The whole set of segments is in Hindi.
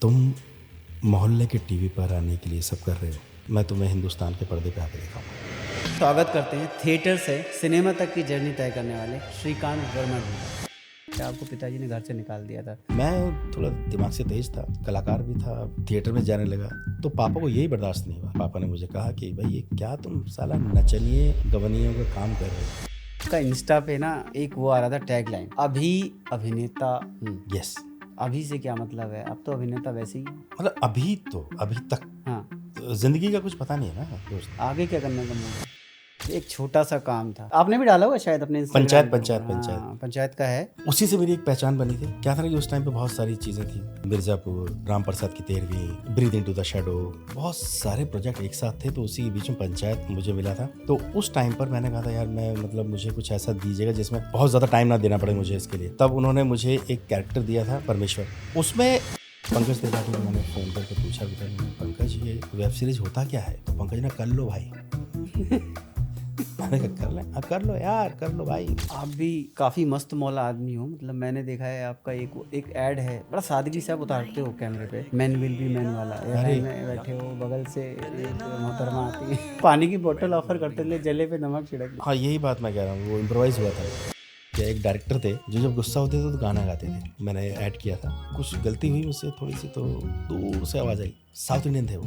तुम मोहल्ले के टीवी पर आने के लिए सब कर रहे हो, मैं तुम्हें हिंदुस्तान के पर्दे पे आके दिखाऊंगा। स्वागत करते हैं थिएटर से सिनेमा तक की जर्नी तय करने वाले श्रीकांत वर्मा जी का। क्या आपको पिताजी ने घर से निकाल दिया था? मैं थोड़ा दिमाग से तेज था, कलाकार भी था, थिएटर में जाने लगा तो पापा को यही बर्दाश्त नहीं हुआ। पापा ने मुझे कहा कि भाई ये क्या तुम साला नचनिए गवनियों का काम कर रहे हो। का इंस्टा पे ना एक वो आ रहा था टैगलाइन, अभी अभिनेता हूँ। यस, अभी से क्या मतलब है? अब तो अभिनेता वैसे ही है। मतलब अभी तक हाँ, जिंदगी का कुछ पता नहीं है ना दोस्त। आगे क्या करने का मूड है? एक छोटा सा काम था, आपने भी डाला होगा शायद अपने पंचायत इंस्टाग्राम पंचायत पे। पंचायत हाँ, पंचायत का है। उसी से मेरी एक पहचान बनी थी। क्या था ना कि उस टाइम पे बहुत सारी चीज़ें थी, मिर्ज़ापुर, राम प्रसाद की 13वीं, ब्रीथ इनटू द शैडो, बहुत सारे प्रोजेक्ट एक साथ थे। तो उसी के बीच में पंचायत मुझे मिला था। तो उस टाइम पर मैंने कहा था यार मैं मतलब मुझे कुछ ऐसा दीजिएगा जिसमें बहुत ज़्यादा टाइम ना देना पड़े मुझे इसके लिए। तब उन्होंने मुझे एक कैरेक्टर दिया था परमेश्वर। उसमें पंकज त्रिपाठी को मैंने फ़ोन करके पूछा भी था, पंकज ये वेब सीरीज होता क्या है? तो पंकज ने कर लो भाई। मैंने कहा कर ले, हाँ कर लो यार, कर लो भाई। आप भी काफ़ी मस्त मौला आदमी हो। मतलब मैंने देखा है आपका एक ऐड है, बड़ा सादगी से आप उतारते हो कैमरे पे, मैन विल बी मैन वाला। अरे एयरलाइन में बैठे हो, बगल से एक मोहतरमा आती है, पानी की बोतल ऑफर करते ले, जले पे नमक छिड़क दो। हाँ यही बात मैं कह रहा हूँ, वो इम्प्रोवाइज हुआ था। क्या एक डायरेक्टर थे जो जब गुस्सा होते थे तो गाना गाते थे। मैंने ऐड किया था, कुछ गलती हुई मुझसे थोड़ी सी तो दूर से आवाज़ आई। साउथ इंडियन थे वो,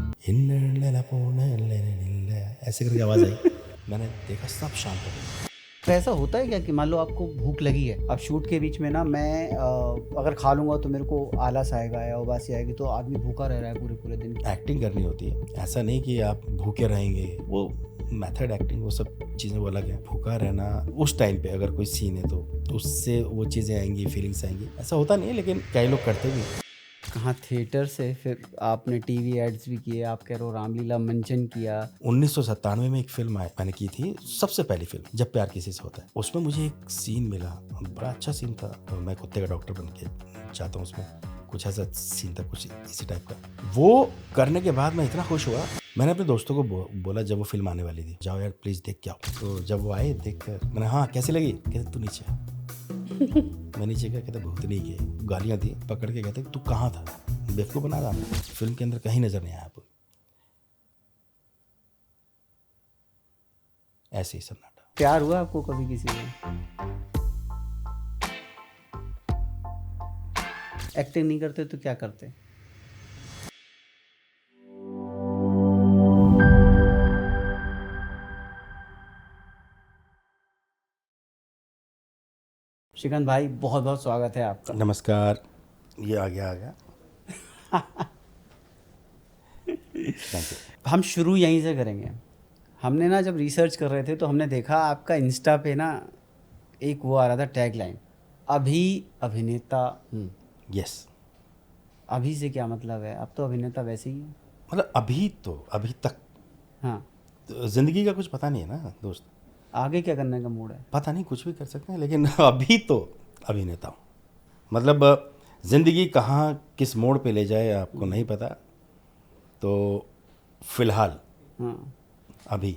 ऐसे करके आवाज़ आई। मैंने देखा सब शांत हो गए। तो ऐसा होता है क्या कि मान लो आपको भूख लगी है, अब शूट के बीच में ना मैं अगर खा लूंगा तो मेरे को आलस आएगा या उबासी आएगी, तो आदमी भूखा रह रहा है पूरे पूरे दिन। एक्टिंग करनी होती है, ऐसा नहीं कि आप भूखे रहेंगे। वो मेथड एक्टिंग, वो सब चीज़ें वो अलग है। भूखा रहना उस टाइम पे अगर कोई सीन है तो उससे वो चीज़ें आएंगी, फीलिंग्स आएंगी। ऐसा होता नहीं है लेकिन कई लोग करते भी। कहाँ थिएटर से फिर आपने टीवी एड्स भी किए, आप कह रहे हो रामलीला मंचन किया। 1997 में एक फिल्म मैंने की थी, सबसे पहली फिल्म, जब प्यार किसी से होता है। उसमें मुझे एक सीन मिला, बड़ा अच्छा सीन था। मैं कुत्ते का डॉक्टर बन के जाता हूँ उसमें, कुछ ऐसा सीन था, कुछ इसी टाइप का। वो करने के बाद मैं इतना खुश हुआ, मैंने अपने दोस्तों को बोला जब वो फिल्म आने वाली थी, जाओ यार प्लीज़ देख के आओ। तो जब वो आए देख कर मैंने, हाँ कैसी लगी? कहते तू नीचे आ। मैं नीचे गया, कहते भूतनी के गालियाँ दी, पकड़ के कहते तू कहाँ था, बेवकूफ़ बना रहा था, फिल्म के अंदर कहीं नजर नहीं आया आप। ऐसे ही सन्नाटा। प्यार हुआ आपको कभी किसी से? एक्टिंग नहीं करते तो क्या करते? श्रीकांत भाई बहुत बहुत स्वागत है आपका। नमस्कार, ये आ गया। Thank you. हम शुरू यहीं से करेंगे। हमने ना जब रिसर्च कर रहे थे तो हमने देखा आपका इंस्टा पे ना एक वो आ रहा था टैगलाइन, अभी अभिनेता हूँ। यस, अभी से क्या मतलब है? अब तो अभिनेता वैसे ही है। मतलब अभी तक हाँ, जिंदगी का कुछ पता नहीं है ना दोस्त। आगे क्या करने का मूड है? पता नहीं, कुछ भी कर सकते हैं लेकिन अभी तो अभिनेता हूँ। मतलब जिंदगी कहाँ किस मोड़ पे ले जाए आपको नहीं पता। तो फिलहाल हाँ, अभी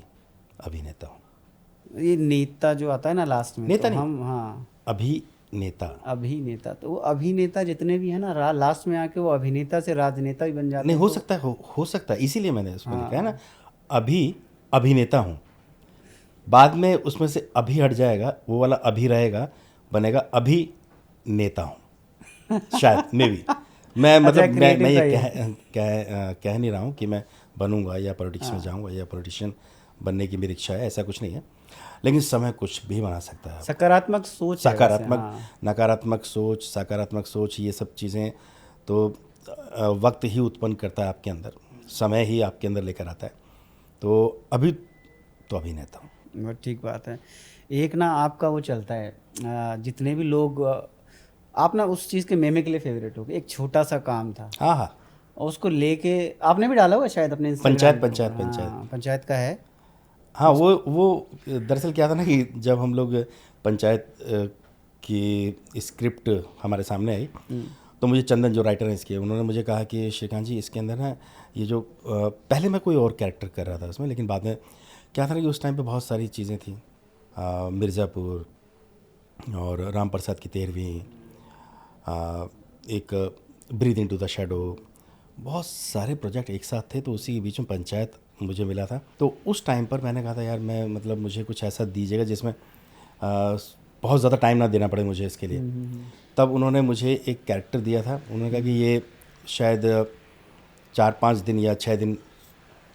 अभिनेता हूँ। ये नेता जो आता है ना लास्ट में, नेता तो नहीं, हम हाँ अभिनेता। अभिनेता, तो वो अभिनेता जितने भी है ना लास्ट में आके वो अभिनेता से राजनेता भी बन जाते नहीं हैं। हो तो सकता है, हो सकता है, इसीलिए मैंने उसमें लिखा है ना हाँ, अभी अभिनेता हूँ। बाद में उसमें से अभी हट जाएगा, वो वाला अभी रहेगा, बनेगा अभी नेता हूँ शायद, मे बी। मैं अच्छा मतलब मैं क्रिएटिव था ये ये। कह नहीं रहा हूँ कि मैं बनूंगा या पॉलिटिक्स में हाँ, जाऊंगा या पॉलिटिशियन बनने की मेरी इच्छा है, ऐसा कुछ नहीं है। लेकिन समय कुछ भी बना सकता है आपको। सकारात्मक सोच है वैसे। सकारात्मक, हाँ, नकारात्मक सोच, सकारात्मक सोच, ये सब चीज़ें तो वक्त ही उत्पन्न करता है आपके अंदर, समय ही आपके अंदर लेकर आता है। तो अभी तो अभिनेता हूँ। बहुत ठीक बात है। एक ना आपका वो चलता है, जितने भी लोग आप ना उस चीज़ के मेमे के लिए फेवरेट हो गए। एक छोटा सा काम था हाँ हाँ, और उसको लेके आपने भी डाला हुआ शायद अपने इंस्टाग्राम पंचायत के ऊपर। पंचायत पंचायत। हाँ, पंचायत का है। हाँ वो दरअसल क्या था ना कि जब हम लोग पंचायत की स्क्रिप्ट हमारे सामने आई, तो मुझे चंदन जो राइटर हैं इसके, उन्होंने मुझे कहा कि श्रीकांत जी इसके अंदर ना ये जो पहले मैं कोई और कैरेक्टर कर रहा था उसमें, लेकिन बाद में क्या था ना कि उस टाइम पे बहुत सारी चीज़ें थी, मिर्ज़ापुर और राम प्रसाद की 13वीं, एक ब्रीथ इनटू द शैडो, बहुत सारे प्रोजेक्ट एक साथ थे, तो उसी के बीच में पंचायत मुझे मिला था। तो उस टाइम पर मैंने कहा था यार मैं मतलब मुझे कुछ ऐसा दीजिएगा जिसमें बहुत ज़्यादा टाइम ना देना पड़े मुझे इसके लिए। तब उन्होंने मुझे एक कैरेक्टर दिया था, उन्होंने कहा कि ये शायद 4-5 दिन या 6 दिन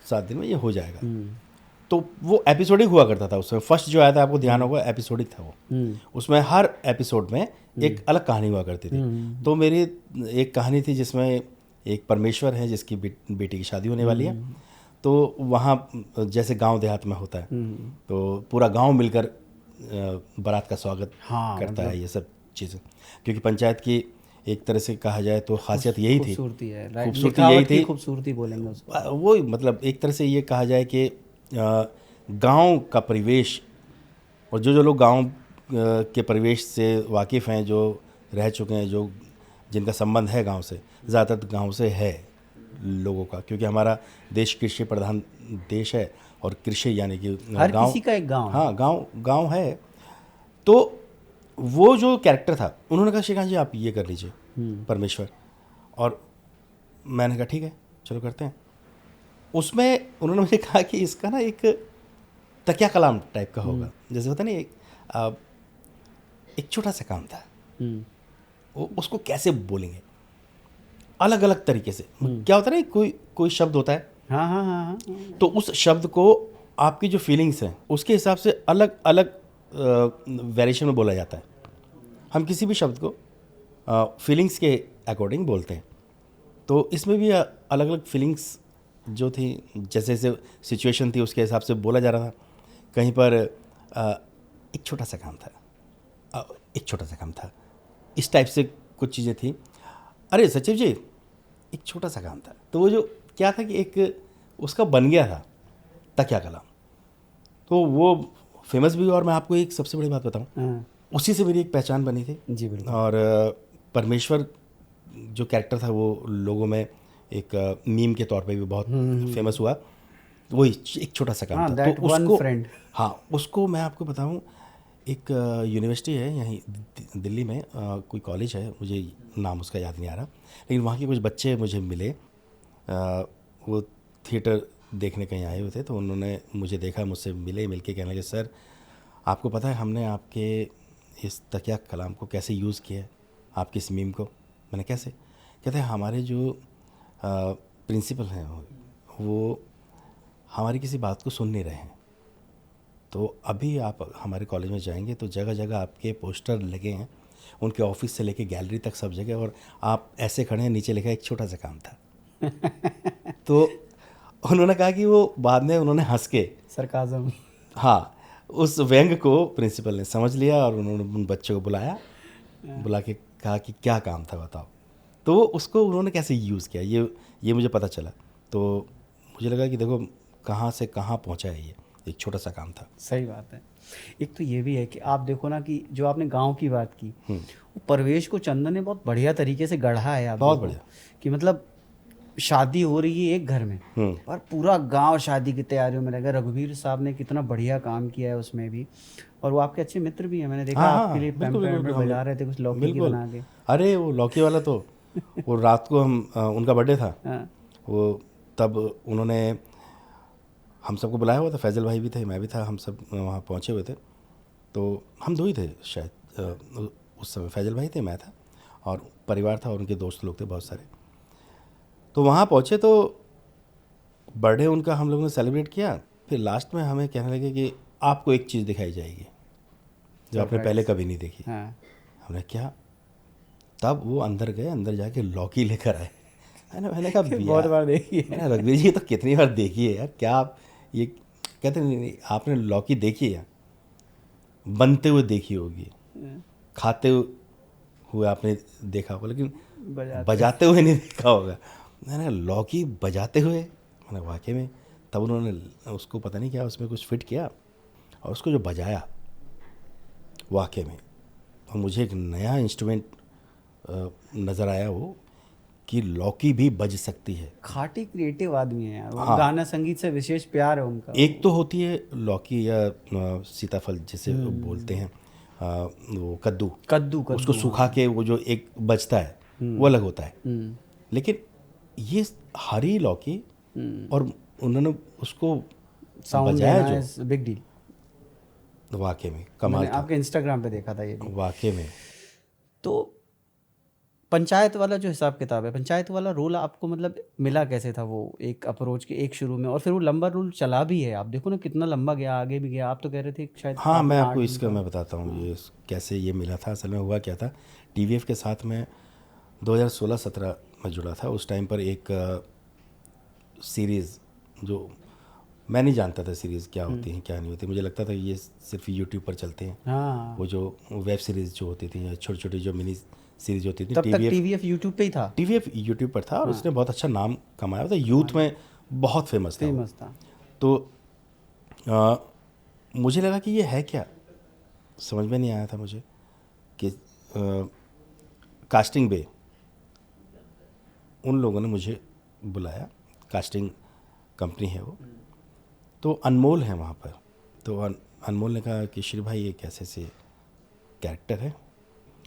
7 दिन में ये हो जाएगा। तो वो एपिसोडिक हुआ करता था उसमें। फर्स्ट जो आया था आपको ध्यान होगा एपिसोडिक था वो। उसमें हर एपिसोड में एक अलग कहानी हुआ करती थी। तो मेरी एक कहानी थी जिसमें एक परमेश्वर है जिसकी बेटी की शादी होने वाली है। तो वहाँ जैसे गांव देहात में होता है तो पूरा गांव मिलकर बारात का स्वागत करता है, ये सब चीज़ें। क्योंकि पंचायत की एक तरह से कहा जाए तो खासियत यही थी, खूबसूरती है, खूबसूरती यही थी, खूबसूरती बोलेंगे उसको। वो मतलब एक तरह से ये कहा जाए कि गांव का परिवेश और जो लोग गांव के परिवेश से वाकिफ़ हैं, जो रह चुके हैं, जो जिनका संबंध है गांव से, ज़्यादातर गांव से है लोगों का, क्योंकि हमारा देश कृषि प्रधान देश है और कृषि यानी कि हर किसी का एक गांव। हाँ, गांव है। तो वो जो कैरेक्टर था उन्होंने कहा श्रीकांत जी आप ये कर लीजिए परमेश्वर, और मैंने कहा ठीक है चलो करते हैं। उसमें उन्होंने मुझे कहा कि इसका ना एक तकिया कलाम टाइप का होगा, जैसे होता नहीं एक छोटा सा काम था, वो उसको कैसे बोलेंगे अलग अलग तरीके से। क्या होता है ना, कोई शब्द होता है, हाँ, तो उस शब्द को आपकी जो फीलिंग्स हैं उसके हिसाब से अलग अलग वेरिएशन में बोला जाता है। हम किसी भी शब्द को फीलिंग्स के अकॉर्डिंग बोलते हैं। तो इसमें भी अलग अलग फीलिंग्स जो थी, जैसे जैसे सिचुएशन थी उसके हिसाब से बोला जा रहा था। कहीं पर एक छोटा सा काम था, एक छोटा सा काम था, इस टाइप से कुछ चीज़ें थी। अरे सचिव जी एक छोटा सा काम था, तो वो जो क्या था कि एक उसका बन गया था तकिया कलाम, तो वो फेमस भी हुआ। और मैं आपको एक सबसे बड़ी बात बताऊं, उसी से मेरी एक पहचान बनी थी जी बिल्कुल। और परमेश्वर जो कैरेक्टर था वो लोगों में एक मीम के तौर पे भी बहुत फेमस हुआ। वही एक छोटा सा काम था। तो उसको उसको मैं आपको बताऊं, एक यूनिवर्सिटी है यहीं दिल्ली में, कोई कॉलेज है, मुझे नाम उसका याद नहीं आ रहा, लेकिन वहाँ के कुछ बच्चे मुझे मिले, वो थिएटर देखने कहीं आए हुए थे। तो उन्होंने मुझे देखा, मुझसे मिल के कहने लगे सर आपको पता है हमने आपके इस तकिया कलाम को कैसे यूज़ किया है, आपकी इस मीम को। मैंने कैसे? कहते हैं हमारे जो प्रिंसिपल हैं वो हमारी किसी बात को सुन नहीं रहे हैं, तो अभी आप हमारे कॉलेज में जाएंगे तो जगह जगह आपके पोस्टर लगे हैं, उनके ऑफिस से लेके गैलरी तक सब जगह, और आप ऐसे खड़े हैं, नीचे लिखा है एक छोटा सा काम था। तो उन्होंने कहा कि वो बाद में उन्होंने हंस के सरकाज़म, हाँ, उस व्यंग को प्रिंसिपल ने समझ लिया और उन्होंने उन बच्चों को बुला के कहा कि क्या काम था बताओ। तो उसको उन्होंने कैसे यूज़ किया ये मुझे पता चला। तो मुझे लगा कि देखो कहाँ से कहाँ पहुँचा है, ये एक छोटा सा काम था। सही बात है। एक तो ये भी है कि आप देखो ना कि जो आपने गांव की बात की, वो परवेश को चंदन ने बहुत बढ़िया तरीके से गढ़ा है। आप बहुत देखो बढ़िया कि मतलब शादी हो रही है एक घर में और पूरा गांव शादी की तैयारियों में लगा। रघुवीर साहब ने कितना बढ़िया काम किया है उसमें भी, और वो आपके अच्छे मित्र भी हैं। मैंने देखा आपके लिए पैम्पलेट बजा रहे थे कुछ लौकी की बना के। अरे वो लौकी वाला तो वो रात को हम उनका बर्थडे था, वो तब उन्होंने हम सबको बुलाया हुआ था, फैजल भाई भी थे, मैं भी था, हम सब वहाँ पहुँचे हुए थे। तो हम दो ही थे शायद उस समय, फैजल भाई थे, मैं था और परिवार था और उनके दोस्त लोग थे बहुत सारे। तो वहाँ पहुँचे तो बर्थडे उनका हम लोगों ने सेलिब्रेट किया। फिर लास्ट में हमें कहने लगे कि आपको एक चीज़ दिखाई जाएगी जो आपने पहले कभी नहीं देखी। हमने क्या? तब वो अंदर गए, अंदर जाके लौकी लेकर आए। मैंने कहा बहुत बार देखी है। मैंने रघुवीर जी तो कितनी बार देखी है यार, क्या आप ये कहते नहीं आपने लौकी देखी है, बनते हुए देखी होगी, खाते हुए आपने देखा होगा, लेकिन बजाते हुए नहीं देखा होगा। मैंने लौकी बजाते हुए, मैंने वाकई में। तब उन्होंने उसको पता नहीं क्या उसमें कुछ फिट किया और उसको जो बजाया वाकई में, और मुझे एक नया इंस्ट्रूमेंट नज़र आया वो कि लौकी भी बज सकती है। खाटी क्रिएटिव आदमी है यार। हाँ। गाना संगीत से विशेष प्यार है उनका। एक तो होती है लौकी या सीताफल जिसे बोलते हैं, वो कद्दू उसको सूखा के वो जो एक बजता है वो अलग होता है। लेकिन ये हरी लौकी और उन्होंने उसको साउंड बजाया देना जो, बिग डील। वाकई में कमाल मैंने था, आपके इंस्टाग्राम पे देखा था ये भी। वाकई में। तो पंचायत वाला जो हिसाब किताब है, पंचायत वाला रोल आपको मतलब मिला कैसे था? वो एक अप्रोच के एक शुरू में, और फिर वो लंबा रोल चला भी है, आप देखो ना कितना लंबा गया, आगे भी गया। आप तो कह रहे थे शायद हाँ, मैं आपने आपको 8 दिन इसका का। मैं बताता हूँ ये कैसे ये मिला था। असल में हुआ क्या था, टीवीएफ के साथ मैं 2016-17 में जुड़ा था। उस टाइम पर एक सीरीज़, जो मैं नहीं जानता था सीरीज़ क्या होती हैं क्या नहीं होती, मुझे लगता था ये सिर्फ यूट्यूब पर चलते हैं। हाँ, वो जो वेब सीरीज़ जो होती थी या छोटी छोटी जो मिनी सीरीज होती थी, तब तक टीवीएफ यूट्यूब पे ही था। टीवीएफ यूट्यूब पर था और उसने बहुत अच्छा नाम कमाया था, यूथ में बहुत फेमस था वो। फेमस था। तो मुझे लगा कि ये है क्या, समझ में नहीं आया था मुझे कि कास्टिंग बे उन लोगों ने मुझे बुलाया, कास्टिंग कंपनी है वो, तो अनमोल है वहाँ पर। तो अनमोल ने कहा कि श्री भाई ये कैसे से कैरेक्टर है।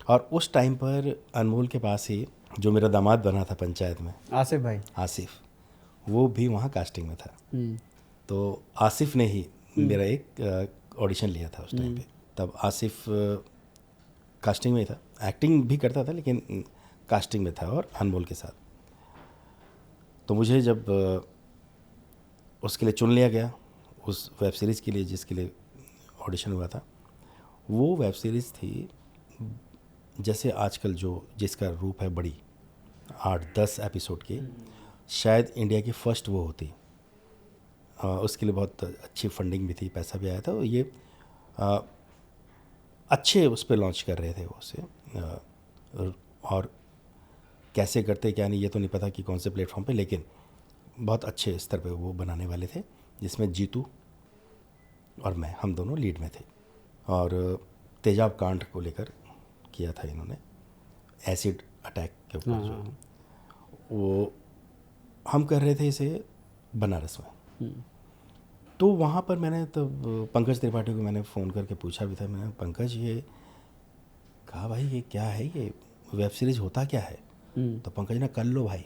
और उस टाइम पर अनमोल के पास ही जो मेरा दामाद बना था पंचायत में, आसिफ भाई, आसिफ, वो भी वहाँ कास्टिंग में था। तो आसिफ ने ही मेरा एक ऑडिशन लिया था उस टाइम पे। तब आसिफ कास्टिंग में ही था, एक्टिंग भी करता था लेकिन कास्टिंग में था और अनमोल के साथ। तो मुझे जब उसके लिए चुन लिया गया, उस वेब सीरीज़ के लिए जिसके लिए ऑडिशन हुआ था, वो वेब सीरीज़ थी जैसे आजकल जो जिसका रूप है बड़ी, 8-10 एपिसोड की, शायद इंडिया की फर्स्ट वो होती। उसके लिए बहुत अच्छी फंडिंग भी थी, पैसा भी आया था। ये अच्छे उस पर लॉन्च कर रहे थे वो उसे, और कैसे करते क्या नहीं ये तो नहीं पता कि कौन से प्लेटफॉर्म पे, लेकिन बहुत अच्छे स्तर पे वो बनाने वाले थे, जिसमें जीतू और मैं, हम दोनों लीड में थे। और तेजाब कांड को लेकर किया था इन्होंने, एसिड अटैक के ऊपर जो वो हम कर रहे थे इसे बनारस में। तो वहाँ पर मैंने तब पंकज त्रिपाठी को मैंने फ़ोन करके पूछा भी था, मैंने पंकज ये कहा भाई ये क्या है, ये वेब सीरीज़ होता क्या है? तो पंकज ने कर लो भाई।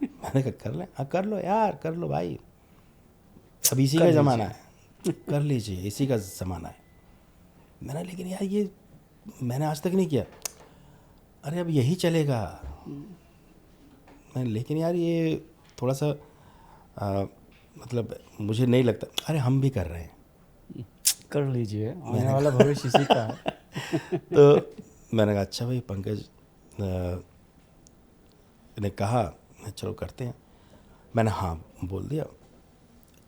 मैंने कहा कर लें, हाँ कर लो यार, कर लो भाई, अब इसी का ज़माना है, कर लीजिए, इसी का ज़माना है। मैंने लेकिन यार ये मैंने आज तक नहीं किया। अरे अब यही चलेगा। मैं लेकिन यार ये थोड़ा सा मतलब मुझे नहीं लगता। अरे हम भी कर रहे हैं, कर लीजिए, आने वाला भविष्य इसी का है। तो मैंने कहा अच्छा भाई, पंकज ने कहा चलो करते हैं। मैंने हाँ बोल दिया,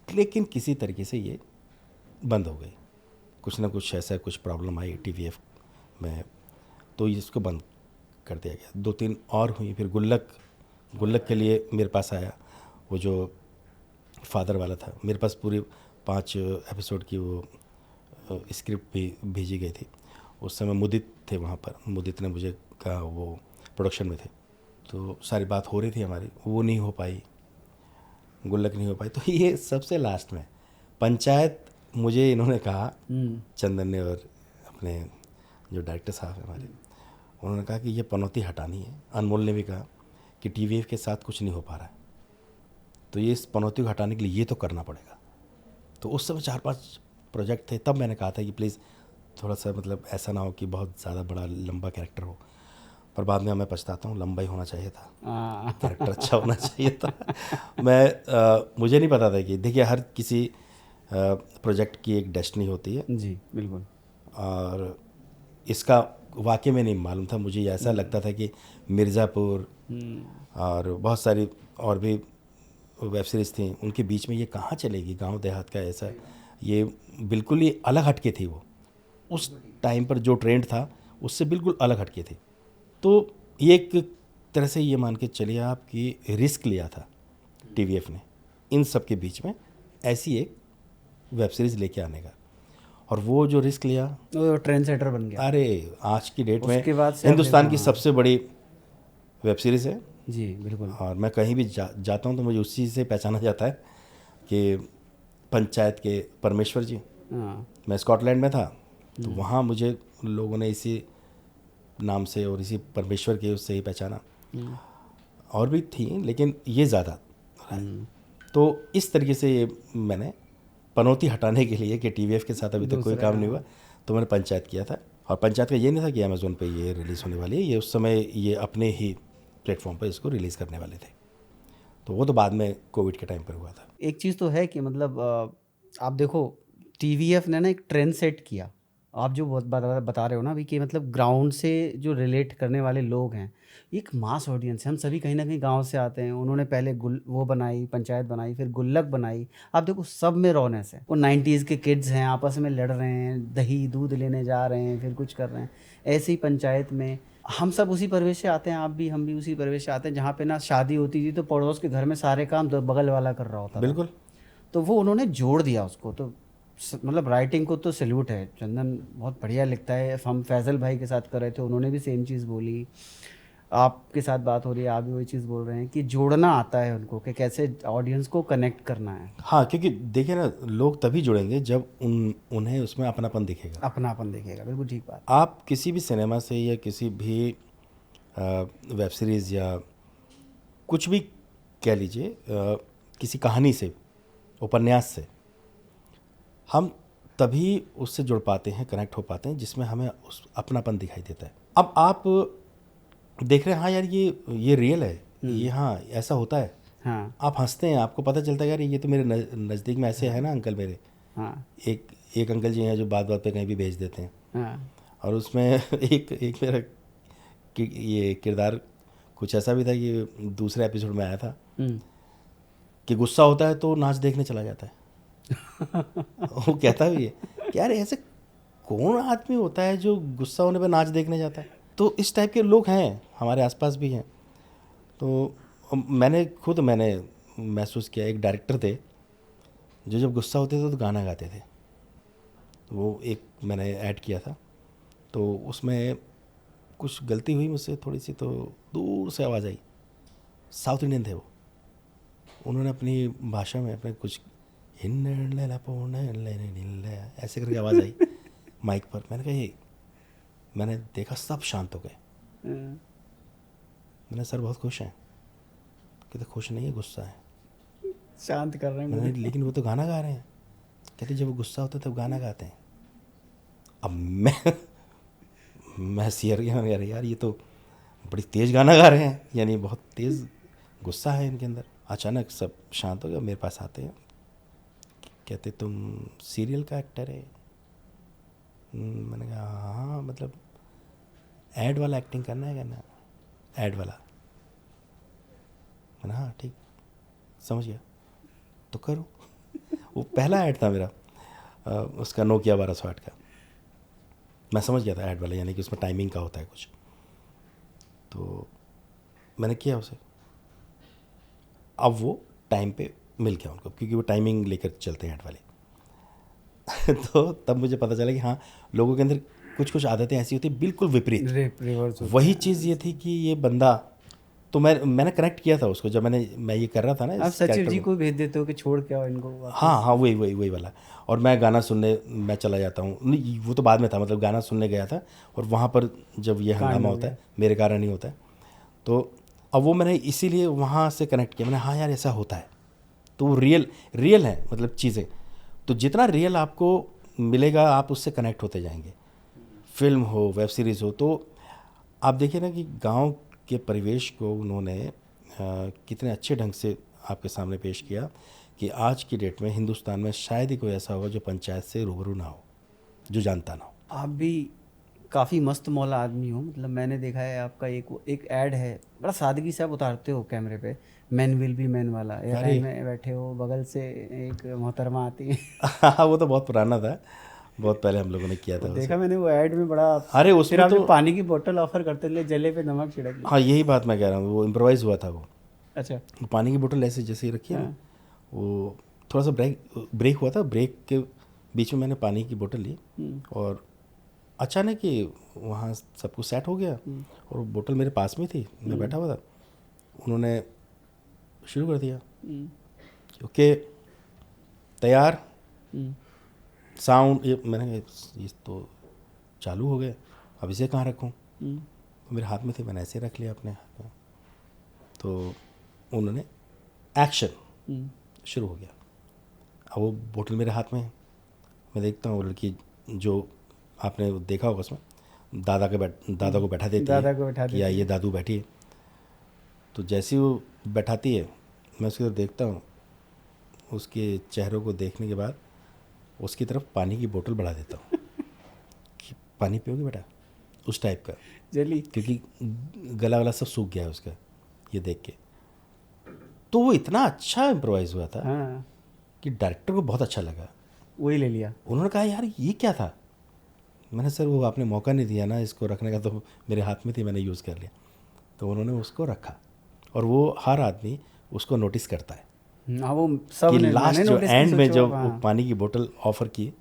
लेकिन किसी तरीके से ये बंद हो गई। कुछ ना कुछ ऐसा कुछ प्रॉब्लम आई टीवीएफ में, तो इसको बंद कर दिया गया। 2-3 और हुई, फिर गुल्लक के लिए मेरे पास आया, वो जो फादर वाला था, मेरे पास पूरी 5 एपिसोड की वो स्क्रिप्ट भी भेजी गई थी। उस समय मुदित थे वहाँ पर, मुदित ने मुझे कहा, वो प्रोडक्शन में थे, तो सारी बात हो रही थी हमारी, वो नहीं हो पाई, गुल्लक नहीं हो पाई। तो ये सबसे लास्ट में पंचायत मुझे इन्होंने कहा, चंदन ने और अपने जो डायरेक्टर साहब हैं हमारे, उन्होंने कहा कि ये पनौती हटानी है। अनमोल ने भी कहा कि टीवीएफ के साथ कुछ नहीं हो पा रहा है, तो ये इस पनौती को हटाने के लिए ये तो करना पड़ेगा। तो उस समय 4-5 प्रोजेक्ट थे, तब मैंने कहा था कि प्लीज़ थोड़ा सा मतलब ऐसा ना हो कि बहुत ज़्यादा बड़ा लंबा कैरेक्टर हो। पर बाद में मैं पछताता हूँ, लंबा ही होना चाहिए था, कैरेक्टर अच्छा होना चाहिए था। मुझे नहीं पता था कि देखिए हर किसी प्रोजेक्ट की एक डेस्टिनी होती है जी बिल्कुल, और इसका वाकई में नहीं मालूम था मुझे। ऐसा लगता था कि मिर्ज़ापुर और बहुत सारी और भी वेब सीरीज़ थी, उनके बीच में ये कहाँ चलेगी, गांव देहात का ऐसा, ये बिल्कुल ही अलग हटके थी। वो उस टाइम पर जो ट्रेंड था उससे बिल्कुल अलग हटके थी। तो ये एक तरह से ये मान के चलिए आप कि रिस्क लिया था टीवीएफ ने इन सब के बीच में ऐसी एक वेब सीरीज़ लेके आने का, और वो जो रिस्क लिया वो ट्रेंड सेटर बन गया। अरे आज की डेट में उसके बाद से हिंदुस्तान की सबसे बड़ी वेब सीरीज़ है। जी बिल्कुल, और मैं कहीं भी जाता हूँ तो मुझे उसी से पहचाना जाता है कि पंचायत के परमेश्वर जी। मैं स्कॉटलैंड में था तो वहाँ मुझे लोगों ने इसी नाम से और इसी परमेश्वर के उससे ही पहचाना। और भी थी लेकिन ये ज़्यादा। तो इस तरीके से ये मैंने पनौती हटाने के लिए कि टीवीएफ के साथ अभी तक कोई काम नहीं हुआ, तो मैंने पंचायत किया था। और पंचायत का ये नहीं था कि अमेज़ोन पे ये रिलीज़ होने वाली है, ये उस समय ये अपने ही प्लेटफॉर्म पर इसको रिलीज़ करने वाले थे। तो वो तो बाद में कोविड के टाइम पर हुआ था। एक चीज़ तो है कि मतलब आप देखो टीवीएफ ने ना एक ट्रेंड सेट किया। आप जो बहुत बता रहे हो ना अभी कि मतलब ग्राउंड से जो रिलेट करने वाले लोग हैं, एक मास ऑडियंस है। हम सभी कहीं ना कहीं गांव से आते हैं। उन्होंने पहले वो बनाई, पंचायत बनाई, फिर गुल्लक बनाई। आप देखो सब में रौनक है। वो 90s के किड्स हैं, आपस में लड़ रहे हैं, दही दूध लेने जा रहे हैं, फिर कुछ कर रहे हैं। ऐसे ही पंचायत में हम सब उसी परिवेश से आते हैं, आप भी हम भी उसी परिवेश से आते हैं जहाँ पे ना शादी होती थी तो पड़ोस के घर में सारे काम बगल वाला कर रहा होता था। बिल्कुल। तो वो उन्होंने जोड़ दिया उसको। तो मतलब राइटिंग को तो सैल्यूट है, चंदन बहुत बढ़िया लिखता है। हम फैज़ल भाई के साथ कर रहे थे, उन्होंने भी सेम चीज़ बोली। आपके साथ बात हो रही है, आप भी वही चीज़ बोल रहे हैं कि जोड़ना आता है उनको कि कैसे ऑडियंस को कनेक्ट करना है। हाँ, क्योंकि देखिए ना, लोग तभी जुड़ेंगे जब उन्हें उसमें अपनापन दिखेगा। अपनापन दिखेगा, बिल्कुल ठीक बात। आप किसी भी सिनेमा से या किसी भी वेब सीरीज़ या कुछ भी कह लीजिए, किसी कहानी से, उपन्यास से हम तभी उससे जुड़ पाते हैं, कनेक्ट हो पाते हैं जिसमें हमें उस अपनापन दिखाई देता है। अब आप देख रहे हैं, हाँ यार ये रियल है, ये हाँ ऐसा होता है। हाँ आप हंसते हैं, आपको पता चलता है यार ये तो मेरे नज़दीक में ऐसे है ना अंकल मेरे। हाँ एक अंकल जी हैं जो बात बात पे कहीं भी भेज देते हैं। हाँ और उसमें एक मेरा ये किरदार कुछ ऐसा भी था कि दूसरे एपिसोड में आया था कि गुस्सा होता है तो नाच देखने चला जाता है। वो कहता भी है कि यार ऐसे कौन आदमी होता है जो गुस्सा होने पर नाच देखने जाता है। तो इस टाइप के लोग हैं, हमारे आसपास भी हैं। तो मैंने महसूस किया, एक डायरेक्टर थे जो जब गुस्सा होते थे तो गाना गाते थे। वो एक मैंने ऐड किया था, तो उसमें कुछ गलती हुई मुझसे थोड़ी सी, तो दूर से आवाज़ आई। साउथ इंडियन थे वो, उन्होंने अपनी भाषा में अपने कुछ ऐसे करके आवाज़ आई माइक पर। मैंने कहा ये, मैंने देखा सब शांत हो गए। मैंने सर बहुत खुश हैं। कहते खुश नहीं है, गुस्सा है। शांत कर रहे हैं मैंने लेकिन वो तो गाना गा रहे हैं। कहते जब वो गुस्सा होता है तब गाना गाते हैं। अब मैं सियर गया, यार ये तो बड़ी तेज़ गाना गा रहे हैं, यानी बहुत तेज़ गुस्सा है इनके अंदर। अचानक सब शांत हो गया, मेरे पास आते हैं, कहते तुम सीरियल का एक्टर है? मैंने कहा हाँ, मतलब ऐड वाला एक्टिंग करना है, करना ऐड वाला। मैंने हाँ ठीक, समझ गया, तो करो। वो पहला ऐड था मेरा, उसका नोकिया 1208 का। मैं समझ गया था ऐड वाला, यानी कि उसमें टाइमिंग का होता है कुछ। तो मैंने किया उसे। अब वो टाइम पे मिल गया उनको, क्योंकि वो टाइमिंग लेकर चलते हैं ऐड वाले। तो तब मुझे पता चला कि हाँ, लोगों के अंदर कुछ कुछ आदतें ऐसी होती है बिल्कुल विपरीत। वही चीज़ ये थी कि ये बंदा, तो मैंने कनेक्ट किया था उसको जब मैं ये कर रहा था ना। आप सचिव जी को भेज देते हो कि छोड़ के आओ इनको वापस। हाँ, वही वाला। और मैं गाना सुनने मैं चला जाता हूँ। नहीं, वो तो बाद में था, मतलब गाना सुनने गया था और वहाँ पर जब ये हंगामा होता है, मेरे कारण ही होता है। तो अब वो मैंने इसीलिए वहाँ से कनेक्ट किया। मैंने हाँ यार ऐसा होता है, तो वो रियल है, मतलब चीज़ें। तो जितना रियल आपको मिलेगा आप उससे कनेक्ट होते जाएंगे। फिल्म हो, वेब सीरीज़ हो। तो आप देखिए ना कि गांव के परिवेश को उन्होंने कितने अच्छे ढंग से आपके सामने पेश किया कि आज की डेट में हिंदुस्तान में शायद ही कोई ऐसा होगा जो पंचायत से रूबरू ना हो, जो जानता ना हो। आप भी काफ़ी मस्त मौला आदमी हो। मतलब मैंने देखा है आपका एक ऐड है, बड़ा सादगी से आप उतारते हो कैमरे पे, मैन विल बी मैन वाला। एयरलाइन में बैठे हो, बगल से एक मोहतरमा आती है। हाँ, वो तो बहुत पुराना था, बहुत पहले हम लोगों ने किया था। देखा मैंने वो ऐड में बड़ा। अरे उसमें फिर आप तो पानी की बोतल ऑफर करते थे, जले पे नमक छिड़क लिया। हाँ, यही बात मैं कह रहा हूँ, वो इम्प्रोवाइज़ हुआ था वो। अच्छा। वो पानी की बोतल ऐसे जैसे ही रखी है ना, वो थोड़ा सा ब्रेक हुआ था, ब्रेक के बीच में मैंने पानी की बोतल ली और अचानक ही वहाँ सब कुछ सेट हो गया और वो बोतल मेरे पास में थी, मैं बैठा हुआ था। उन्होंने शुरू कर दिया, ओके तैयार, साउंड। ये मैंने कहा ये तो चालू हो गए, अब इसे कहाँ रखूँ? तो मेरे हाथ में थे, मैंने ऐसे रख लिया अपने हाथ में। तो उन्होंने एक्शन शुरू हो गया। अब वो बोतल मेरे हाथ में है, मैं देखता हूँ वो लड़की जो आपने देखा होगा उसमें दादा को बैठा देती है कि आइए दादू बैठिए। तो जैसे ही वो बैठाती है मैं उसकी तरफ देखता हूँ, उसके चेहरों को देखने के बाद उसकी तरफ पानी की बोतल बढ़ा देता हूँ कि पानी पियोगे बेटा, उस टाइप का जली, क्योंकि गला सब सूख गया है उसका ये देख के। तो वो इतना अच्छा इम्प्रोवाइज़ हुआ था हाँ, कि डायरेक्टर को बहुत अच्छा लगा, वही ले लिया। उन्होंने कहा यार ये क्या था। मैंने सर वो आपने मौका नहीं दिया ना इसको रखने का, तो मेरे हाथ में थी मैंने यूज़ कर लिया। तो उन्होंने उसको रखा और वो हर आदमी उसको नोटिस करता है। हाँ, वो सब कि ने लास्ट मैंने जो नोटिस एंड में जो हाँ। पानी की बोतल ऑफर की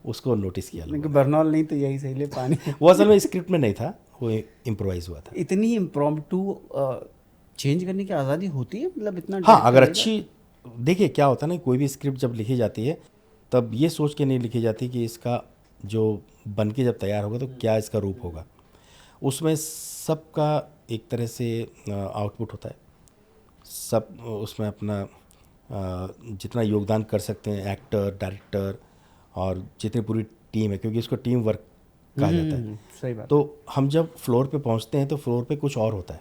उसको नोटिस किया लोगों ने। बर्नॉल नहीं तो यही सही ले पानी। वो असल में स्क्रिप्ट में नहीं था, वो इम्प्रोवाइज हुआ था। इतनी इम्प्रॉम्प्टू चेंज करने की आज़ादी होती है, मतलब इतना? हाँ, अगर अच्छी, देखिए क्या होता है ना, कोई भी स्क्रिप्ट जब लिखी जाती है तब ये सोच के नहीं लिखी जाती कि इसका जो बन के जब तैयार होगा तो क्या इसका रूप होगा। उसमें सबका एक तरह से आउटपुट होता है, सब उसमें अपना जितना योगदान कर सकते हैं एक्टर, डायरेक्टर और जितनी पूरी टीम है, क्योंकि इसको टीम वर्क कहा जाता है। सही बात। तो हम जब फ्लोर पे पहुंचते हैं तो फ्लोर पे कुछ और होता है,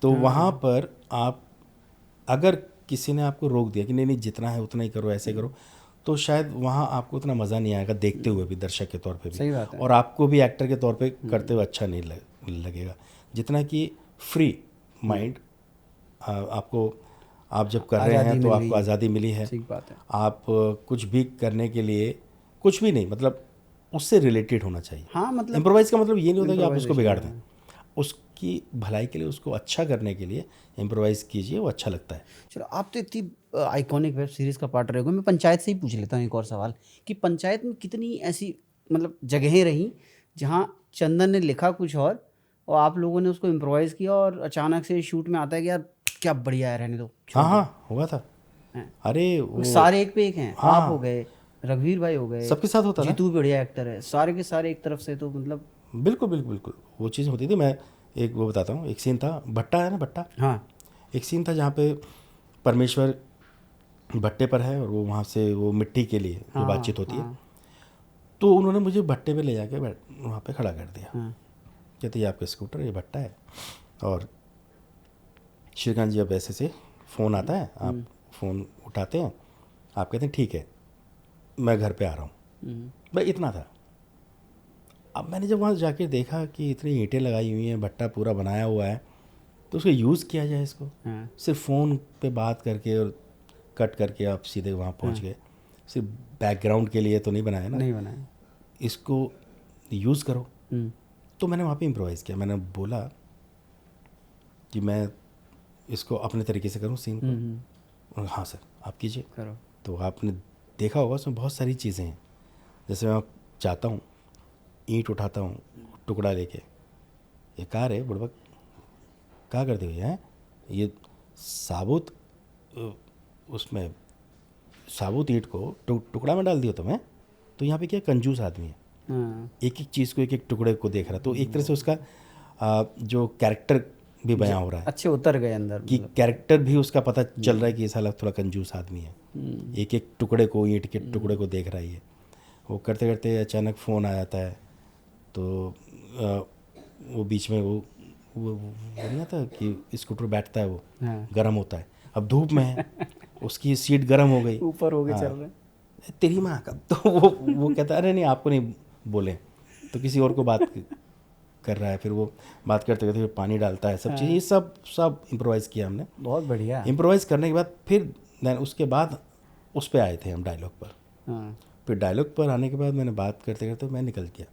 तो वहाँ पर आप अगर किसी ने आपको रोक दिया कि नहीं नहीं जितना है उतना ही करो, ऐसे करो, तो शायद वहाँ आपको उतना मज़ा नहीं आएगा देखते हुए भी, दर्शक के तौर पे भी। सही बात है। और आपको भी एक्टर के तौर पे करते हुए अच्छा नहीं लगेगा। जितना कि फ्री माइंड आपको, आप जब कर रहे हैं तो आपको आज़ादी मिली है। ठीक बात है। आप कुछ भी करने के लिए, कुछ भी नहीं, मतलब उससे रिलेटेड होना चाहिए। हाँ, मतलब इम्प्रोवाइज़ का मतलब ये नहीं होता कि आप उसको बिगाड़ दें, उसकी भलाई के लिए, उसको अच्छा करने के लिए इम्प्रोवाइज़ कीजिए, वो अच्छा लगता है। चलो, आप तो इतनी आइकॉनिक वेब सीरीज़ का पार्ट रहे हो। मैं पंचायत से ही पूछ लेता हूँ एक और सवाल कि पंचायत में कितनी ऐसी मतलब जगहें रहीं जहाँ चंदन ने लिखा कुछ और आप लोगों ने उसको इम्प्रोवाइज़ किया और अचानक से शूट में आता है कि यार क्या बढ़िया है, रहने दो। हाँ हाँ, हुआ था। अरे वो सारे एक पे एक हैं। हाँ, आप हो गए, रघुवीर भाई हो गए, सबके साथ होता था। जीतू भी बढ़िया एक्टर है, सारे के सारे एक तरफ से, तो मतलब बिल्कुल बिल्कुल बिल्कुल वो चीज़ होती थी। मैं एक वो बताता हूँ, एक सीन था, भट्टा है ना, भट्टा, हाँ, एक सीन था जहाँ पे परमेश्वर भट्टे पर है और वो वहाँ से वो मिट्टी के लिए जो बातचीत होती है, तो उन्होंने मुझे भट्टे पे ले जाके वहाँ पे खड़ा कर दिया। कहते ये आपका स्कूटर, ये भट्टा है, और श्रीकांत जी अब ऐसे से फ़ोन आता है, आप फ़ोन उठाते हैं, आप कहते हैं ठीक है मैं घर पे आ रहा हूँ। भाई इतना था। अब मैंने जब वहाँ जाके देखा कि इतनी ईंटें लगाई हुई हैं, भट्टा पूरा बनाया हुआ है, तो उसको यूज़ किया जाए इसको। सिर्फ फ़ोन पे बात करके और कट करके आप सीधे वहाँ पहुँच गए। सिर्फ बैकग्राउंड के लिए तो नहीं बनाया ना, नहीं बनाया, इसको यूज़ करो। तो मैंने वहाँ पे इम्प्रोवाइज़ किया। मैंने बोला कि मैं इसको अपने तरीके से करूँ सीन को। हाँ सर आप कीजिए करो। तो आपने देखा होगा उसमें बहुत सारी चीज़ें हैं। जैसे मैं चाहता हूँ, ईंट उठाता हूँ टुकड़ा लेके, ये कार है बुड़बक, क्या करते हुए हैं ये साबुत उसमें साबुत ईंट को टुकड़ा में डाल दिया तुम्हें, तो यहाँ पे क्या कंजूस आदमी है, एक एक चीज़ को, एक एक टुकड़े को देख रहा। तो एक तरह से उसका जो कैरेक्टर भी बयां हो रहा है, अच्छे उतर गए अंदर कि कैरेक्टर भी उसका पता चल रहा है कि ये साला थोड़ा कंजूस आदमी है। एक एक टुकड़े को, ईंट के टुकड़े को देख रहा है। वो करते करते अचानक फ़ोन आ जाता है, तो वो बीच में वो नहीं आता कि स्कूटर बैठता है, वो गर्म होता है, अब धूप में है, उसकी सीट गर्म हो गई, ऊपर हो गए चल रहे, तेरी माँ का। तो वो कहता है अरे नहीं आपको नहीं बोले, तो किसी और को बात कर रहा है। फिर वो बात करते करते फिर पानी डालता है, सब चीज़, ये सब इम्प्रोवाइज़ किया हमने। बहुत बढ़िया। इम्प्रोवाइज़ करने के बाद फिर उसके बाद उस पर आए थे हम डायलॉग पर। फिर डायलॉग पर आने के बाद मैंने बात करते करते मैं निकल गया।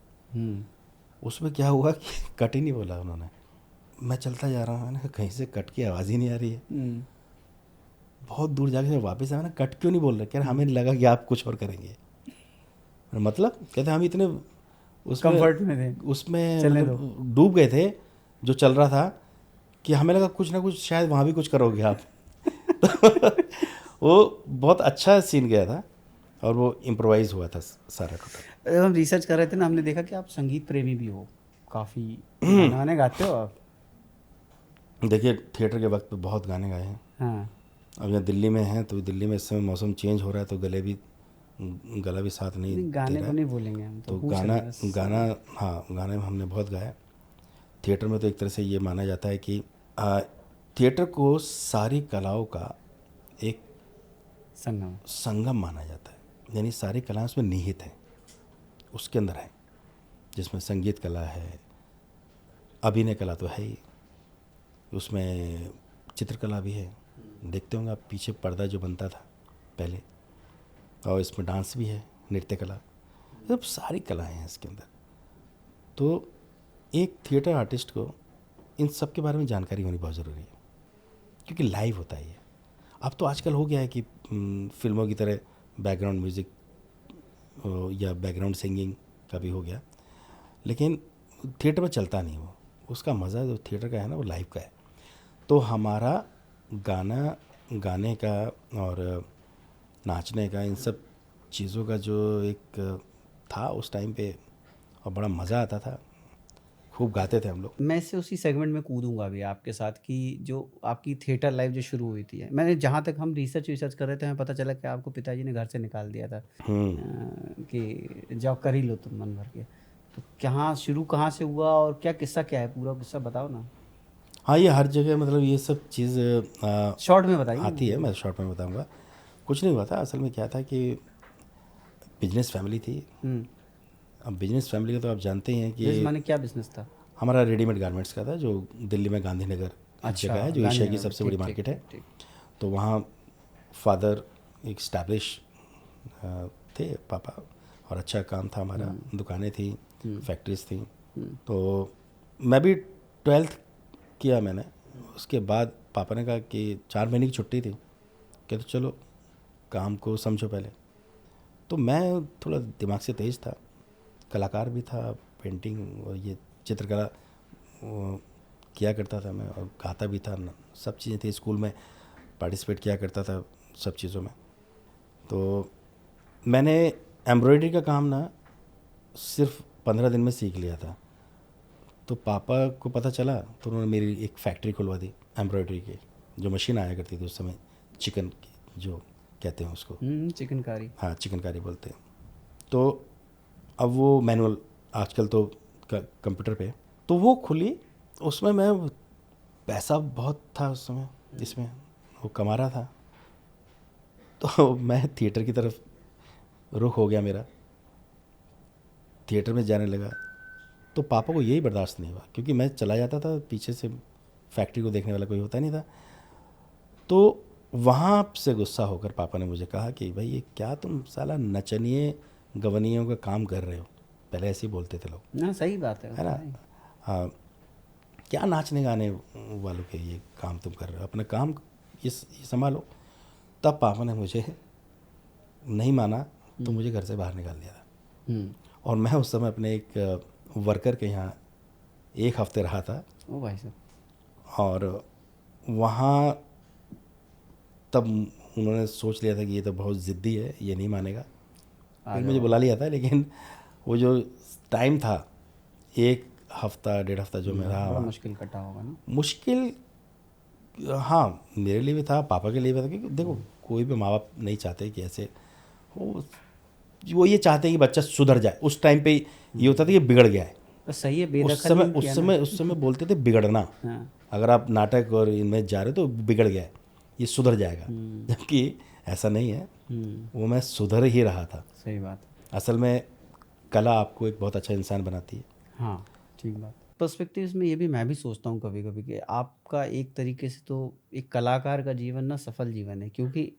उसमें क्या हुआ कि कट ही नहीं बोला उन्होंने। मैं चलता जा रहा हूँ, मैंने कहीं से कट की आवाज़ ही नहीं आ रही है। बहुत दूर जाके मैं वापस आया, कट क्यों नहीं बोल रहे? क्या हमें लगा कि आप कुछ और करेंगे, मतलब कहते हम इतने उसमें कंफर्ट में थे, उसमें मतलब डूब गए थे जो चल रहा था, कि हमें लगा कुछ ना कुछ शायद वहाँ भी कुछ करोगे आप। वो बहुत अच्छा सीन गया था और वो इम्प्रोवाइज़ हुआ था सारा टोटल। हम रिसर्च कर रहे थे ना, हमने देखा कि आप संगीत प्रेमी भी हो, काफ़ी गाने गाते हो आप। देखिए थिएटर के वक्त पे बहुत गाने गाए हैं। हाँ। अब यहाँ दिल्ली में हैं तो दिल्ली में इस समय मौसम चेंज हो रहा है तो गला भी साथ नहीं दे गाने रहा को है। नहीं बोलेंगे हम, तो पूछ रहे हैं बस। गाना हाँ, गाने में हमने बहुत गाया। थिएटर में तो एक तरह से ये माना जाता है कि थिएटर को सारी कलाओं का एक संगम माना जाता है, यानी सारी कलाएं उसमें निहित हैं, उसके अंदर है, जिसमें संगीत कला है, अभिनय कला तो है ही, उसमें चित्रकला भी है। देखते होंगे आप पीछे पर्दा जो बनता था पहले, और इसमें डांस भी है, नृत्य कला, सब सारी कलाएं हैं इसके अंदर। तो एक थिएटर आर्टिस्ट को इन सब के बारे में जानकारी होनी बहुत ज़रूरी है, क्योंकि लाइव होता है ये। अब तो आजकल हो गया है कि फिल्मों की तरह बैकग्राउंड म्यूज़िक या बैकग्राउंड सिंगिंग का भी हो गया, लेकिन थिएटर में चलता नहीं वो। उसका मज़ा जो थिएटर का है ना, वो लाइव का है। तो हमारा गाने का और नाचने का, इन सब चीज़ों का जो एक था उस टाइम पे, और बड़ा मज़ा आता था, खूब गाते थे हम लोग। मैं इससे उसी सेगमेंट में कूदूंगा अभी आपके साथ कि जो आपकी थिएटर लाइफ जो शुरू हुई थी, मैंने जहाँ तक हम रिसर्च कर रहे थे, हमें पता चला कि आपको पिताजी ने घर से निकाल दिया था कि जाओ कर ही लो तुम मन भर के। तो कहाँ से हुआ और क्या किस्सा क्या है, पूरा किस्सा बताओ ना। हाँ, ये हर जगह मतलब ये सब चीज़ शॉर्ट में बताइए। आती है, मैं शॉर्ट में बताऊंगा। कुछ नहीं हुआ था, असल में क्या था कि बिजनेस फैमिली थी। अब बिजनेस फैमिली का तो आप जानते ही हैं कि माने क्या बिजनेस था? हमारा रेडीमेड गारमेंट्स का था, जो दिल्ली में गांधीनगर जगह है, जो एशिया की सबसे बड़ी मार्केट है। तो वहाँ फादर एक स्टैब्लिश थे पापा, और अच्छा काम था हमारा, दुकानें थी, फैक्ट्रीज थी। तो मैं भी 12th किया मैंने। उसके बाद पापा ने कहा कि 4 महीने की छुट्टी थी, कि तो चलो काम को समझो पहले। तो मैं थोड़ा दिमाग से तेज़ था, कलाकार भी था, पेंटिंग और ये चित्रकला किया करता था मैं, और गाता भी था, सब चीज़ें थी। स्कूल में पार्टिसिपेट किया करता था सब चीज़ों में। तो मैंने एम्ब्रॉयडरी का काम ना सिर्फ 15 दिन में सीख लिया था। तो पापा को पता चला तो उन्होंने मेरी एक फैक्ट्री खुलवा दी एम्ब्रॉयडरी की, जो मशीन आया करती थी उस समय, चिकन की जो कहते हैं उसको, चिकनकारी। हाँ, चिकनकारी बोलते हैं। तो अब वो मैनुअल, आजकल तो कंप्यूटर पे, तो वो खुली। उसमें मैं, पैसा बहुत था उस समय, जिसमें वो कमा रहा था। तो मैं थिएटर की तरफ रुख हो गया मेरा, थिएटर में जाने लगा। तो पापा को यही बर्दाश्त नहीं हुआ, क्योंकि मैं चला जाता था पीछे से, फैक्ट्री को देखने वाला कोई होता नहीं था। तो वहाँ से गुस्सा होकर पापा ने मुझे कहा कि भाई ये क्या तुम साला नचनिए गवनियों का काम कर रहे हो। पहले ऐसे ही बोलते थे लोग ना, सही बात है ना। हाँ, क्या नाचने गाने वालों के ये काम तुम कर रहे हो, अपना काम ये संभालो। तब पापा ने मुझे नहीं माना, तो मुझे घर से बाहर निकाल दिया था। और मैं उस समय अपने एक वर्कर के यहाँ 1 हफ्ते रहा था। ओ भाई साहब। और वहाँ तब उन्होंने सोच लिया था कि ये तो बहुत ज़िद्दी है, ये नहीं मानेगा, फिर मुझे बुला लिया था। लेकिन वो जो टाइम था, 1 हफ्ता 1.5 हफ्ता जो मैं रहा, मुश्किल कटा होगा ना। मुश्किल, हाँ, मेरे लिए भी था, पापा के लिए भी था, क्योंकि देखो कोई भी माँ बाप नहीं चाहते कि ऐसे वो ये चाहते हैं कि बच्चा सुधर जाए। उस टाइम पे ये होता था कि बिगड़ गया है, तो सही है, उस समय बोलते थे बिगड़ना। अगर आप नाटक और इनमें जा रहे हो तो बिगड़ गया है, ये सुधर जाएगा, जबकि ऐसा नहीं है। वो मैं सुधर ही रहा था। सही बात। असल में कला आपको एक बहुत अच्छा इंसान बनाती है। हाँ, ठीक बात। पर्सपेक्टिव्स में ये भी मैं भी सोचता हूँ कभी कभी कि आपका एक तरीके से तो एक कलाकार का जीवन ना सफल जीवन है, क्योंकि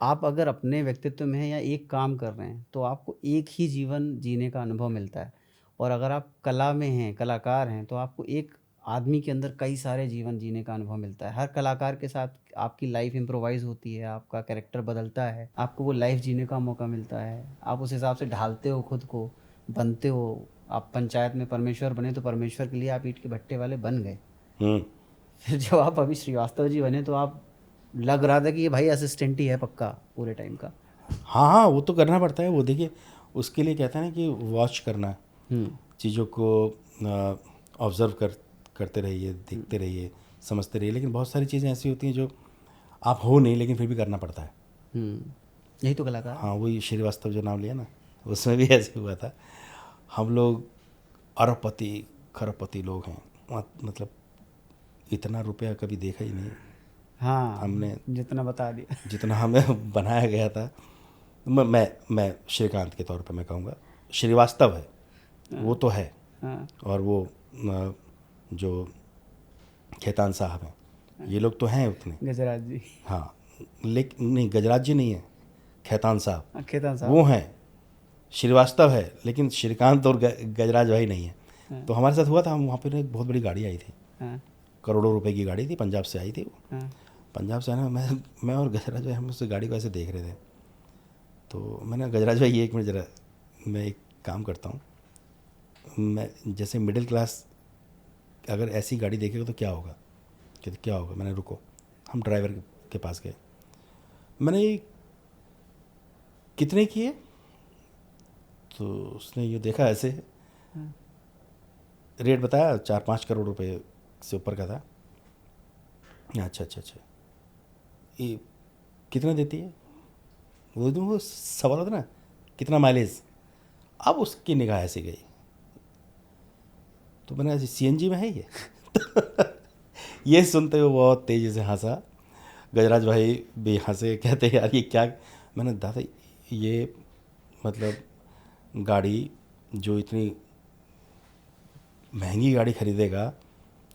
आप अगर अपने व्यक्तित्व में हैं या एक काम कर रहे हैं तो आपको एक ही जीवन जीने का अनुभव मिलता है। और अगर आप कला में हैं, कलाकार हैं, तो आपको एक आदमी के अंदर कई सारे जीवन जीने का अनुभव मिलता है। हर कलाकार के साथ आपकी लाइफ इम्प्रोवाइज़ होती है, आपका कैरेक्टर बदलता है, आपको वो लाइफ जीने का मौका मिलता है, आप उस हिसाब से ढालते हो खुद को, बनते हो। आप पंचायत में परमेश्वर बने तो परमेश्वर के लिए आप ईंट के भट्टे वाले बन गए। फिर जब आप अभी श्रीवास्तव जी बने तो आप लग रहा था कि ये भाई असिस्टेंट ही है पक्का पूरे टाइम का। हाँ, वो तो करना पड़ता है। वो देखिए, उसके लिए कहते हैं ना कि वॉच करना, चीज़ों को ऑब्ज़र्व करते रहिए, देखते रहिए समझते रहिए, लेकिन बहुत सारी चीज़ें ऐसी होती हैं जो आप हो नहीं लेकिन फिर भी करना पड़ता है। यही तो कलाकार। हाँ, वही श्रीवास्तव जो नाम लिया ना, उसमें भी ऐसे हुआ था। हम लोग अरबपति खरबपति लोग हैं, मतलब इतना रुपया कभी देखा ही नहीं। हाँ, हमने जितना बता दिया, जितना हमें बनाया गया था, मैं श्रीकांत के तौर पे मैं कहूँगा, श्रीवास्तव है वो तो है, हाँ, और वो जो खेतान साहब हैं, ये लोग तो हैं उतने। गजराज जी। हाँ, लेकिन नहीं, गजराज जी नहीं है, खेतान साहब खेतान साहब वो हैं। श्रीवास्तव है, लेकिन श्रीकांत और गजराज भाई नहीं है। हाँ। तो हमारे साथ हुआ था, हम वहाँ पर एक बहुत बड़ी गाड़ी आई थी, हाँ, करोड़ों रुपए की गाड़ी थी, पंजाब से आई थी वो। हाँ, पंजाब से आने में मैं और गजराज भाई हम उससे गाड़ी को ऐसे देख रहे थे। तो मैंने, गजराज भाई एक मिनट ज़रा, मैं एक काम करता हूँ, मैं जैसे मिडिल क्लास अगर ऐसी गाड़ी देखेगा तो क्या होगा, कहते क्या होगा। मैंने रुको, हम ड्राइवर के पास गए, मैंने ये कितने की है, तो उसने ये देखा ऐसे, रेट बताया, 4-5 करोड़ रुपए से ऊपर का था। अच्छा अच्छा अच्छा, ये कितना देती है, वो सवाल होता ना, कितना माइलेज। अब उसकी निगाह ऐसी गई, तो मैंने ऐसे CNG में है ये ये सुनते हुए बहुत तेज़ी से हंसा। गजराज भाई भी हंसे, कहते यार ये क्या। मैंने, दादा ये मतलब गाड़ी जो इतनी महंगी गाड़ी खरीदेगा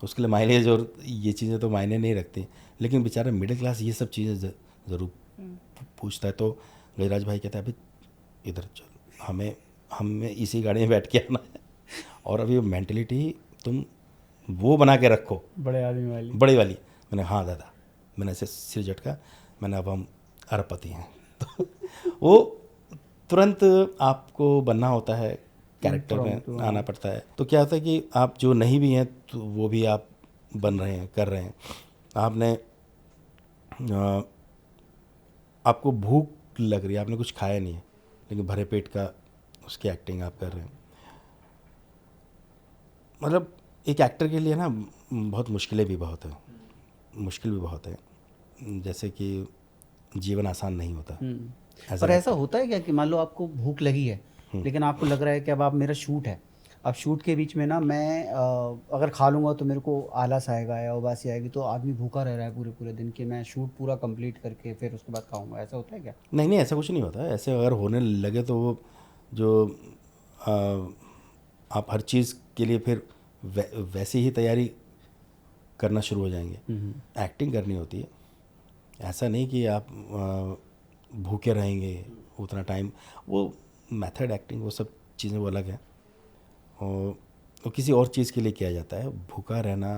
उसके लिए माइलेज और ये चीज़ें तो मायने नहीं रखती, लेकिन बेचारा मिडिल क्लास ये सब चीज़ें ज़रूर पूछता है। तो गजराज भाई कहता है अभी इधर चल, हमें इसी गाड़ी में बैठ के आना है, और अभी मेंटलिटी तुम वो बना के रखो, बड़े आदमी वाली, बड़ी वाली। मैंने हाँ दादा, मैंने ऐसे सिर झटका, मैंने अब हम अरबपति हैं तो वो तुरंत आपको बनना होता है, कैरेक्टर में आना पड़ता है। तो क्या होता है कि आप जो नहीं भी हैं तो वो भी आप बन रहे हैं, कर रहे हैं। आपने आपको भूख लग रही है, आपने कुछ खाया नहीं है, लेकिन भरे पेट का उसकी एक्टिंग आप कर रहे हैं। मतलब एक एक्टर के लिए ना बहुत मुश्किलें भी बहुत है, मुश्किल भी बहुत है, जैसे कि जीवन आसान नहीं होता। पर ऐसा होता है क्या कि मान लो आपको भूख लगी है, लेकिन आपको लग रहा है कि अब आप, मेरा शूट है, अब शूट के बीच में ना मैं अगर खा लूँगा तो मेरे को आलस आएगा या उबासी आएगी, तो आदमी भूखा रह रहा है पूरे पूरे दिन कि मैं शूट पूरा कंप्लीट करके फिर उसके बाद खाऊंगा, ऐसा होता है क्या? नहीं नहीं, ऐसा कुछ नहीं होता। ऐसे अगर होने लगे तो वो जो आ, आप हर चीज़ के लिए फिर वैसी ही तैयारी करना शुरू हो जाएंगे। एक्टिंग करनी होती है, ऐसा नहीं कि आप भूखे रहेंगे उतना टाइम। वो मेथड एक्टिंग, वो सब चीज़ें वो अलग है, और वो किसी और चीज़ के लिए किया जाता है। भूखा रहना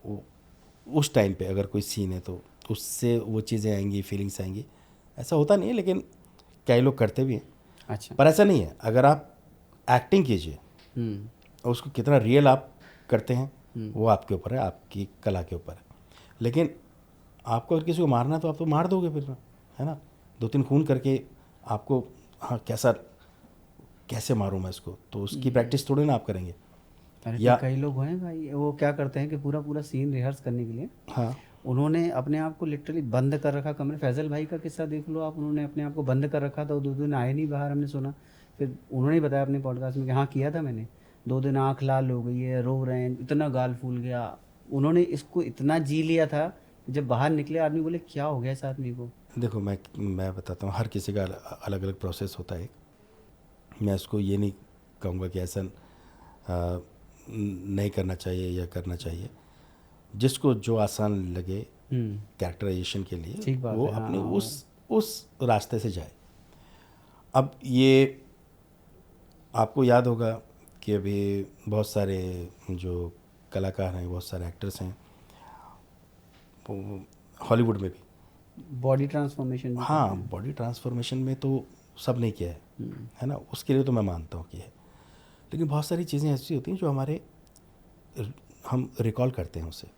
वो उस टाइम पे अगर कोई सीन है तो उससे वो चीज़ें आएंगी, फीलिंग्स आएंगी। ऐसा होता नहीं है, लेकिन कई लोग करते भी हैं। अच्छा, पर ऐसा नहीं है, अगर आप एक्टिंग कीजिए और उसको कितना रियल आप करते हैं वो आपके ऊपर है, आपकी कला के ऊपर है। लेकिन आपको अगर किसी को मारना है तो आप तो मार दोगे फिर, है ना, 2-3 खून करके आपको, हाँ कैसे मारूं मैं इसको, तो उसकी प्रैक्टिस थोड़ी ना आप करेंगे। अरे या कई लोग हैं भाई, वो क्या करते हैं कि पूरा पूरा सीन रिहर्स करने के लिए हाँ, उन्होंने अपने आप को लिटरली बंद कर रखा कमरे। फैजल भाई का किस्सा देख लो आप, उन्होंने अपने आप को बंद कर रखा था, 2 दिन आए नहीं बाहर, हमने सुना। फिर उन्होंने ही बताया अपने पॉडकास्ट में कि हाँ किया था मैंने, 2 दिन आँख लाल हो गई है, रो रहे हैं, इतना गाल फूल गया। उन्होंने इसको इतना जी लिया था, जब बाहर निकले आदमी बोले क्या हो गया इस आदमी को। देखो मैं बताता हूँ, हर किसी का अलग अलग प्रोसेस होता है। मैं उसको ये नहीं कहूँगा कि ऐसा नहीं करना चाहिए या करना चाहिए। जिसको जो आसान लगे कैरेक्टराइजेशन के लिए, ठीक बात वो है, अपने हाँ। उस रास्ते से जाए। अब ये आपको याद होगा कि अभी बहुत सारे जो कलाकार हैं, बहुत सारे एक्टर्स हैं, हॉलीवुड में भी बॉडी ट्रांसफॉर्मेशन भी करते हाँ, हैं। बॉडी ट्रांसफॉर्मेशन में तो सब ने किया है ना, उसके लिए तो मैं मानता हूँ कि है। लेकिन बहुत सारी चीज़ें ऐसी होती हैं जो हम रिकॉल करते हैं उसे,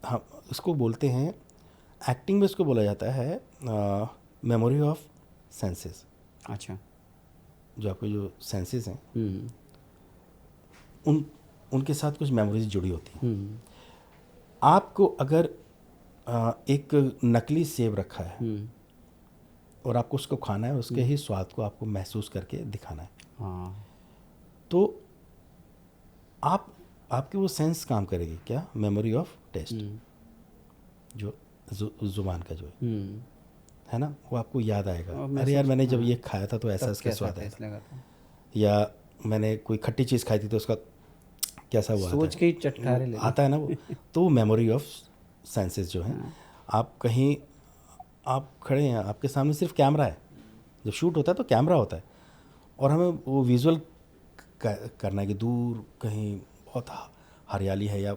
हम इसको बोलते हैं, एक्टिंग में इसको बोला जाता है मेमोरी ऑफ सेंसेस। अच्छा। जो आपके जो सेंसेस हैं उनके साथ कुछ मेमोरीज जुड़ी होती हैं। आपको अगर एक नकली सेब रखा है और आपको उसको खाना है, उसके ही स्वाद को आपको महसूस करके दिखाना है, हाँ, तो आपकी वो सेंस काम करेगी, क्या, मेमोरी ऑफ टेस्ट, जो जुबान का जो है ना, वो आपको याद आएगा, अरे यार मैंने जब ये खाया था तो ऐसा इसका स्वाद आया, या मैंने कोई खट्टी चीज़ खाई थी तो उसका कैसा हुआ, सोच के ही चटकारे ले आता है ना वो। तो मेमोरी ऑफ सेंसेस जो है, आप कहीं आप खड़े हैं, आपके सामने सिर्फ कैमरा है, जब शूट होता है तो कैमरा होता है, और हमें वो विजुअल करना है कि दूर कहीं बहुत हरियाली है या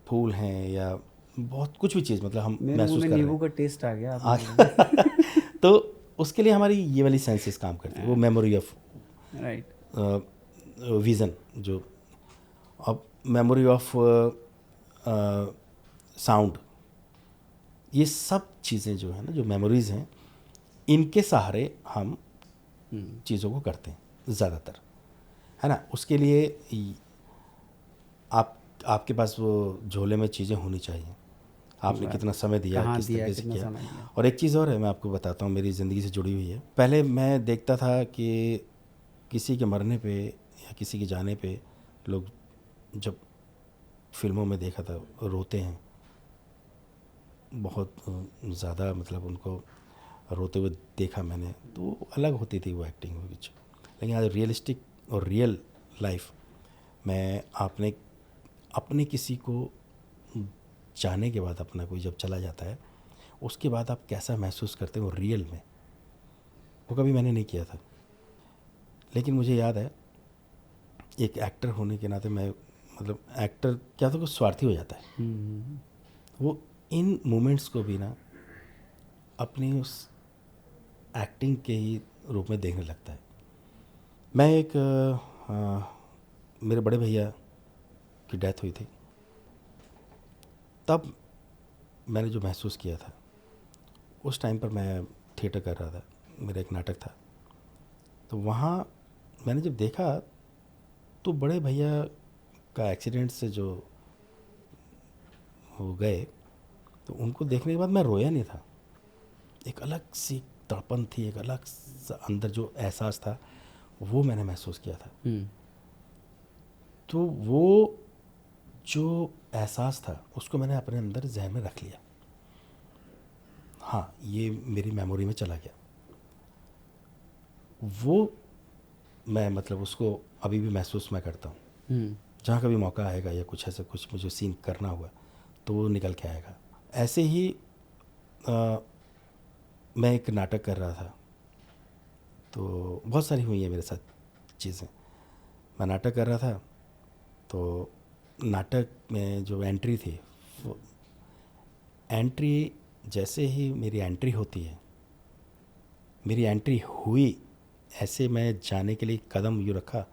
फूल हैं या बहुत कुछ भी चीज़, मतलब हम महसूस कर रहे हैं, नींबू का टेस्ट आ गया तो उसके लिए हमारी ये वाली सेंसेस काम करती है, वो मेमोरी ऑफ विज़न जो, अब मेमोरी ऑफ साउंड, ये सब चीज़ें जो है ना, जो मेमोरीज़ हैं, इनके सहारे हम चीज़ों को करते हैं ज़्यादातर, है ना। उसके लिए आपके पास वो झोले में चीज़ें होनी चाहिए, आपने कितना समय दिया, किस तरीके से किया। और एक चीज़ और है, मैं आपको बताता हूँ, मेरी ज़िंदगी से जुड़ी हुई है। पहले मैं देखता था कि किसी के मरने पे या किसी के जाने पे लोग, जब फिल्मों में देखा था, रोते हैं बहुत ज़्यादा, मतलब उनको रोते हुए देखा मैंने, तो अलग होती थी वो एक्टिंग कुछ। लेकिन आज रियलिस्टिक और रियल लाइफ में आपने अपने किसी को जाने के बाद, अपना कोई जब चला जाता है, उसके बाद आप कैसा महसूस करते हो रियल में, वो कभी मैंने नहीं किया था। लेकिन मुझे याद है, एक एक्टर होने के नाते मैं, मतलब एक्टर क्या तो कुछ स्वार्थी हो जाता है, वो इन मोमेंट्स को भी ना अपनी उस एक्टिंग के ही रूप में देखने लगता है। मैं एक मेरे बड़े भैया की डेथ हुई थी, तब मैंने जो महसूस किया था, उस टाइम पर मैं थिएटर कर रहा था, मेरा एक नाटक था, तो वहाँ मैंने जब देखा तो बड़े भैया का एक्सीडेंट से जो हो गए, तो उनको देखने के बाद मैं रोया नहीं था, एक अलग सी तड़पन थी, एक अलग अंदर जो एहसास था वो मैंने महसूस किया था। तो वो जो एहसास था उसको मैंने अपने अंदर जहन में रख लिया, हाँ ये मेरी मेमोरी में चला गया, वो मैं मतलब उसको अभी भी महसूस मैं करता हूँ। जहाँ कभी मौका आएगा या कुछ ऐसा कुछ मुझे सीन करना हुआ तो वो निकल के आएगा। ऐसे ही मैं एक नाटक कर रहा था, तो बहुत सारी हुई है मेरे साथ चीज़ें। मैं नाटक कर रहा था, तो नाटक में जो एंट्री थी, वो एंट्री जैसे ही मेरी एंट्री होती है, मेरी एंट्री हुई, ऐसे मैं जाने के लिए कदम यूँ रखा,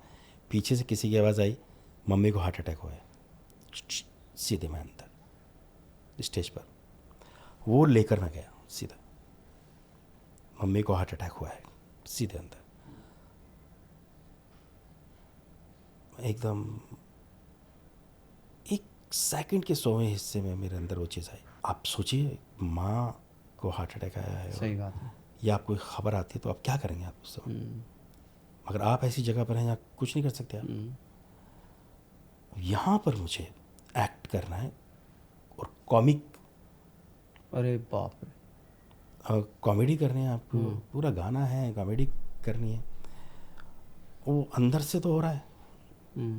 पीछे से किसी की आवाज़ आई, मम्मी को हार्ट अटैक हुआ है। सीधे मैं अंदर स्टेज पर, वो लेकर मैं गया सीधा, मम्मी को हार्ट अटैक हुआ है, सीधे अंदर। एकदम एक सेकंड के 100वें हिस्से में मेरे अंदर वो चीज़ आई। आप सोचिए, माँ को हार्ट अटैक आया है, सही बात है, या आपको खबर आती है तो आप क्या करेंगे आप उस समय? मगर आप ऐसी जगह पर हैं जहाँ कुछ नहीं कर सकते आप। यहाँ पर मुझे एक्ट करना है और कॉमिक, अरे बाप रे, कॉमेडी करनी है आपको, पूरा गाना है, कॉमेडी करनी है। वो अंदर से तो हो रहा है,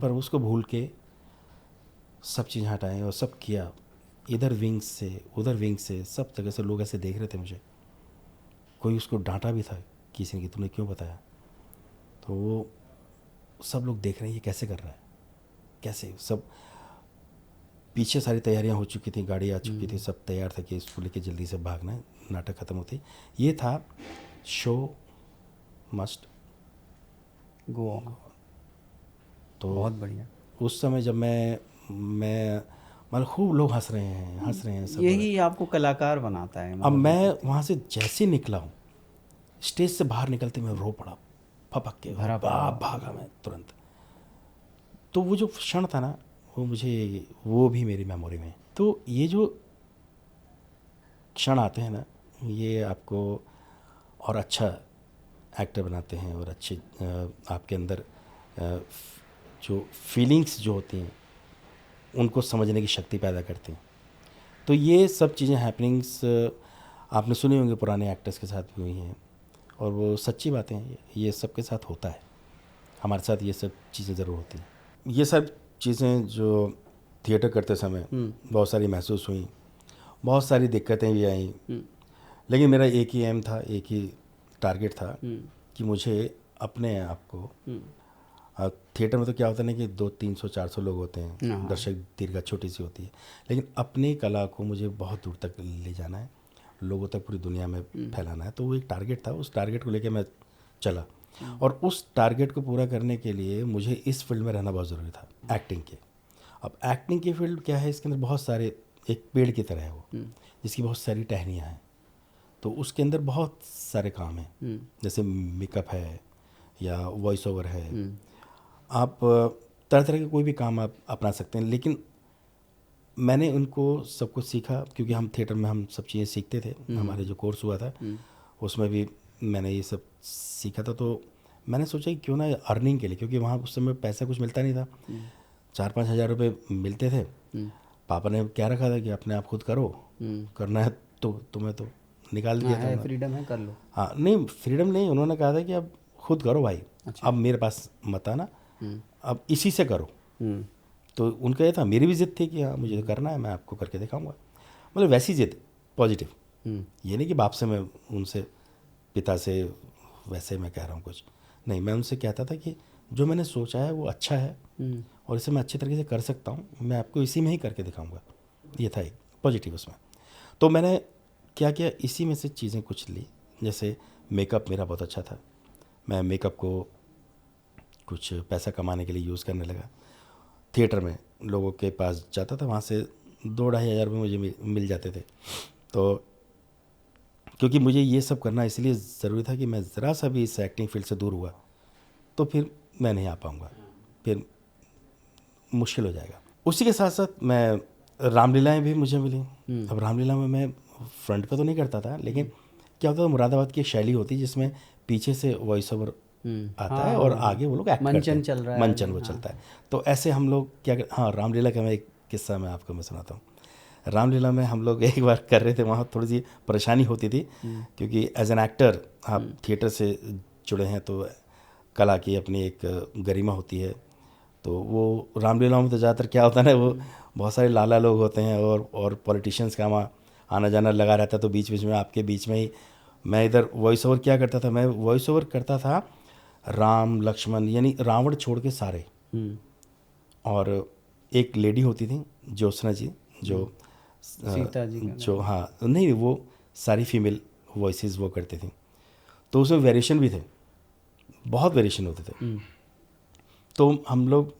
पर उसको भूल के सब चीज़ हटाएं और सब किया, इधर विंग्स से उधर विंग से, सब जगह से लोग ऐसे देख रहे थे मुझे। कोई उसको डांटा भी था किसी ने कि तूने क्यों बताया, तो वो सब लोग देख रहे हैं ये कैसे कर रहा है, कैसे। सब पीछे सारी तैयारियां हो चुकी थी, गाड़ी आ चुकी थी, सब तैयार था कि इसको लेके जल्दी से भागना है, नाटक ख़त्म होती। ये था शो मस्ट गो ऑन। तो बहुत बढ़िया। उस समय जब मैं मतलब खूब लोग हंस रहे हैं सब, यही आपको कलाकार बनाता है। अब मैं वहाँ से जैसे निकला हूँ, स्टेज से बाहर निकलते मैं रो पड़ा, फपक के भागा मैं तुरंत। तो वो जो क्षण था ना, वो मुझे, वो भी मेरी मेमोरी में तो ये जो क्षण आते हैं ना, ये आपको और अच्छा एक्टर बनाते हैं और अच्छे आपके अंदर जो फीलिंग्स जो होती हैं उनको समझने की शक्ति पैदा करती हैं। तो ये सब चीज़ें हैपनिंग्स आपने सुनी होंगी, पुराने एक्टर्स के साथ भी हुई हैं और वो सच्ची बातें हैं, ये सबके साथ होता है, हमारे साथ ये सब चीज़ें ज़रूर होती हैं। ये सब चीज़ें जो थिएटर करते समय बहुत सारी महसूस हुई, बहुत सारी दिक्कतें भी आई, लेकिन मेरा एक ही एम था, एक ही टारगेट था कि मुझे अपने आप को थिएटर में तो क्या होता है ना कि 200-300-400 लोग होते हैं, दर्शक दीर्घा छोटी सी होती है, लेकिन अपनी कला को मुझे बहुत दूर तक ले जाना है, लोगों तक पूरी दुनिया में फैलाना है। तो वो एक टारगेट था, उस टारगेट को लेकर मैं चला और उस टारगेट को पूरा करने के लिए मुझे इस फील्ड में रहना बहुत ज़रूरी था, एक्टिंग के। अब एक्टिंग की फील्ड क्या है, इसके अंदर बहुत सारे, एक पेड़ की तरह है वो, जिसकी बहुत सारी टहनियाँ हैं, तो उसके अंदर बहुत सारे काम हैं, जैसे मेकअप है या वॉइस ओवर है, आप तरह तरह के कोई भी काम आप अपना सकते हैं। लेकिन मैंने उनको सब कुछ सीखा, क्योंकि हम थिएटर में हम सब चीज़ें सीखते थे, हमारे जो कोर्स हुआ था उसमें भी मैंने ये सब सीखा था। तो मैंने सोचा कि क्यों ना अर्निंग के लिए, क्योंकि वहाँ उस समय पैसा कुछ मिलता नहीं था, 4-5 हज़ार रुपये मिलते थे। पापा ने क्या रखा था कि अपने आप खुद करो, करना है तो तुम्हें तो निकाल दिया था, फ्रीडम है कर लो। हाँ, नहीं फ्रीडम नहीं, उन्होंने कहा था कि अब खुद करो भाई। अच्छा। अब मेरे पास मत आना, अब इसी से करो। तो उनका ये था, मेरी भी ज़िद थी कि हाँ मुझे तो करना है, मैं आपको करके दिखाऊंगा। मतलब वैसी ज़िद पॉजिटिव, ये नहीं कि बाप से मैं उनसे, पिता से वैसे मैं कह रहा हूँ कुछ नहीं, मैं उनसे कहता था कि जो मैंने सोचा है वो अच्छा है और इसे मैं अच्छे तरीके से कर सकता हूँ, मैं आपको इसी में ही करके दिखाऊंगा। ये था एक पॉजिटिव उसमें। तो मैंने क्या किया, इसी में से चीज़ें कुछ ली। जैसे मेकअप मेरा बहुत अच्छा था, मैं मेकअप को कुछ पैसा कमाने के लिए यूज़ करने लगा। थिएटर में लोगों के पास जाता था, वहाँ से 2-2.5 हज़ार रुपये मुझे मिल जाते थे। तो क्योंकि मुझे ये सब करना इसलिए ज़रूरी था कि मैं ज़रा सा भी इस एक्टिंग फील्ड से दूर हुआ तो फिर मैं नहीं आ पाऊँगा, फिर मुश्किल हो जाएगा। उसी के साथ साथ मैं रामलीलाएँ भी मुझे मिली। अब रामलीला में मैं फ्रंट पे तो नहीं करता था, लेकिन क्या होता था, मुरादाबाद की एक शैली होती है जिसमें पीछे से वॉइस ओवर आता है और आगे वो लोग एक्ट करते हैं, चल रहा है, मंचन वो चलता है। तो ऐसे हम लोग क्या हाँ, रामलीला का मैं एक किस्सा मैं आपको सुनाता हूँ। रामलीला में हम लोग एक बार कर रहे थे, वहाँ थोड़ी सी परेशानी होती थी, क्योंकि एज एन एक्टर आप थिएटर से जुड़े हैं तो कला की अपनी एक गरिमा होती है। तो वो रामलीला में तो ज़्यादातर क्या होता है ना, वो बहुत सारे लाला लोग होते हैं और पॉलिटिशियंस का वहाँ आना जाना लगा रहता है। तो बीच बीच में आपके बीच में ही मैं इधर वॉइस ओवर क्या करता था, मैं वॉइस ओवर करता था राम लक्ष्मण यानी रावण छोड़ के सारे। और एक लेडी होती थी ज्योत्सना जी, जो सीता जी जो हाँ नहीं, वो सारी फीमेल वॉइसेस वो करती थी। तो उसमें वेरिएशन भी थे, बहुत वेरिएशन होते थे। तो हम लोग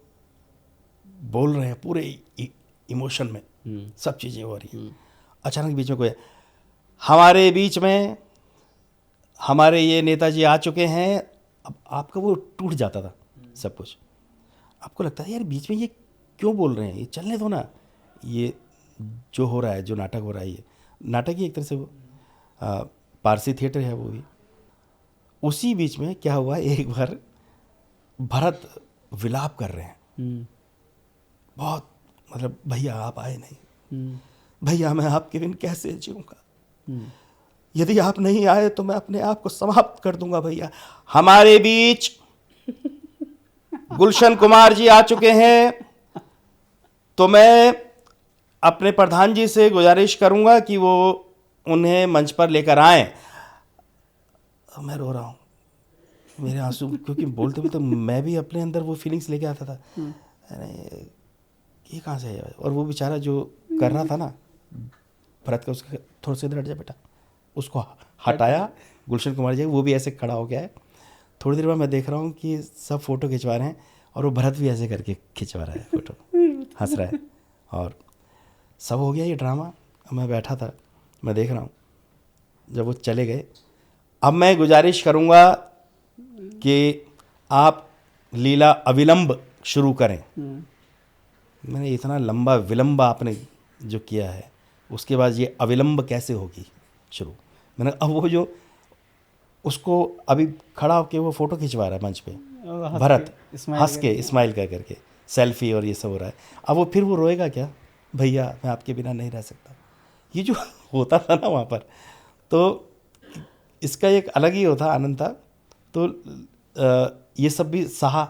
बोल रहे हैं पूरे इमोशन में, सब चीज़ें हो रही हैं, अचानक बीच में कोई, हमारे बीच में हमारे ये नेताजी आ चुके हैं। अब आपका वो टूट जाता था सब कुछ, आपको लगता है यार बीच में ये क्यों बोल रहे हैं, ये चलने दो ना, ये जो हो रहा है, जो नाटक हो रहा है, ये नाटक ही एक तरह से वो पारसी थिएटर है वो भी। उसी बीच में क्या हुआ, एक बार भरत विलाप कर रहे हैं बहुत, मतलब भैया आप आए नहीं, भैया मैं आपके बिन कैसे जीऊँगा, यदि आप नहीं आए तो मैं अपने आप को समाप्त कर दूंगा भैया। हमारे बीच गुलशन कुमार जी आ चुके हैं, तो मैं अपने प्रधान जी से गुजारिश करूंगा कि वो उन्हें मंच पर लेकर आए। मैं रो रहा हूँ, मेरे आंसू, क्योंकि बोलते बोलते मैं भी अपने अंदर वो फीलिंग्स लेके आता था, अरे ये कहाँ से है। और वो बेचारा जो कर रहा था ना भरत का, उसके थोड़ा सा इधर हट जा बेटा, उसको हटाया गुलशन कुमार जी, वो भी ऐसे खड़ा हो गया है। थोड़ी देर बाद मैं देख रहा हूँ कि सब फ़ोटो खिंचवा रहे हैं और वो भरत भी ऐसे करके खिंचवा रहा है फ़ोटो, हंस रहा है, और सब हो गया ये ड्रामा। मैं बैठा था, मैं देख रहा हूँ, जब वो चले गए, अब मैं गुजारिश करूँगा कि आप लीला अविलंब शुरू करें। मैंने इतना लंबा विलंब आपने जो किया है, उसके बाद ये अविलंब कैसे होगी शुरू। मैंने अब वो जो उसको अभी खड़ा होके वो फ़ोटो खिंचवा रहा है मंच पे, भरत हंस के स्माइल कर करके सेल्फी और ये सब हो रहा है। अब वो फिर वो रोएगा क्या, भैया मैं आपके बिना नहीं रह सकता, ये जो होता था ना वहाँ पर, तो इसका एक अलग ही होता आनंद था। तो ये सब भी सहा,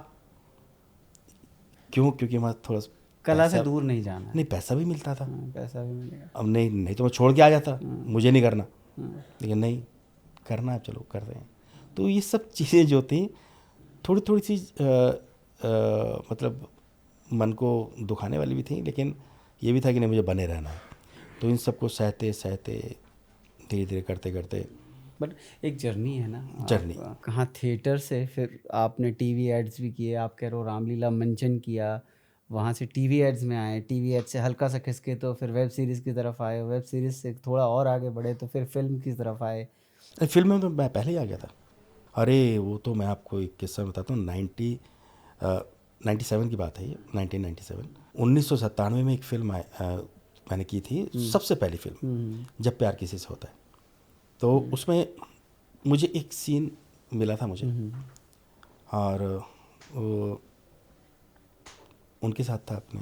क्यों, क्योंकि मैं थोड़ा कला से दूर नहीं जाना है। नहीं, पैसा भी मिलता था। पैसा भी मिलेगा। अब नहीं तो मैं छोड़ के आ जाता, मुझे नहीं करना, लेकिन नहीं करना है, चलो कर रहे हैं। तो ये सब चीज़ें जो थी थोड़ी थोड़ी सी मतलब मन को दुखाने वाली भी थी, लेकिन ये भी था कि नहीं मुझे बने रहना है। तो इन सबको सहते सहते धीरे धीरे करते करते, बट एक जर्नी है ना, जर्नी। कहाँ थिएटर से फिर आपने टीवी एड्स भी किए, आप कह रहे हो रामलीला मंचन किया, वहाँ से टीवी एड्स में आए, टीवी एड्स से हल्का सा खिसके तो फिर वेब सीरीज़ की तरफ आए, वेब सीरीज़ से थोड़ा और आगे बढ़े तो फिर फिल्म की तरफ आए। फिल्म में तो मैं पहले ही आ गया था। अरे वो तो मैं आपको एक किस्सा बताता हूँ। 97 की बात है ये, 1997। 1997 में एक फिल्म मैंने की थी, सबसे पहली फिल्म, जब प्यार किसी से होता है। तो उसमें मुझे एक सीन मिला था मुझे, और वो उनके साथ था अपने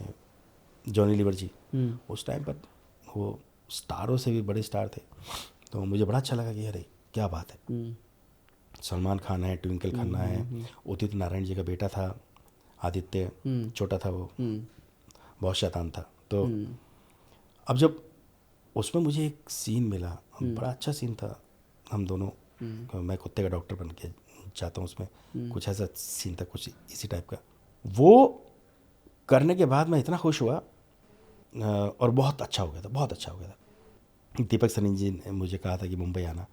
जॉनी लीवर जी। उस टाइम पर वो स्टारों से भी बड़े स्टार थे, तो मुझे बड़ा अच्छा लगा कि अरे क्या बात है, सलमान खान है, ट्विंकल खन्ना है, उदित नारायण जी का बेटा था आदित्य, छोटा था वो, बहुत शैतान था। तो अब जब उसमें मुझे एक सीन मिला, बड़ा अच्छा सीन था, हम दोनों, मैं कुत्ते का डॉक्टर बन के जाता हूँ उसमें, कुछ ऐसा सीन था, कुछ इसी टाइप का। वो करने के बाद मैं इतना खुश हुआ, और बहुत अच्छा हो गया था, बहुत अच्छा हो गया था। दीपक सरीन जी ने मुझे कहा था कि मुंबई आना।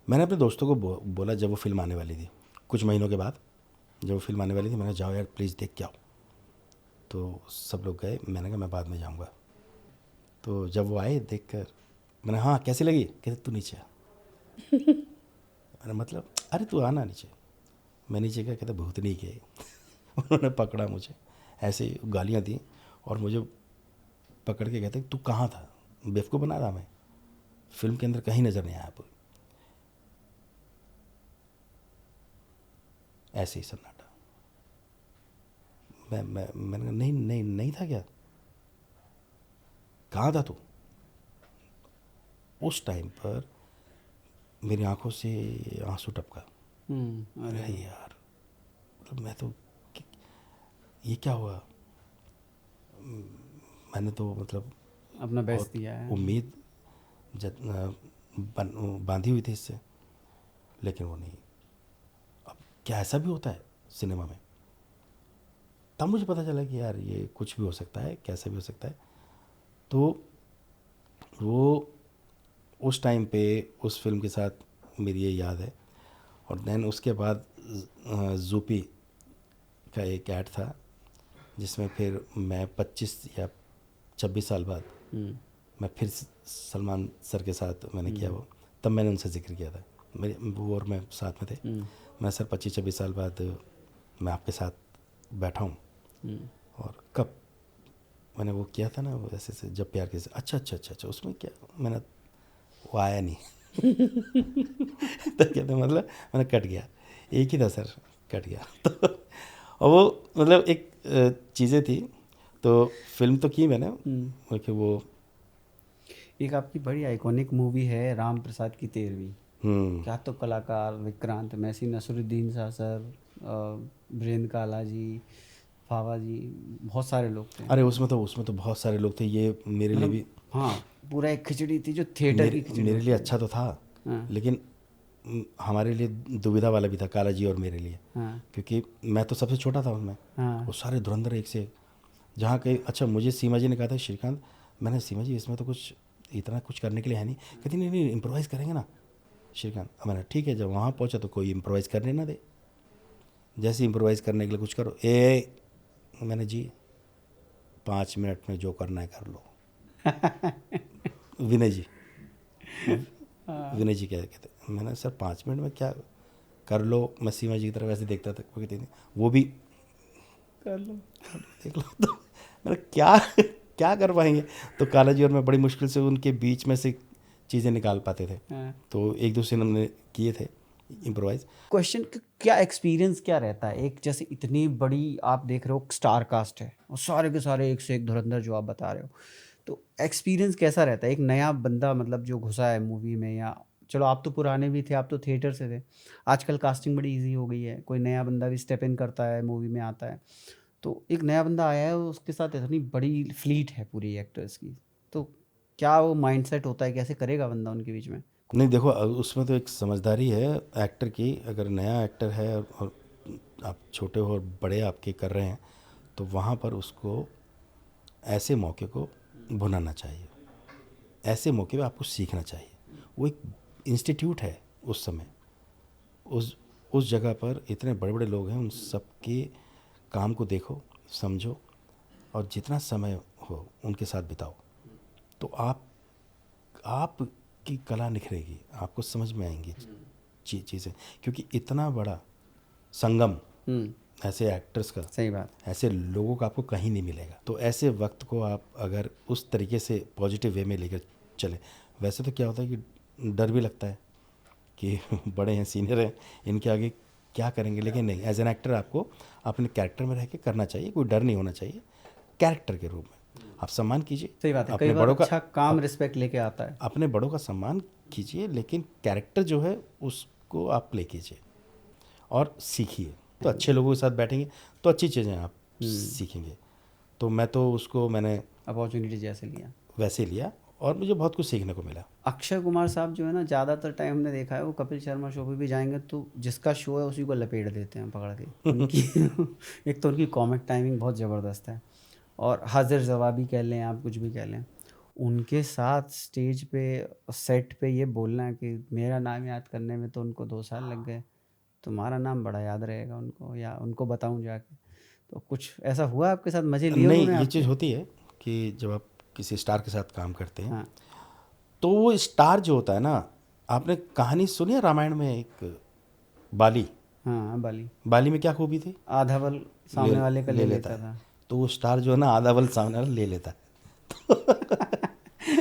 मैंने अपने दोस्तों को बोला जब वो फिल्म आने वाली थी, कुछ महीनों के बाद जब वो फिल्म आने वाली थी, मैंने जाओ यार प्लीज़ देख के आओ। तो सब लोग गए, मैंने कहा मैं बाद में जाऊँगा। तो जब वो आए देख कर, मैंने हाँ कैसी लगी, कहते तू नीचे आ। मैंने मतलब अरे तू आना नीचे। मैं नीचे गया, कहते भूतनी के उन्होंने पकड़ा मुझे, ऐसे गालियाँ दी और मुझे पकड़ के कहते तू कहाँ था, बेवकूफ़ बना रहा मैं, फिल्म के अंदर कहीं नज़र नहीं आया आप। ऐसे ही सन्नाटा। मैंने कहा नहीं था क्या, कहाँ था तू। उस टाइम पर मेरी आंखों से आंसू टपका। अरे यार, मतलब मैं तो, ये क्या हुआ, मैंने तो मतलब अपना बेस्ट दिया है, उम्मीद बांधी हुई थी इससे, लेकिन वो नहीं। अब क्या ऐसा भी होता है सिनेमा में, तब मुझे पता चला कि यार ये कुछ भी हो सकता है, कैसा भी हो सकता है। तो वो उस टाइम पे उस फिल्म के साथ मेरी ये याद है। और देन उसके बाद जूपी का एक ऐड था, जिसमें फिर मैं 25 या 26 साल बाद मैं फिर सलमान सर के साथ मैंने किया वो। तब मैंने उनसे जिक्र किया था, मेरे वो और मैं साथ में थे। मैं सर 25-26 साल बाद मैं आपके साथ बैठा हूँ, और कब मैंने वो किया था ना वो ऐसे जब प्यार के, अच्छा उसमें क्या, मैंने वो आया नहीं। तो कहते मतलब मैंने कट गया, एक ही था सर, कट गया। तो और वो मतलब एक चीज़ें थी। तो फिल्म तो की मैंने, कि वो एक आपकी बड़ी आइकॉनिक मूवी है राम प्रसाद की 13वीं। क्या तो कलाकार, विक्रांत मैसी, नसरुद्दीन शाह सर, वीरेंद्र काला जी, फावा जी, बहुत सारे लोग थे। अरे उसमें तो बहुत सारे लोग थे, ये मेरे लिए भी, हाँ पूरा एक खिचड़ी थी जो थिएटर की खिचड़ी मेरे लिए अच्छा तो था, लेकिन हमारे लिए दुविधा वाला भी था, काला जी और मेरे लिए। क्योंकि मैं तो सबसे छोटा था उसमें, वो सारे धुरंधर एक से एक। जहाँ कहीं अच्छा मुझे सीमा जी ने कहा था श्रीकांत, मैंने सीमा जी इसमें तो कुछ इतना कुछ करने के लिए है नहीं, कहती नहीं इम्प्रोवाइज़ करेंगे ना श्रीकांत। मैंने ठीक है, जब वहाँ पहुँचा तो कोई इम्प्रोवाइज़ करने ना दे, जैसे इम्प्रोवाइज़ करने के लिए कुछ करो, मैंने जी 5 मिनट में जो करना है कर लो। विनय जी क्या कहते, मैंने सर 5 मिनट में क्या कर लो, मैं सीमा जी की तरफ ऐसे देखता था, वो कहती थी वो भी कर लो देख लो। तो मैंने क्या कर पाएंगे। तो काला जी और मैं बड़ी मुश्किल से उनके बीच में से चीज़ें निकाल पाते थे। तो एक दो सीन हमने किए थे इम्प्रोवाइज। क्वेश्चन, क्या एक्सपीरियंस क्या रहता है एक, जैसे इतनी बड़ी आप देख रहे हो स्टार कास्ट है और सारे के सारे एक से एक धुरंधर जो आप बता रहे हो, तो एक्सपीरियंस कैसा रहता है एक नया बंदा मतलब जो घुसा है मूवी में, या चलो आप तो पुराने भी थे, आप तो थिएटर से थे, आजकल कास्टिंग बड़ी इजी हो गई है, कोई नया बंदा भी स्टेप इन करता है मूवी में आता है, तो एक नया बंदा आया है उसके साथ इतनी बड़ी फ्लीट है पूरी एक्टर्स की, तो क्या वो माइंडसेट होता है, कैसे करेगा बंदा उनके बीच में? नहीं देखो, उसमें तो एक समझदारी है एक्टर की। अगर नया एक्टर है और आप छोटे हो और बड़े आपके कर रहे हैं, तो वहाँ पर उसको ऐसे मौके को भुनाना चाहिए, ऐसे मौके पे आपको सीखना चाहिए। वो एक इंस्टीट्यूट है उस समय, उस जगह पर इतने बड़े बड़े लोग हैं, उन सबके काम को देखो, समझो, और जितना समय हो उनके साथ बिताओ, तो आपकी कला निखरेगी, आपको समझ में आएंगी चीज़ें, क्योंकि इतना बड़ा संगम ऐसे एक्टर्स का, सही बात, ऐसे लोगों का आपको कहीं नहीं मिलेगा। तो ऐसे वक्त को आप अगर उस तरीके से पॉजिटिव वे में लेकर चले, वैसे तो क्या होता है कि डर भी लगता है कि बड़े हैं, सीनियर हैं, इनके आगे क्या करेंगे, लेकिन नहीं, एज एन एक्टर आपको अपने कैरेक्टर में रह के करना चाहिए, कोई डर नहीं होना चाहिए। कैरेक्टर के रूप में आप सम्मान कीजिए, सही बात है, अपने कई बार बड़ों का अच्छा काम रिस्पेक्ट लेके आता है। अपने बड़ों का सम्मान कीजिए, लेकिन कैरेक्टर जो है उसको आप प्ले कीजिए और सीखिए। तो अच्छे लोगों के साथ बैठेंगे तो अच्छी चीज़ें आप सीखेंगे। तो मैं तो उसको मैंने अपॉर्चुनिटी जैसे लिया वैसे लिया और मुझे बहुत कुछ सीखने को मिला। अक्षय कुमार साहब जो है ना, ज़्यादातर टाइम हमने देखा है वो कपिल शर्मा शो पे भी जाएंगे तो जिसका शो है उसी को लपेट देते हैं पकड़ के उनकी एक तो उनकी कॉमिक टाइमिंग बहुत ज़बरदस्त है, और हाजिर जवाबी कह लें आप, कुछ भी कह लें, उनके साथ स्टेज पे सेट पे ये बोलना कि मेरा नाम याद करने में तो उनको 2 साल लग गए, तुम्हारा नाम बड़ा याद रहेगा उनको, या उनको बताऊं जाके, तो कुछ ऐसा हुआ आपके साथ, मज़े लिए नहीं, उन्होंने ये आपके? चीज़ होती है कि जब आप किसी स्टार के साथ काम करते हैं, हाँ तो वो स्टार जो होता है ना, आपने कहानी सुनी है रामायण में एक बाली? हाँ, बाली बाली में क्या खूबी थी? आधा बल सामने वाले का ले लेता है। था। तो वो स्टार जो है ना, आधा बल सामने वाला ले लेता है।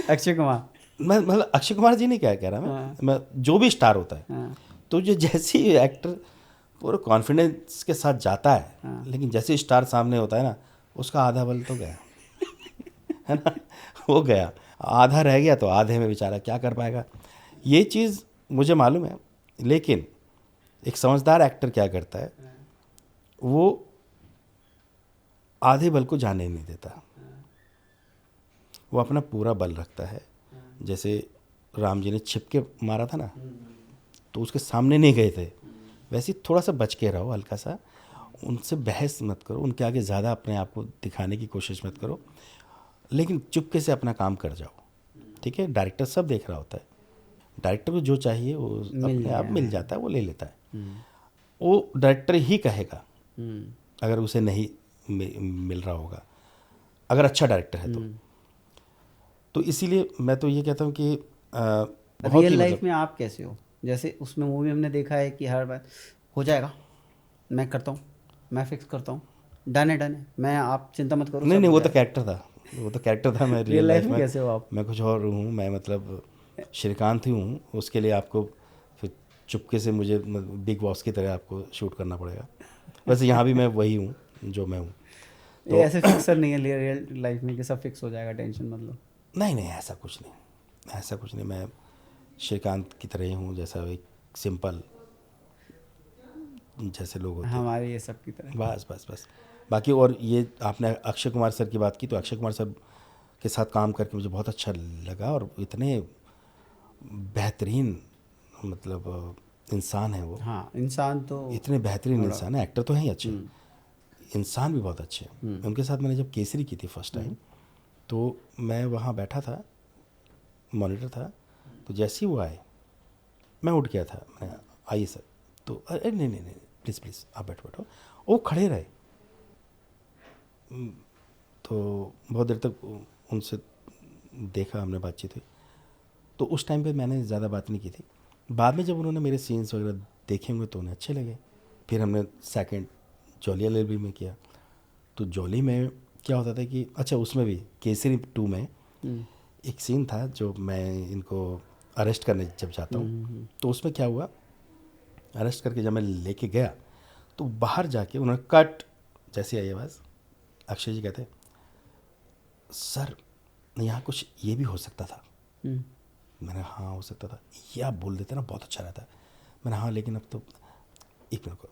अक्षय कुमार। मैं मतलब अक्षय कुमार जी नहीं क्या कह रहा मैं जो भी स्टार होता है, हाँ तो जो जैसे ही एक्टर पूरे कॉन्फिडेंस के साथ जाता है, लेकिन जैसे स्टार सामने होता है ना, उसका आधा बल तो गया, है ना, वो गया, आधा रह गया, तो आधे में बेचारा क्या कर पाएगा। ये चीज़ मुझे मालूम है, लेकिन एक समझदार एक्टर क्या करता है, वो आधे बल को जाने नहीं देता, वो अपना पूरा बल रखता है। जैसे राम जी ने छिप के मारा था ना, तो उसके सामने नहीं गए थे, वैसे ही थोड़ा सा बच के रहो, हल्का सा, उनसे बहस मत करो, उनके आगे ज़्यादा अपने आप को दिखाने की कोशिश मत करो, लेकिन चुपके से अपना काम कर जाओ, ठीक है। डायरेक्टर सब देख रहा होता है, डायरेक्टर को जो चाहिए वो अपने आप मिल जाता है, वो ले लेता है। वो डायरेक्टर ही कहेगा अगर उसे नहीं मिल रहा होगा, अगर अच्छा डायरेक्टर है तो इसीलिए मैं तो ये कहता हूँ कि रियल लाइफ में आप कैसे हो? जैसे उसमें मूवी हमने देखा है कि हर बार हो जाएगा, मैं करता हूँ, मैं फिक्स करता हूँ, डन है, मैं, आप चिंता मत करो। नहीं, वो तो कैरेक्टर था, वो तो कैरेक्टर था। मैं रियल लाइफ में कैसे हो आप? मैं कुछ और हूँ, मैं मतलब श्रीकांत ही हूँ। उसके लिए आपको फिर चुपके से मुझे बिग बॉस की तरह आपको शूट करना पड़ेगा। वैसे यहाँ भी मैं वही हूँ जो मैं हूँ। तो ऐसे फिक्सर नहीं है रियल लाइफ में कि सब फिक्स हो जाएगा, टेंशन मतलब? नहीं, ऐसा कुछ नहीं, मैं श्रीकांत की तरह ही हूँ, जैसा एक सिंपल जैसे लोग होते हैं, हमारे ये सब की तरह। बस। बाकी और ये आपने अक्षय कुमार सर की बात की, तो अक्षय कुमार सर के साथ काम करके मुझे बहुत अच्छा लगा, और इतने बेहतरीन मतलब इंसान है वो। हाँ, इंसान तो इतने बेहतरीन इंसान है, एक्टर तो हैं ही अच्छे, इंसान भी बहुत अच्छे हैं। उनके साथ मैंने जब केसरी की थी फर्स्ट टाइम, तो मैं वहाँ बैठा था, मॉनिटर था, तो जैसे ही वो आए मैं उठ गया था, मैं आइए सर, तो अरे नहीं प्लीज़ आप बैठो। वो खड़े रहे, तो बहुत देर तक उनसे देखा, हमने बातचीत हुई। तो उस टाइम पे मैंने ज़्यादा बात नहीं की थी। बाद में जब उन्होंने मेरे सीन्स वगैरह देखे होंगे तो उन्हें अच्छे लगे। फिर हमने सेकंड जॉली एलएलबी में किया, तो जॉली में क्या होता था कि अच्छा उसमें भी केसरी 2 में एक सीन था जो मैं इनको अरेस्ट करने जब जाता हूँ, तो उसमें क्या हुआ, अरेस्ट करके जब मैं लेके गया तो बाहर जाके उन्होंने कट जैसे आई आवाज़, अक्षय जी कहते सर यहाँ कुछ ये भी हो सकता था। मैंने हाँ हो सकता था, ये आप बोल देते ना बहुत अच्छा रहता। मैंने हाँ लेकिन अब तो एक मिनट को,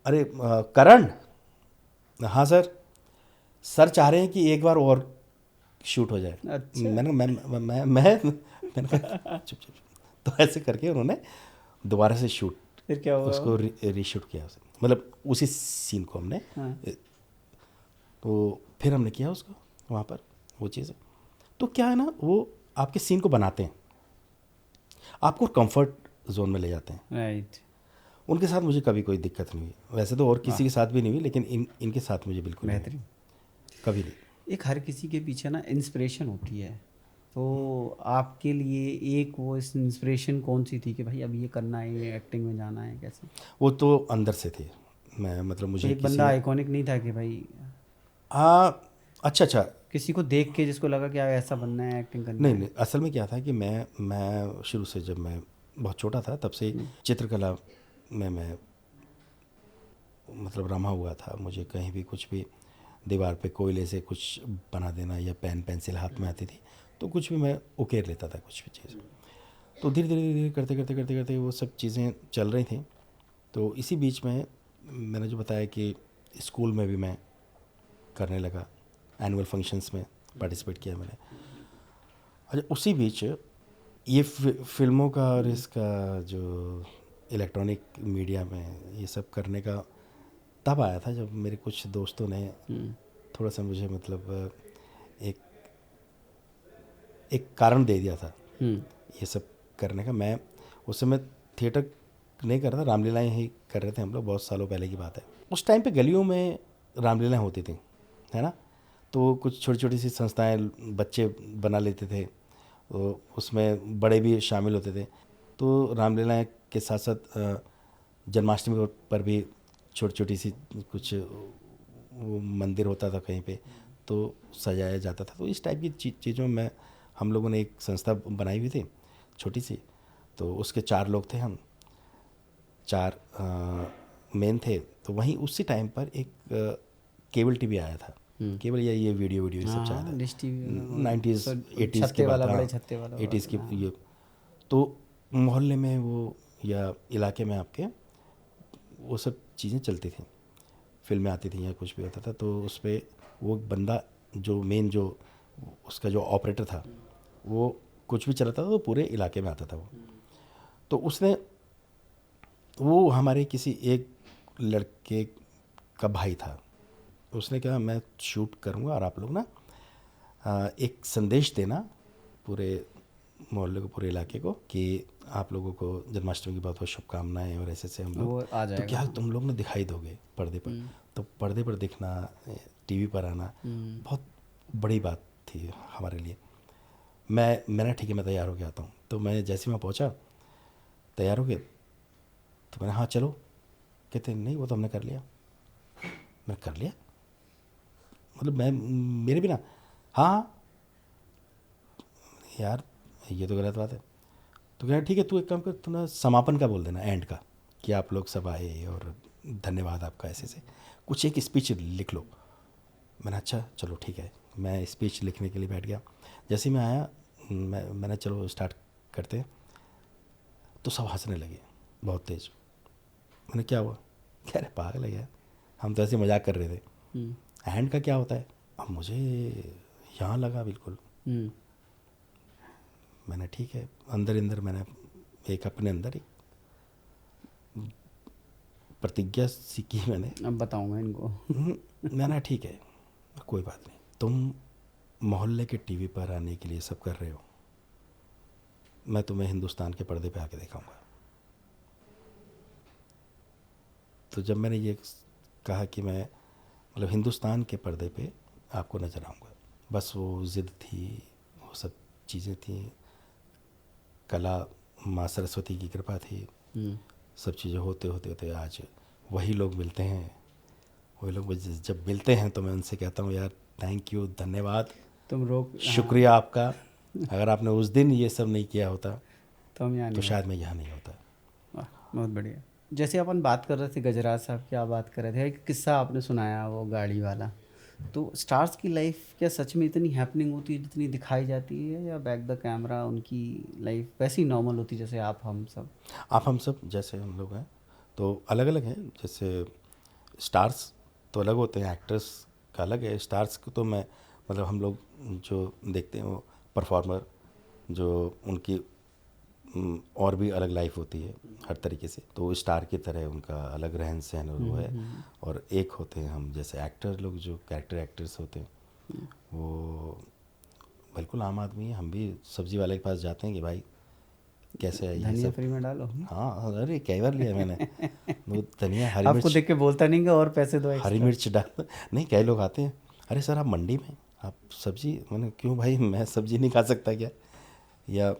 अरे करण, हाँ सर चाह रहे हैं कि एक बार और शूट हो जाए। अच्छा। मैंने कहा चुप चुप। तो ऐसे करके उन्होंने दोबारा से शूट, फिर क्या हुआ? उसको रीशूट किया उसे, मतलब उसी सीन को हमने। हाँ। तो फिर हमने किया उसको वहाँ पर वो चीज़। तो क्या है ना, वो आपके सीन को बनाते हैं, आपको कंफर्ट जोन में ले जाते हैं। राइट। उनके साथ मुझे कभी कोई दिक्कत नहीं हुई, वैसे तो और किसी के साथ भी नहीं हुई, लेकिन इनके साथ मुझे बिल्कुल नहीं हुई, बेहतरीन। कभी नहीं। एक हर किसी के पीछे ना इंस्पिरेशन होती है, तो आपके लिए एक वो इस इंस्पिरेशन कौन सी थी कि भाई अब ये करना है, ये एक्टिंग में जाना है, कैसे? वो तो अंदर से थे, मैं मतलब मुझे कोई एक किसी बंदा ने आइकॉनिक नहीं था कि भाई अच्छा किसी को देख के जिसको लगा कि यार ऐसा बनना है, एक्टिंग करना नहीं है? नहीं, असल में क्या था कि मैं शुरू से जब मैं बहुत छोटा था तब से चित्रकला में मैं मतलब रमा हुआ था। मुझे कहीं भी कुछ भी दीवार पे कोयले से कुछ बना देना या पेन पेंसिल हाथ में आती थी तो कुछ भी मैं उकेर लेता था कुछ भी चीज़। तो धीरे धीरे धीरे करते करते करते करते वो सब चीज़ें चल रही थी। तो इसी बीच में मैंने जो बताया कि स्कूल में भी मैं करने लगा, एनुअल फंक्शंस में पार्टिसिपेट किया मैंने। अच्छा उसी बीच ये फिल्मों का और इसका जो इलेक्ट्रॉनिक मीडिया में ये सब करने का तब आया था जब मेरे कुछ दोस्तों ने थोड़ा सा मुझे मतलब एक एक कारण दे दिया था ये सब करने का। मैं उस समय थिएटर नहीं कर रहा था, रामलीलाएँ ही कर रहे थे हम लोग, बहुत सालों पहले की बात है। उस टाइम पे गलियों में रामलीलाएँ होती थी, है ना। तो कुछ छोटी छोटी सी संस्थाएं बच्चे बना लेते थे, तो उसमें बड़े भी शामिल होते थे। तो रामलीलाएँ के साथ साथ जन्माष्टमी पर भी छोटी छोटी सी कुछ वो मंदिर होता था कहीं पे, तो सजाया जाता था। तो इस टाइप की चीज़ों में हम लोगों ने एक संस्था बनाई हुई थी छोटी सी। तो उसके 4 लोग थे हम, 4 मेन थे। तो वहीं उसी टाइम पर एक केबल टीवी आया था, केबल या ये वीडियो ये सब चाहा था, डिश टीवी 90s 80s की छत्ते बात, वाला, हाँ बड़े छत्ते वाला 80s की हाँ। ये। तो मोहल्ले में वो या इलाके में आपके वो सब चीज़ें चलती थी, फिल्में आती थी या कुछ भी होता था। तो उस पर वो बंदा जो मेन जो उसका जो ऑपरेटर था, वो कुछ भी चलाता था तो पूरे इलाके में आता था वो। तो उसने वो हमारे किसी एक लड़के का भाई था, उसने कहा मैं शूट करूँगा और आप लोग ना एक संदेश देना पूरे मोहल्ले को, पूरे इलाके को, कि आप लोगों को जन्माष्टमी की बहुत बहुत शुभकामनाएं और ऐसे हम वो लोग। आ तो जाएगा। क्या तुम लोग ना दिखाई दोगे पर्दे पर। तो पर्दे पर दिखना, टीवी पर आना बहुत बड़ी बात थी हमारे लिए। मैंने ठीक है मैं तैयार हो के आता हूँ। तो मैं जैसे मैं पहुँचा तैयार हो गए, तो मैंने हाँ चलो, कहते नहीं वो तो हमने कर लिया। मैं कर लिया मतलब मैं मेरे भी ना, हाँ यार ये तो गलत बात है। तो कह ठीक है तू एक काम कर, तू ना समापन का बोल देना, एंड का, कि आप लोग सब आए और धन्यवाद आपका, ऐसे से कुछ एक स्पीच लिख लो। मैंने अच्छा चलो ठीक है, मैं स्पीच लिखने के लिए बैठ गया। जैसे ही मैं आया मैंने चलो स्टार्ट करते हैं। तो सब हंसने लगे बहुत तेज। मैंने क्या हुआ, कह रहे पागल है यार, हम तो ऐसे मजाक कर रहे थे, हैंड का क्या होता है। अब मुझे यहाँ लगा बिल्कुल। मैंने ठीक है, अंदर मैंने एक अपने अंदर एक प्रतिज्ञा सी की मैंने। अब बताऊंगा इनको। मैंने ठीक है कोई बात नहीं, तुम मोहल्ले के टीवी पर आने के लिए सब कर रहे हो, मैं तुम्हें हिंदुस्तान के पर्दे पे आके दिखाऊंगा। तो जब मैंने ये कहा कि मैं मतलब हिंदुस्तान के पर्दे पे आपको नज़र आऊँगा, बस वो ज़िद थी, वो सब चीज़ें थी, कला माँ सरस्वती की कृपा थी, सब चीज़ें होते होते होते आज वही लोग मिलते हैं, वो लोग मुझे जब मिलते हैं तो मैं उनसे कहता हूँ यार थैंक यू, धन्यवाद, तुम रोक, शुक्रिया आपका, अगर आपने उस दिन ये सब नहीं किया होता तो हम यहाँ तो नहीं शायद मैं यहाँ नहीं होता। वाह, बहुत बढ़िया। जैसे अपन बात कर रहे थे गजराज साहब की, आप बात कर रहे थे, एक किस्सा आपने सुनाया वो गाड़ी वाला, तो स्टार्स की लाइफ क्या सच में इतनी हैपनिंग होती है जितनी दिखाई जाती है, या बैक द कैमरा उनकी लाइफ वैसी ही नॉर्मल होती जैसे आप हम सब? आप हम सब जैसे हम लोग हैं तो अलग अलग हैं। जैसे स्टार्स तो अलग होते हैं, एक्टर्स का अलग है। स्टार्स को तो मैं मतलब हम लोग जो देखते हैं वो परफॉर्मर, जो उनकी और भी अलग लाइफ होती है हर तरीके से, तो स्टार की तरह उनका अलग रहन सहन और वो है। और एक होते हैं हम जैसे एक्टर लोग, जो कैरेक्टर एक्टर्स होते हैं, वो बिल्कुल आम आदमी है। हम भी सब्जी वाले के पास जाते हैं कि भाई कैसे है ये धनिया सब। फ्री में डालो। हाँ, अरे कई बार लिया मैंने वो धनिया, हरी आपको मिर्च, देख के बोलता नहीं कि और पैसे दो हरी एक्स्ट्रा? मिर्च डाल। नहीं, कई लोग आते हैं, अरे सर आप मंडी में आप सब्जी, मैंने क्यों भाई, मैं सब्जी नहीं खा सकता क्या? या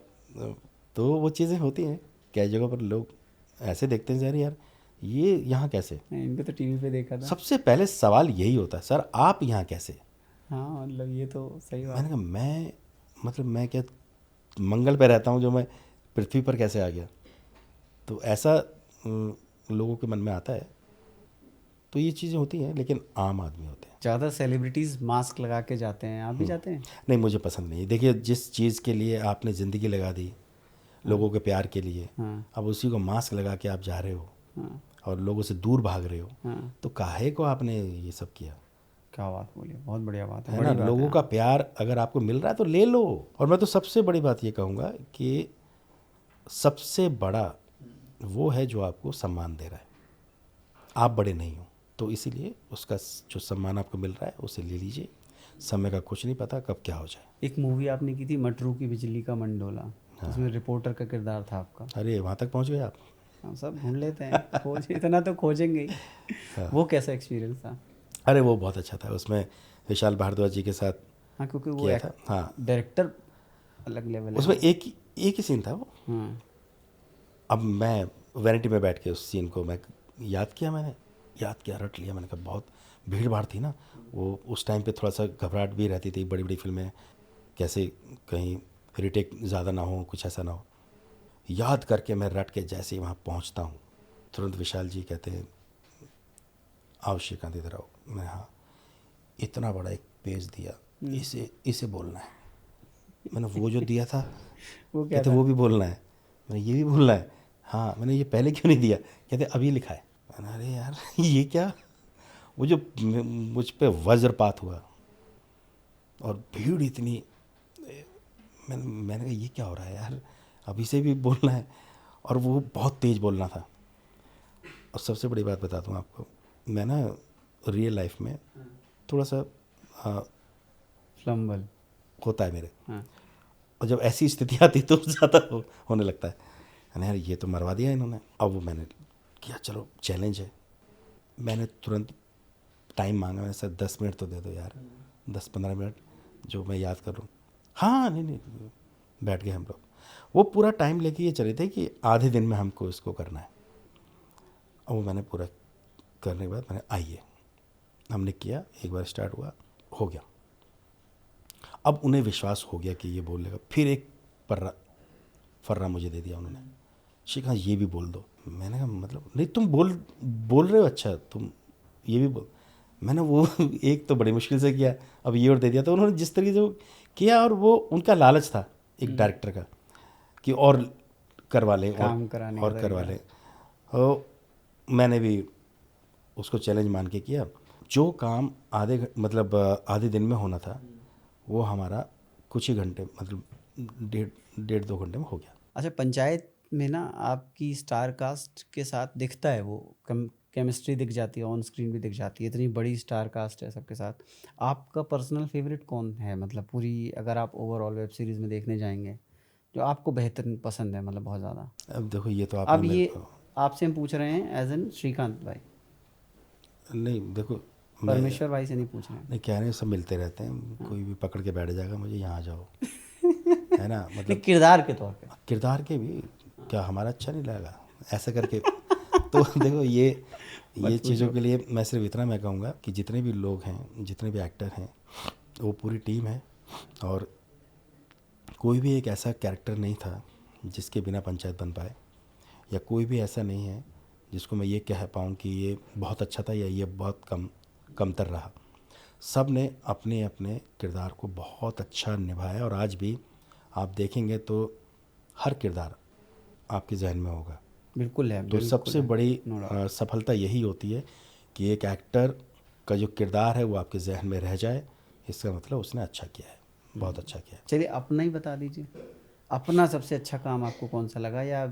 तो वो चीज़ें होती हैं। कई जगह पर लोग ऐसे देखते हैं सर यार ये यहाँ कैसे। इनको तो टीवी पे देखा था। सबसे पहले सवाल यही होता है, सर आप यहाँ कैसे? हाँ मतलब ये तो सही बात मैंने कहा मैं मतलब मैं क्या मंगल पे रहता हूँ जो मैं पृथ्वी पर कैसे आ गया? तो ऐसा लोगों के मन में आता है। तो ये चीज़ें होती हैं, लेकिन आम आदमी होते हैं। ज़्यादा सेलिब्रिटीज़ मास्क लगा के जाते हैं, आप भी जाते हैं? नहीं, मुझे पसंद नहीं। देखिए, जिस चीज़ के लिए आपने ज़िंदगी लगा दी, लोगों के प्यार के लिए, हाँ अब उसी को मास्क लगा के आप जा रहे हो हाँ और लोगों से दूर भाग रहे हो, हाँ, तो काहे को आपने ये सब किया? क्या बात बोली, बहुत बढ़िया बात है, है ना? बड़ी बात लोगों है। का प्यार अगर आपको मिल रहा है तो ले लो। और मैं तो सबसे बड़ी बात ये कहूँगा कि सबसे बड़ा वो है जो आपको सम्मान दे रहा है। आप बड़े नहीं हो, तो इसीलिए उसका जो सम्मान आपको मिल रहा है उसे ले लीजिए। समय का कुछ नहीं पता कब क्या हो जाए। एक मूवी आपने की थी मटरू की बिजली का मंडोला, उसमें रिपोर्टर का किरदार था आपका। अरे वहाँ तक पहुँच गए आप? हम सब ढूंढ लेते हैं, खोज इतना तो खोजेंगे ही। वो कैसा एक्सपीरियंस था? अरे वो बहुत अच्छा था। उसमें विशाल भारद्वाज जी के साथ हाँ क्योंकि वो किया था। हाँ, डायरेक्टर अलग लेवल है। उसमें एक ही सीन था वो। हाँ अब मैं वैनिटी में बैठ के उस सीन को मैं मैंने याद किया, रट लिया। मैंने कहा बहुत भीड़ भाड़ थी ना वो, उस टाइम पे थोड़ा सा घबराहट भी रहती थी। बड़ी बड़ी फिल्में कैसे कहीं रिटेक ज़्यादा ना हो, कुछ ऐसा ना हो। याद करके मैं रट के जैसे ही वहाँ पहुँचता हूँ, तुरंत विशाल जी कहते हैं आओ श्रीकांत इधर आओ। मैं हाँ, इतना बड़ा एक पेज दिया, इसे बोलना है। मैंने वो जो दिया था वो क्या कहते था? वो भी बोलना है। मैंने ये भी बोलना है। हाँ, मैंने ये पहले क्यों नहीं दिया? कहते अभी लिखा है। मैंने अरे यार ये क्या? वो जो मुझ पे वज्रपात हुआ और भीड़ इतनी, मैंने कहा ये क्या हो रहा है यार, अभी से भी बोलना है। और वो बहुत तेज़ बोलना था। और सबसे बड़ी बात बताता हूँ आपको, मैं ना रियल लाइफ में थोड़ा सा फ्लम्बल होता है मेरे, हाँ। और जब ऐसी स्थिति आती है तो ज़्यादा होने लगता है। मैंने यार ये तो मरवा दिया इन्होंने। अब वो मैंने किया, चलो चैलेंज है। मैंने तुरंत टाइम मांगा, मैंने सर 10 मिनट तो दे दो यार, 10-15 मिनट जो मैं याद कर लूँ। हाँ नहीं, बैठ गए हम लोग। वो पूरा टाइम लेके ये चले थे कि आधे दिन में हमको इसको करना है। और वो मैंने पूरा करने के बाद मैंने आइए, हमने किया, एक बार स्टार्ट हुआ, हो गया। अब उन्हें विश्वास हो गया कि ये बोल लेगा। फिर एक फर्रा मुझे दे दिया उन्होंने, श्रीकांत ये भी बोल दो। मैंने कहा मतलब नहीं, तुम बोल रहे हो, अच्छा तुम ये भी बोल। मैंने वो एक तो बड़ी मुश्किल से किया, अब ये और दे दिया। तो उन्होंने जिस तरीके से किया, और वो उनका लालच था एक डायरेक्टर का कि और करवा लें और करवा लें। और मैंने भी उसको चैलेंज मान के किया। जो काम आधे दिन में होना था वो हमारा कुछ ही घंटे, मतलब 1.5-2 घंटे में हो गया। अच्छा, पंचायत में ना आपकी स्टार कास्ट के साथ दिखता है, वो केमिस्ट्री दिख जाती है, ऑन स्क्रीन भी दिख जाती है, इतनी बड़ी स्टार कास्ट है सबके साथ। आपका पर्सनल फेवरेट कौन है? मतलब पूरी अगर आप ओवरऑल वेब सीरीज़ में देखने जाएंगे जो आपको बेहतरीन पसंद है, मतलब बहुत ज़्यादा। अब देखो ये तो अब आपने ये आपसे हम पूछ रहे हैं एज एन श्रीकांत भाई, नहीं देखो परमेश्वर भाई से नहीं पूछ रहे हैं। नहीं, कह रहे हैं सब मिलते रहते हैं, कोई भी पकड़ के बैठ जाएगा मुझे यहाँ आ जाओ है ना, नहीं, मतलब किरदार के तौर पे। किरदार के भी क्या हमारा अच्छा नहीं लगेगा ऐसा करके तो देखो ये चीज़ों के लिए मैं सिर्फ इतना मैं कहूँगा कि जितने भी लोग हैं, जितने भी एक्टर हैं, वो पूरी टीम है, और कोई भी एक ऐसा कैरेक्टर नहीं था जिसके बिना पंचायत बन पाए, या कोई भी ऐसा नहीं है जिसको मैं ये कह पाऊँ कि ये बहुत अच्छा था या ये बहुत कमतर रहा। सब ने अपने अपने किरदार को बहुत अच्छा निभाया, और आज भी आप देखेंगे तो हर किरदार आपके जहन में होगा। बिल्कुल है। तो सबसे बड़ी सफलता यही होती है कि एक एक्टर का जो किरदार है वो आपके जहन में रह जाए, इसका मतलब उसने अच्छा किया है, बहुत अच्छा किया है। चलिए अपना ही बता दीजिए, अपना सबसे अच्छा काम आपको कौन सा लगा या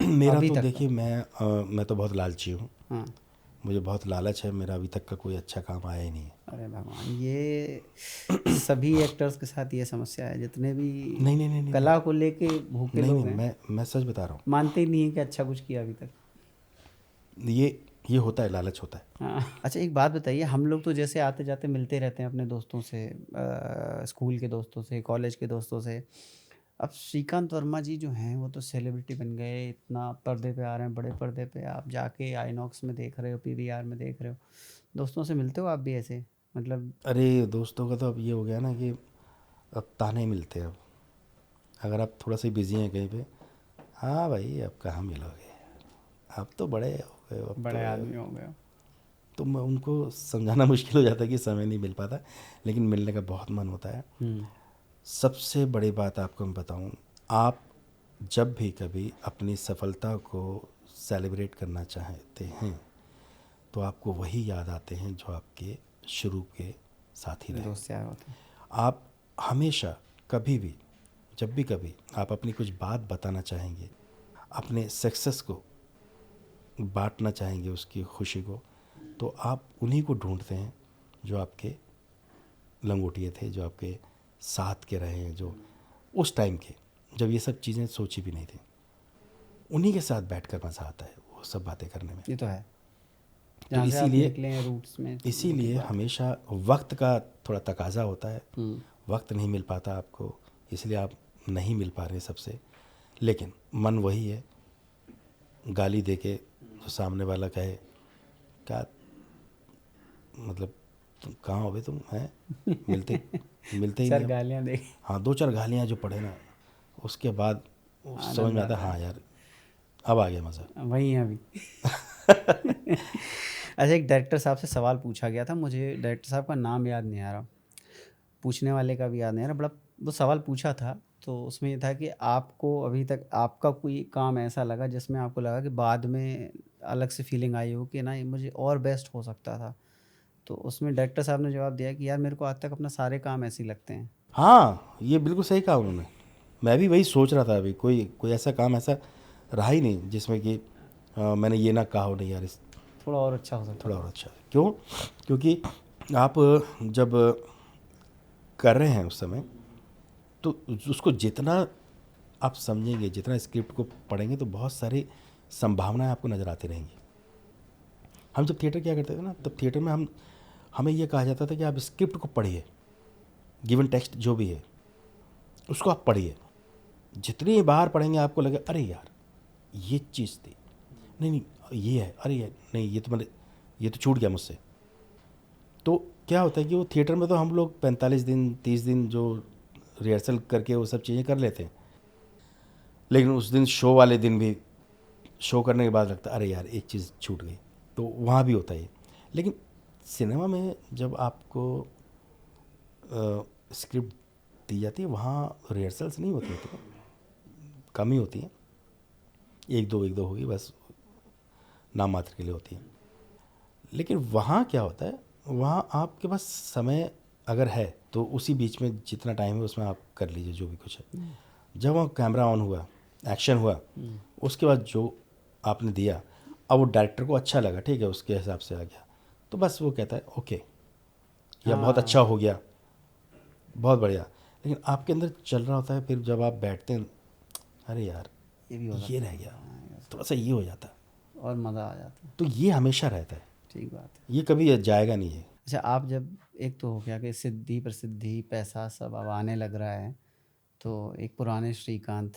मेरा तो देखिए मैं तो बहुत लालची हूँ। हाँ, मुझे बहुत लालच है, मेरा अभी तक का कोई अच्छा काम आया ही नहीं है। अरे भगवान, ये सभी एक्टर्स के साथ ये समस्या है, जितने भी नहीं, कला को लेके भूखे लोग हैं, मैं सच बता रहा हूँ, मानते ही नहीं है कि अच्छा कुछ किया अभी तक। ये होता है, लालच होता है। हाँ। अच्छा एक बात बताइए, हम लोग तो जैसे आते जाते मिलते रहते हैं अपने दोस्तों से, स्कूल के दोस्तों से, कॉलेज के दोस्तों से। अब श्रीकांत वर्मा जी जो हैं वो तो सेलिब्रिटी बन गए, इतना पर्दे पे आ रहे हैं, बड़े पर्दे पे, आप जाके आईनॉक्स में देख रहे हो, पीवीआर में देख रहे हो, दोस्तों से मिलते हो आप भी ऐसे, मतलब? अरे दोस्तों का तो अब ये हो गया ना कि अब ताने मिलते हैं। अब अगर आप थोड़ा सा बिजी हैं कहीं पे, हाँ भाई अब कहाँ मिलोगे, अब तो बड़े हो गए, अब बड़े आदमी हो गए हो। तो मैं उनको समझाना मुश्किल हो जाता है कि समय नहीं मिल पाता, लेकिन मिलने का बहुत मन होता है। सबसे बड़ी बात आपको मैं बताऊं, आप जब भी कभी अपनी सफलता को सेलिब्रेट करना चाहते हैं तो आपको वही याद आते हैं जो आपके शुरू के साथी रहे। दोस्त यार होते हैं। आप हमेशा कभी भी, जब भी कभी आप अपनी कुछ बात बताना चाहेंगे, अपने सक्सेस को बांटना चाहेंगे, उसकी खुशी को, तो आप उन्हीं को ढूंढते हैं जो आपके लंगोटिए थे, जो आपके साथ के रहे हैं, जो उस टाइम के जब ये सब चीज़ें सोची भी नहीं थी, उन्हीं के साथ बैठकर मज़ा आता है वो सब बातें करने में। ये तो है। तो जहाँ से आप निकले हैं रूट्स में, इसीलिए हमेशा वक्त का थोड़ा तकाजा होता है, वक्त नहीं मिल पाता आपको, इसलिए आप नहीं मिल पा रहे सबसे, लेकिन मन वही है। गाली दे के जो सामने वाला कहे क्या मतलब तुम कहाँ हो बे, तुम हैं, मिलते ही चार नहीं। गालियाँ दे, हाँ, 2-4 गालियाँ जो पड़े ना, उसके बाद समझ में आता है, हाँ यार अब आ गया मज़ा। वही है अभी। अच्छा एक डायरेक्टर साहब से सवाल पूछा गया था, मुझे डायरेक्टर साहब का नाम याद नहीं आ रहा, पूछने वाले का भी याद नहीं आ रहा, बड़ा वो सवाल पूछा था, तो उसमें ये था कि आपको अभी तक आपका कोई काम ऐसा लगा जिसमें आपको लगा कि बाद में अलग से फीलिंग आई हो कि ना ये मुझे और बेस्ट हो सकता था, तो उसमें डायरेक्टर साहब ने जवाब दिया कि यार मेरे को आज तक अपना सारे काम ऐसे ही लगते हैं। हाँ, ये बिल्कुल सही कहा उन्होंने। मैं भी वही सोच रहा था, अभी कोई ऐसा काम ऐसा रहा ही नहीं जिसमें कि मैंने ये ना कहा हो नहीं यार, इस थोड़ा और अच्छा हो सकता, थोड़ा और अच्छा। क्यों? क्योंकि आप जब कर रहे हैं उस समय, तो उसको जितना आप समझेंगे, जितना स्क्रिप्ट को पढ़ेंगे, तो बहुत सारी संभावनाएं आपको नज़र आती रहेंगी। हम जब थिएटर किया करते थे ना, तब थिएटर में हमें यह कहा जाता था कि आप स्क्रिप्ट को पढ़िए, गिवन टेक्स्ट जो भी है उसको आप पढ़िए, जितनी बार पढ़ेंगे आपको लगे अरे यार ये चीज़ थी, नहीं ये है, अरे यार नहीं ये तो छूट गया मुझसे। तो क्या होता है कि वो थिएटर में तो हम लोग 45 दिन 30 दिन जो रिहर्सल करके वो सब चीज़ें कर लेते हैं, लेकिन उस दिन शो वाले दिन भी शो करने के बाद लगता है अरे यार एक चीज़ छूट गई। तो वहाँ भी होता है। लेकिन सिनेमा में जब आपको स्क्रिप्ट दी जाती है, वहाँ रिहर्सल्स नहीं होती होती, कम ही होती हैं, एक दो होगी बस, नाम मात्र के लिए होती है। लेकिन वहाँ क्या होता है, वहाँ आपके पास समय अगर है तो उसी बीच में जितना टाइम है उसमें आप कर लीजिए जो भी कुछ है। जब वहाँ कैमरा ऑन हुआ, एक्शन हुआ, उसके बाद जो आपने दिया, अब वो डायरेक्टर को अच्छा लगा, ठीक है, उसके हिसाब से आ गया, तो बस वो कहता है ओके, या बहुत अच्छा हो गया, बहुत बढ़िया। लेकिन आपके अंदर चल रहा होता है, फिर जब आप बैठते हैं अरे यार ये रह गया, थोड़ा सा ये हो जाता है और मज़ा आ जाता है। तो ये हमेशा रहता है, ठीक बात है। ये कभी जाएगा नहीं है। अच्छा आप जब, एक तो हो गया कि सिद्धि प्रसिद्धि पैसा सब अब आने लग रहा है, तो एक पुराने श्रीकांत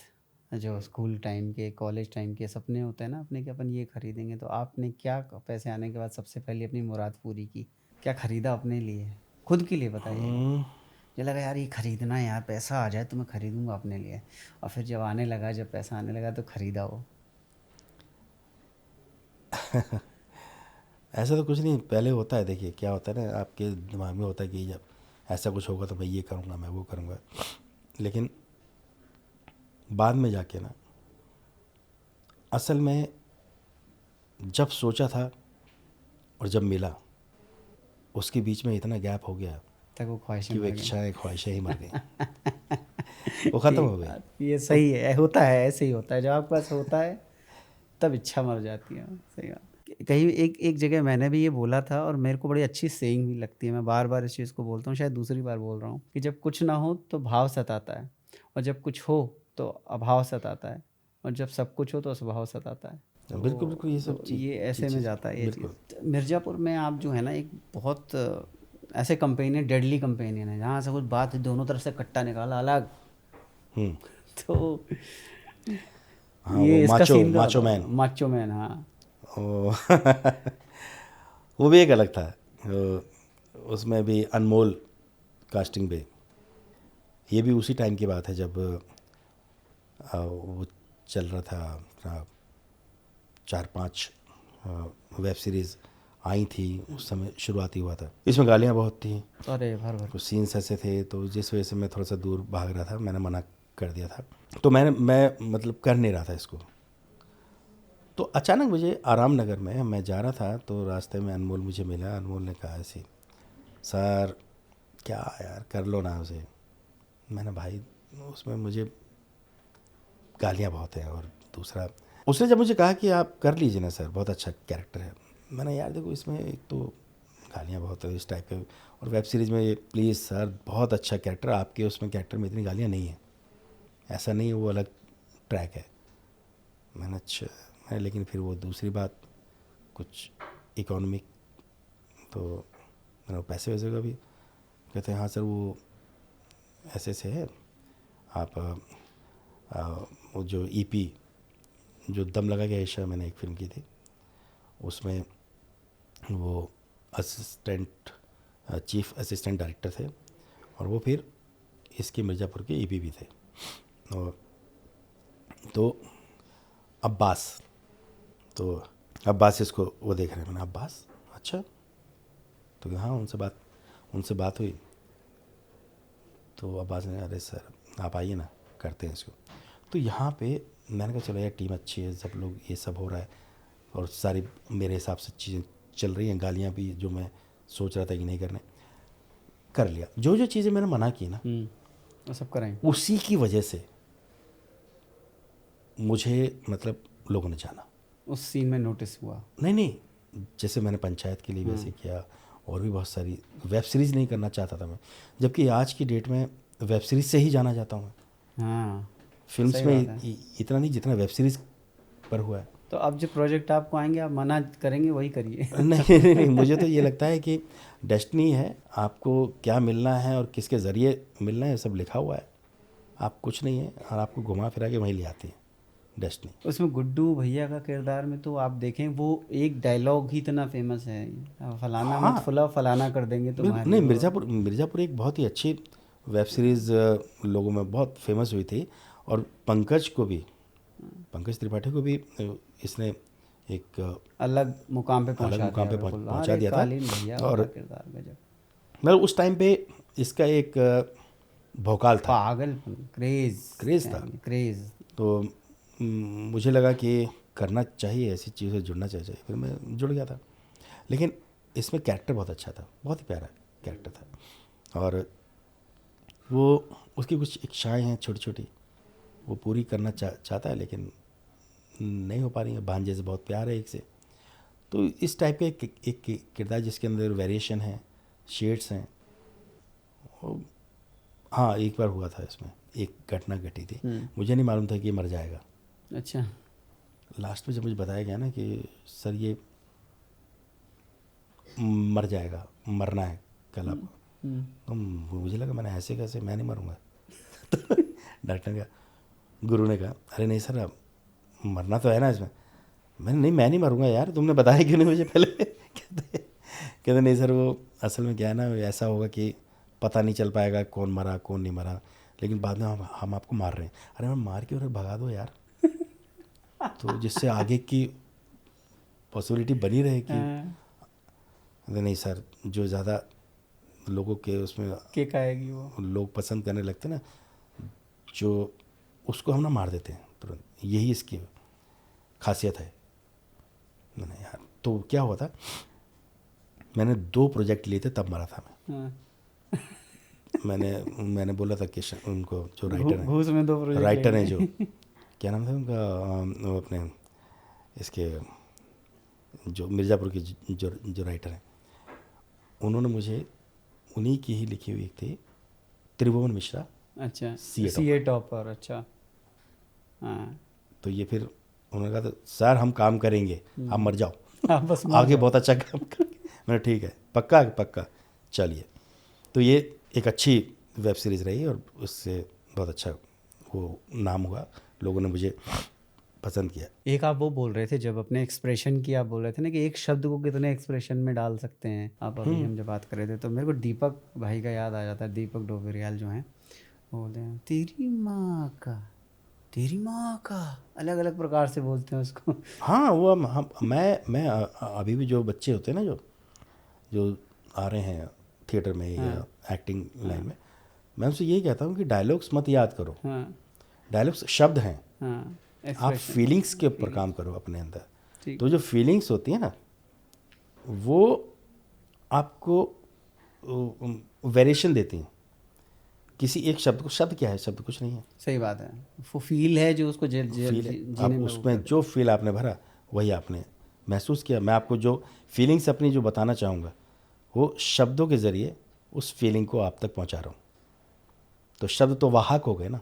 जो स्कूल टाइम के, कॉलेज टाइम के सपने होते हैं ना अपने कि अपन ये खरीदेंगे, तो आपने क्या पैसे आने के बाद सबसे पहले अपनी मुराद पूरी की? क्या खरीदा अपने लिए, खुद के लिए बताइएगा? मुझे लगा यार ये खरीदना है यार, पैसा आ जाए तो मैं खरीदूंगा अपने लिए, और फिर जब आने लगा, जब पैसा आने लगा तो खरीदा वो? ऐसा तो कुछ नहीं, पहले होता है, देखिए क्या होता है ना, आपके दिमाग में होता है कि जब ऐसा कुछ होगा तो मैं ये करूँगा, मैं वो करूँगा, लेकिन बाद में जाके ना, असल में जब सोचा था और जब मिला, उसके बीच में इतना गैप हो गया तक वो कि ख्वाहिशें वो मर गई। ख्वाहिशें ही मर गई, वो ख़त्म हो ठीक गई। बात, ये तो सही है, होता है, ऐसे ही होता है, जब आपके पास होता है तब इच्छा मर जाती है। सही बात। कहीं एक एक जगह मैंने भी ये बोला था, और मेरे को बड़ी अच्छी सेइंग भी लगती है, मैं बार बार इस चीज़ को बोलता हूँ, शायद दूसरी बार बोल रहा हूँ, कि जब कुछ ना हो तो भाव सताता है, और जब कुछ हो तो अभाव सताता है, और जब सब कुछ हो तो स्वभाव सताता है। बिल्कुल बिल्कुल, ये तो सब ये ऐसे में चीज़ जाता है ये बिल्कुल। चीज़। मिर्ज़ापुर में आप जो है ना, एक बहुत ऐसे कंपेनियन, डेडली कंपेनियन है, जहाँ से कुछ बात है दोनों तरफ से कट्टा निकाला अलग। हम्म। तो हाँ, वो ये इसका माचो सीन तो माचो बताओ, मैन, माचो मैन, हाँ। वो वो भी एक अलग था। उसमें भी अनमोल कास्टिंग पे, ये भी उसी टाइम की बात है जब वो चल रहा था अपना, 4-5 वेब सीरीज़ आई थी उस समय, शुरुआती हुआ था। इसमें गालियाँ बहुत थी, अरे भर भर। कुछ सीन्स ऐसे थे, तो जिस वजह से मैं थोड़ा सा दूर भाग रहा था, मैंने मना कर दिया था। तो मैं मतलब कर नहीं रहा था इसको। तो अचानक मुझे आराम नगर में मैं जा रहा था, तो रास्ते में अनमोल मुझे मिला। अनमोल ने कहा ऐसे, सर क्या यार कर लो ना उसे। मैंने, भाई उसमें मुझे गालियाँ बहुत हैं, और दूसरा उसने जब मुझे कहा कि आप कर लीजिए ना सर, बहुत अच्छा कैरेक्टर है, मैंने, यार देखो इसमें एक तो गालियाँ बहुत है इस टाइप के, और वेब सीरीज़ में ये, प्लीज़ सर बहुत अच्छा कैरेक्टर, आपके उसमें कैरेक्टर में इतनी गालियाँ नहीं हैं, ऐसा नहीं है, वो अलग ट्रैक है। मैंने अच्छा, मैं, लेकिन फिर वो दूसरी बात कुछ इकोनॉमिक, तो मैंने पैसे वैसे का भी, कहते हैं हाँ सर वो ऐसे से है, आप वो जो ईपी, जो दम लगा के ऐशा, मैंने एक फ़िल्म की थी, उसमें वो असिस्टेंट, चीफ असिस्टेंट डायरेक्टर थे, और वो फिर इसके मिर्ज़ापुर के ईपी भी थे। और तो अब्बास, तो अब्बास इसको वो देख रहे हैं, मैंने अब्बास अच्छा, तो हाँ उनसे बात हुई, तो अब्बास ने, अरे सर आप आइए ना, करते हैं इसको। तो यहाँ पे मैंने कहा चलो यार टीम अच्छी है, सब लोग, ये सब हो रहा है, और सारी मेरे हिसाब से चीज़ें चल रही हैं, गालियाँ भी जो मैं सोच रहा था कि नहीं करने, कर लिया। जो जो चीज़ें मैंने मना की ना, वो सब कराएं। उसी की वजह से मुझे मतलब लोगों ने जाना। उस सीन में नोटिस हुआ। नहीं नहीं, जैसे मैंने पंचायत के लिए वैसे किया, और भी बहुत सारी वेब सीरीज़ नहीं करना चाहता था मैं, जबकि आज की डेट में वेब सीरीज़ से ही जाना चाहता हूँ। हाँ, फिल्म्स सही में बात है। इतना नहीं जितना वेब सीरीज़ पर हुआ है। तो अब जो प्रोजेक्ट आपको आएंगे, आप मना करेंगे वही करिए। नहीं नहीं नहीं, मुझे तो ये लगता है कि डेस्टिनी है, आपको क्या मिलना है और किसके ज़रिए मिलना है, सब लिखा हुआ है, आप कुछ नहीं है, और आपको घुमा फिरा के वहीं ले आती है डेस्टिनी। उसमें गुड्डू भैया का किरदार में तो आप देखें, वो एक डायलॉग ही इतना फेमस है, फलाना मत हाँ फुलाओ, फलाना कर देंगे बिल्कुल, तुम्हारी नहीं, वो। मिर्ज़ापुर एक बहुत ही अच्छी वेब सीरीज़ लोगों में बहुत फेमस हुई थी, और पंकज त्रिपाठी को भी इसने एक अलग मुकाम पे अलग पहुंचा मुकाम दिया, पे बिल्कुल। पहुंचा अरे दिया था। कालीन भैया और का किरदार गजब। मतलब उस टाइम पे इसका एक भौकाल था, पागलपन, क्रेज, क्रेज़ था। क्रेज। तो मुझे लगा कि करना चाहिए, ऐसी चीज़ों से जुड़ना चाहिए, फिर मैं जुड़ गया था। लेकिन इसमें कैरेक्टर बहुत अच्छा था, बहुत ही प्यारा कैरेक्टर था, और वो उसकी कुछ इच्छाएं हैं छोटी छोटी, वो पूरी करना चाहता है, लेकिन नहीं हो पा रही है। भांजे से बहुत प्यार है एक से, तो इस टाइप का एक किरदार जिसके अंदर वेरिएशन है, शेड्स हैं। और हाँ, एक बार हुआ था इसमें, एक घटना घटी थी, मुझे नहीं मालूम था कि ये मर जाएगा। अच्छा। लास्ट में जब मुझे बताया गया ना कि सर ये मर जाएगा, मरना है कल आपको, तो मुझे लगा, मैंने ऐसे कैसे, मैं नहीं मरूंगा। तो डॉक्टर ने कहा गुरु ने कहा अरे नहीं सर, अब मरना तो है ना इसमें। मैंने नहीं, मैं नहीं मरूंगा यार, तुमने बताया क्यों नहीं मुझे पहले। कहते नहीं सर, वो असल में क्या है ना, ऐसा होगा कि पता नहीं चल पाएगा कौन मरा कौन नहीं मरा, लेकिन बाद में हम आपको मार रहे हैं। अरे मैं मार के उन्हें भगा दो यार, तो जिससे आगे की पॉसिबिलिटी बनी रहे कि नहीं सर, जो ज़्यादा लोगों के उसमें किक आएगी वो लोग पसंद करने लगते ना, जो उसको हम ना मार देते हैं तुरंत, यही इसकी खासियत है। मैंने यार, तो क्या हुआ था, मैंने 2 प्रोजेक्ट लिए थे तब मरा था मैं। मैंने बोला था कि उनको जो राइटर हैं, घूस में 2 प्रोजेक्ट राइटर हैं जो क्या नाम था उनका, वो अपने इसके जो मिर्ज़ापुर के जो राइटर हैं, उन्होंने मुझे उन्हीं की ही लिखी हुई थी, त्रिभुवन मिश्रा। अच्छा, सीए सीए टॉपर। अच्छा हाँ। तो ये फिर उन्होंने कहा था सर हम काम करेंगे, आप मर जाओ, हाँ, बस मर आगे जाओ। बहुत अच्छा काम करेंगे। मैंने ठीक है, पक्का पक्का, चलिए। तो ये एक अच्छी वेब सीरीज़ रही और उससे बहुत अच्छा वो नाम हुआ, लोगों ने मुझे पसंद किया। एक आप वो बोल रहे थे जब अपने एक्सप्रेशन की, आप बोल रहे थे ना कि एक शब्द को कितने एक्सप्रेशन में डाल सकते हैं आप, अभी हम जब बात कर रहे थे तो मेरे को दीपक भाई का याद आ जाता है। दीपक डोबरियाल जो हैं, वो बोलते हैं तेरी माँ का, अलग अलग प्रकार से बोलते हैं उसको। हाँ, वो मैं अभी भी जो बच्चे होते हैं ना, जो आ रहे हैं थिएटर में या एक्टिंग लाइन में, मैं उनसे यही कहता हूँ कि डायलॉग्स मत याद करो, हाँ डायलॉग्स शब्द हैं, हाँ, आप एक्सप्रेशन। फीलिंग्स के ऊपर काम करो अपने अंदर। ठीक। तो जो फीलिंग्स होती है ना, वो आपको वेरिएशन देती हैं। किसी एक शब्द को, शब्द क्या है, शब्द कुछ नहीं है, सही बात है, वो फील है जो उसको फील है। जीने आप में वो उसमें करते जो फील आपने भरा वही आपने महसूस किया। मैं आपको जो फीलिंग्स अपनी जो बताना चाहूँगा, वो शब्दों के ज़रिए उस फीलिंग को आप तक पहुँचा रहा हूँ। तो शब्द तो वाहक हो गए ना,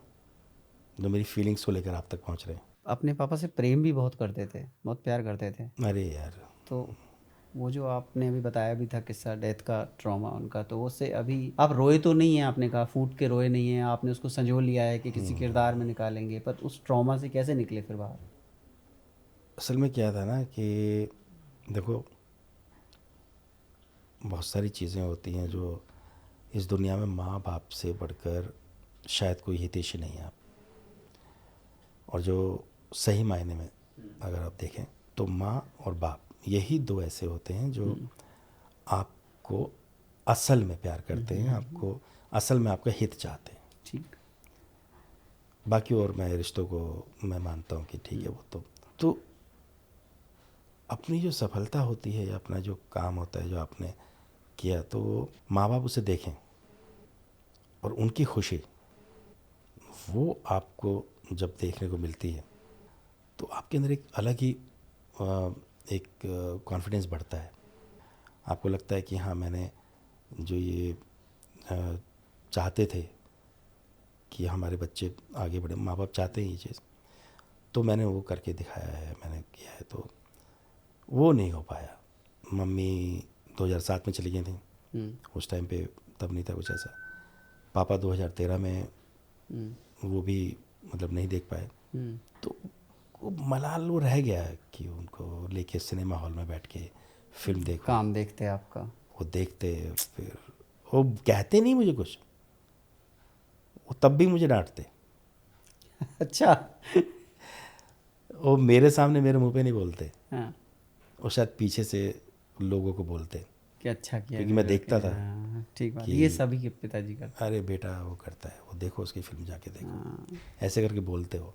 जो मेरी फीलिंग्स को लेकर आप तक पहुँच रहे हैं। अपने पापा से प्रेम भी बहुत करते थे, बहुत प्यार करते थे। अरे यार, तो वो जो आपने अभी बताया भी था किस्सा डेथ का, ट्रॉमा उनका, तो उससे अभी आप रोए तो नहीं हैं, आपने कहा फूट के रोए नहीं हैं, आपने उसको संजो लिया है कि किसी किरदार में निकालेंगे, पर उस ट्रॉमा से कैसे निकले फिर बाहर? असल में क्या था ना कि देखो, बहुत सारी चीज़ें होती हैं जो इस दुनिया में माँ बाप से बढ़कर शायद कोई हितैषी नहीं है। और जो सही मायने में अगर आप देखें तो माँ और बाप, यही 2 ऐसे होते हैं जो आपको असल में प्यार करते हैं, आपको असल में आपका हित चाहते हैं। ठीक। बाकी और मैं रिश्तों को मैं मानता हूँ कि ठीक है, वो तो अपनी जो सफलता होती है या अपना जो काम होता है जो आपने किया, तो माँ बाप उसे देखें और उनकी खुशी वो आपको जब देखने को मिलती है, तो आपके अंदर एक अलग ही एक कॉन्फिडेंस बढ़ता है। आपको लगता है कि हाँ, मैंने जो ये चाहते थे कि हमारे बच्चे आगे बढ़े, माँ बाप चाहते हैं ये चीज़, तो मैंने वो करके दिखाया है, मैंने किया है। तो वो नहीं हो पाया। मम्मी 2007 में चली गई थी, उस टाइम पे तब नहीं था कुछ ऐसा। पापा 2013 में वो भी मतलब नहीं देख पाए। तो वो मलाल वो रह गया कि उनको लेके सिनेमा हॉल में बैठ के फिल्म देखो, काम देखते आपका, वो देखते, फिर वो कहते नहीं मुझे कुछ, वो तब भी मुझे डांटते। अच्छा। वो मेरे सामने मेरे मुंह पे नहीं बोलते, हाँ, वो शायद पीछे से लोगों को बोलते, कि अच्छा किया क्योंकि मैं बेटा, देखता था हाँ, ठीक बात, कि ये सभी के पिताजी करते अरे बेटा वो करता है, वो देखो उसकी फिल्म जाके हैं। देखो, हाँ। ऐसे करके बोलते हो।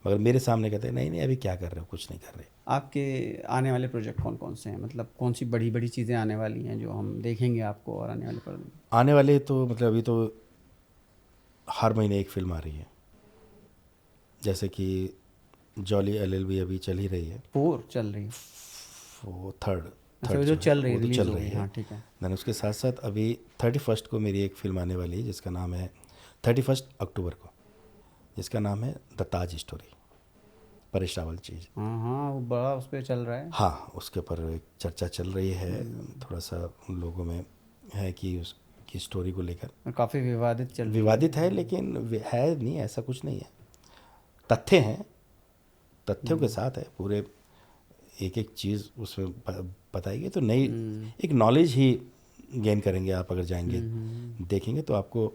मगर मेरे सामने कहते नहीं नहीं अभी क्या कर रहे हो, कुछ नहीं कर रहे। आपके आने वाले प्रोजेक्ट कौन कौन से हैं, मतलब कौन सी बड़ी बड़ी चीज़ें आने वाली हैं जो हम देखेंगे आपको और आने वाले पर्दे में? आने वाले तो मतलब अभी तो हर महीने एक फिल्म आ रही है, जैसे कि जॉली LLB अभी चल ही रही है, 4 चल रही है। वो थर्ड अच्छा, वो जो चल रही है, वो तो रिलीज चल हो रही गई, है। हाँ ठीक है। देन उसके साथ साथ अभी 31 को मेरी एक फिल्म आने वाली है जिसका नाम है 31 अक्टूबर को, जिसका नाम है द ताज स्टोरी, परेश रावल चीज़। हाँ हाँ, वो बड़ा उस पर चल रहा है। हाँ, उसके ऊपर एक चर्चा चल रही है, थोड़ा सा उन लोगों में है कि उसकी स्टोरी को लेकर और काफ़ी विवादित चल रही है। विवादित है, लेकिन है नहीं, ऐसा कुछ नहीं है। तथ्य हैं, तथ्यों के साथ है पूरे, एक एक चीज़ उसमें बताई गई। तो नई एक नॉलेज ही गेन करेंगे आप अगर जाएंगे देखेंगे तो आपको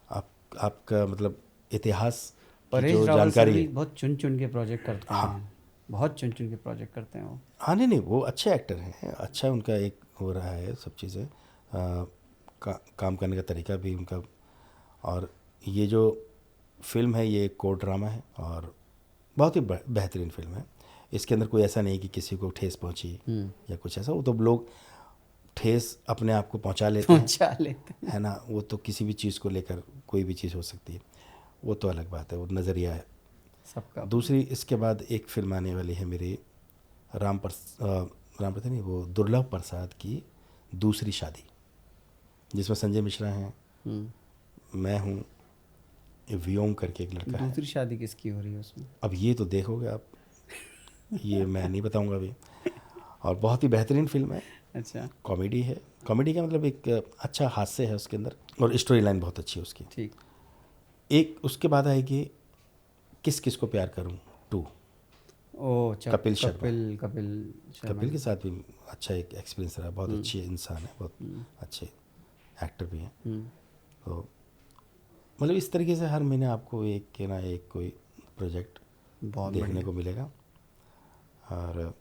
आपका मतलब इतिहास की परेश जो रावल सर जानकारी भी है। बहुत चुन चुन के प्रोजेक्ट करते हैं, बहुत चुन चुन के प्रोजेक्ट करते हैं वो। हाँ नहीं वो अच्छे एक्टर हैं, अच्छा उनका एक हो रहा है सब चीज़ें, काम करने का तरीका भी उनका। और ये जो फिल्म है ये कोर्ट ड्रामा है और बहुत ही बेहतरीन फिल्म है। इसके अंदर कोई ऐसा नहीं कि किसी को ठेस पहुंची या कुछ ऐसा, वो तो लोग ठेस अपने आप को पहुंचा लेते हैं, है ना। वो तो किसी भी चीज़ को लेकर कोई भी चीज़ हो सकती है, वो तो अलग बात है, वो नज़रिया है सबका। दूसरी इसके बाद एक फिल्म आने वाली है मेरी, राम प्रसाद नहीं, वो दुर्लभ प्रसाद की दूसरी शादी, जिसमें संजय मिश्रा हैं, मैं हूँ, व्योम करके एक लड़का है। दूसरी शादी किसकी हो रही है उसमें? अब ये तो देखोगे आप, ये मैं नहीं बताऊंगा अभी। और बहुत ही बेहतरीन फिल्म है। अच्छा, कॉमेडी है, कॉमेडी का मतलब एक अच्छा हास्य है उसके अंदर, और स्टोरी लाइन बहुत अच्छी है उसकी। ठीक। एक उसके बाद आएगी किस किस को प्यार करूं 2, कपिल शर्मा। कपिल के साथ भी अच्छा एक एक्सपीरियंस रहा, बहुत अच्छे इंसान है, बहुत अच्छे एक्टर भी हैं। तो मतलब इस तरीके से हर महीने आपको एक के ना एक कोई प्रोजेक्ट देखने को मिलेगा, और